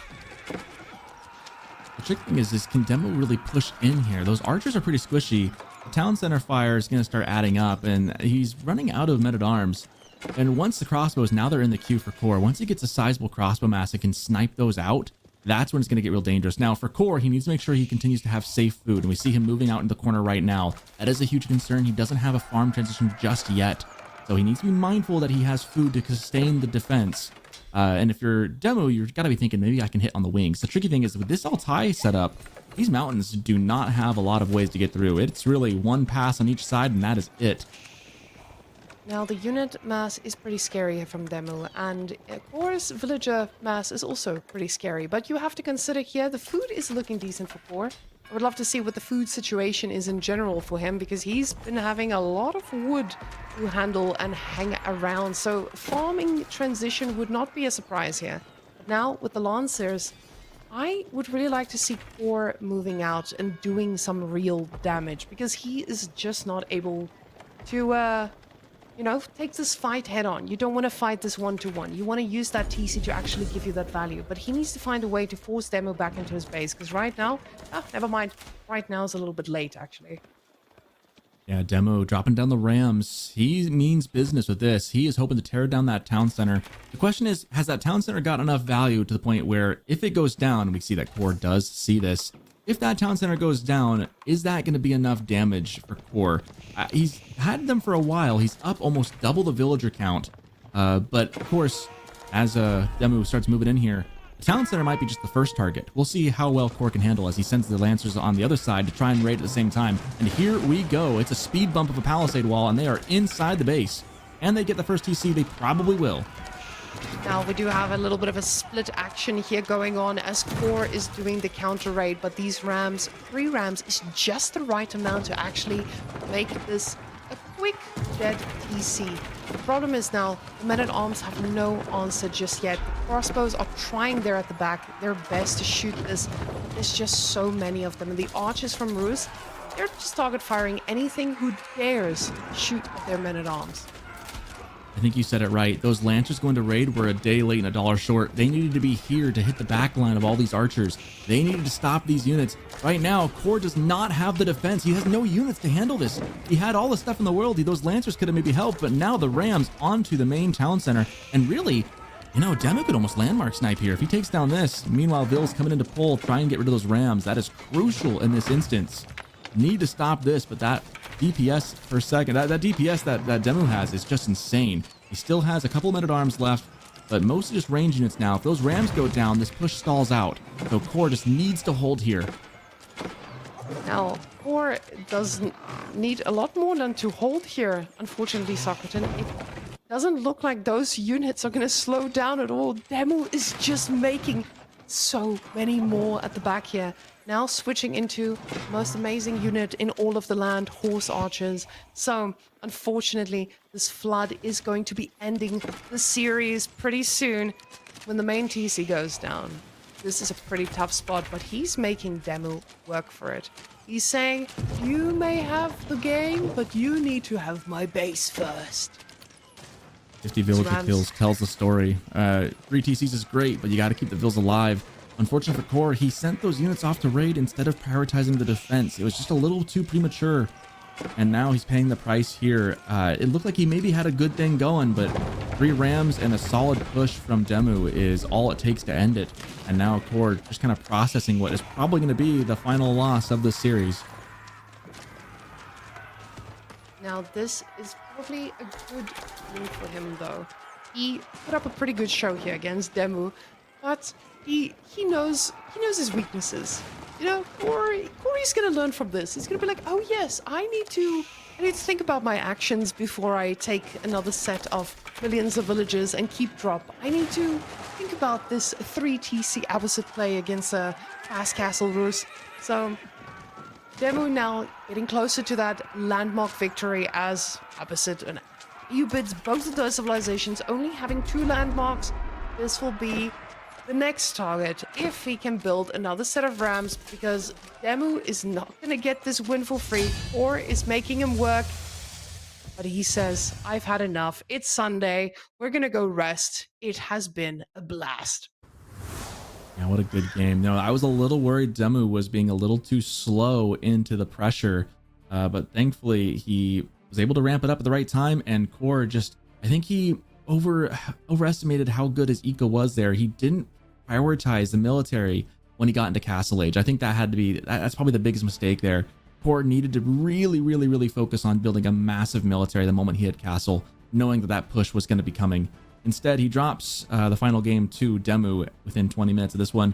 A: The trick thing is can DeMu really push in here? Those archers are pretty squishy. The town center fire is going to start adding up, and he's running out of men-at-arms. And once the crossbows, now they're in the queue for core. Once he gets a sizable crossbow mass and can snipe those out, that's when it's going to get real dangerous. Now, for core, he needs to make sure he continues to have safe food, and we see him moving out in the corner right now. That is a huge concern. He doesn't have a farm transition just yet, so he needs to be mindful that he has food to sustain the defense. And if you're DeMu, you've got to be thinking, maybe I can hit on the wings. The tricky thing is with this Altai setup, these mountains do not have a lot of ways to get through. It's really one pass on each side, and that is it.
B: Now, the unit mass is pretty scary from DeMu, and core's villager mass is also pretty scary. But you have to consider here, the food is looking decent for core. I would love to see what the food situation is in general for him, because he's been having a lot of wood to handle and hang around. So farming transition would not be a surprise here. But now, with the Lancers, I would really like to see core moving out and doing some real damage, because he is just not able to take this fight head on. You don't want to fight this one-to-one. You want to use that TC to actually give you that value. But he needs to find a way to force DeMu back into his base, because right now, never mind. Right now is a little bit late, actually.
A: Yeah, DeMu dropping down the Rams. He means business with this. He is hoping to tear down that town center. The question is, has that town center got enough value to the point where if it goes down, we see that core does see this, if that town center goes down, is that going to be enough damage for core? He's had them for a while. He's up almost double the villager count. But of course, as DeMu starts moving in here, the town center might be just the first target. We'll see how well core can handle as he sends the Lancers on the other side to try and raid at the same time. And here we go. It's a speed bump of a palisade wall, and they are inside the base. And they get the first TC. They probably will.
B: Now, we do have a little bit of a split action here going on as core is doing the counter raid, but these Rams, 3 Rams, is just the right amount to actually make this a quick dead TC. The problem is now, the men-at-arms have no answer just yet. The crossbows are trying there at the back their best to shoot this. There's just so many of them, and the archers from Roos, they're just target firing anything who dares shoot at their men-at-arms.
A: I think you said it right. Those Lancers going to raid were a day late and $1 short. They needed to be here to hit the back line of all these archers. They needed to stop these units. Right now, core does not have the defense. He has no units to handle this. He had all the stuff in the world. Those Lancers could have maybe helped, but now the Rams onto the main town center. And really, DeMu could almost landmark snipe here if he takes down this. Meanwhile, Vill's coming into pull, try and get rid of those Rams. That is crucial in this instance. Need to stop this, but that DPS per second. That DPS that DeMu has is just insane. He still has a couple men-at-arms left, but mostly just range units now. If those rams go down, this push stalls out. So coRe just needs to hold here.
B: Now, coRe doesn't need a lot more than to hold here, unfortunately, Socraton. It doesn't look like those units are going to slow down at all. DeMu is just making so many more at the back here. Now switching into the most amazing unit in all of the land, horse archers. So, unfortunately, this flood is going to be ending the series pretty soon when the main TC goes down. This is a pretty tough spot, but he's making DeMu work for it. He's saying, you may have the game, but you need to have my base first.
A: 50 villager kills tells the story. 3 TCs is great, but you got to keep the vills alive. Unfortunately for coRe, he sent those units off to raid instead of prioritizing the defense. It was just a little too premature, and now he's paying the price here. It looked like he maybe had a good thing going, but 3 rams and a solid push from DeMu is all it takes to end it. And now coRe just kind of processing what is probably going to be the final loss of the series.
B: Now, this is probably a good win for him, though. He put up a pretty good show here against DeMu, but he knows his weaknesses. You know, coRe's gonna learn from this. He's gonna be like, oh yes, I need to think about my actions before I take another set of millions of villagers and keep drop. I need to think about this 3 TC opposite play against a fast castle Rus. So DeMu now getting closer to that landmark victory as opposite and you bids both of those civilizations only having 2 landmarks. This will be the next target if he can build another set of rams, because DeMu is not going to get this win for free. coRe is making him work, but he says, I've had enough. It's Sunday. We're going to go rest. It has been a blast.
A: Yeah, what a good game. No, I was a little worried DeMu was being a little too slow into the pressure, but thankfully he was able to ramp it up at the right time, and coRe just, I think he overestimated how good his eco was there. He didn't prioritize the military when he got into Castle Age. I think that had to be, that's probably the biggest mistake there. coRe needed to really focus on building a massive military the moment he hit Castle, knowing that that push was going to be coming. Instead, he drops the final game to DeMu within 20 minutes of this one.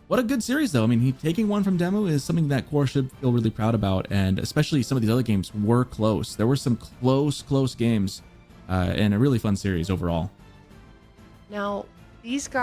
A: What a good series, though. I mean, taking one from DeMu is something that coRe should feel really proud about, and especially some of these other games were close. There were some close games, and a really fun series overall.
B: Now, these guys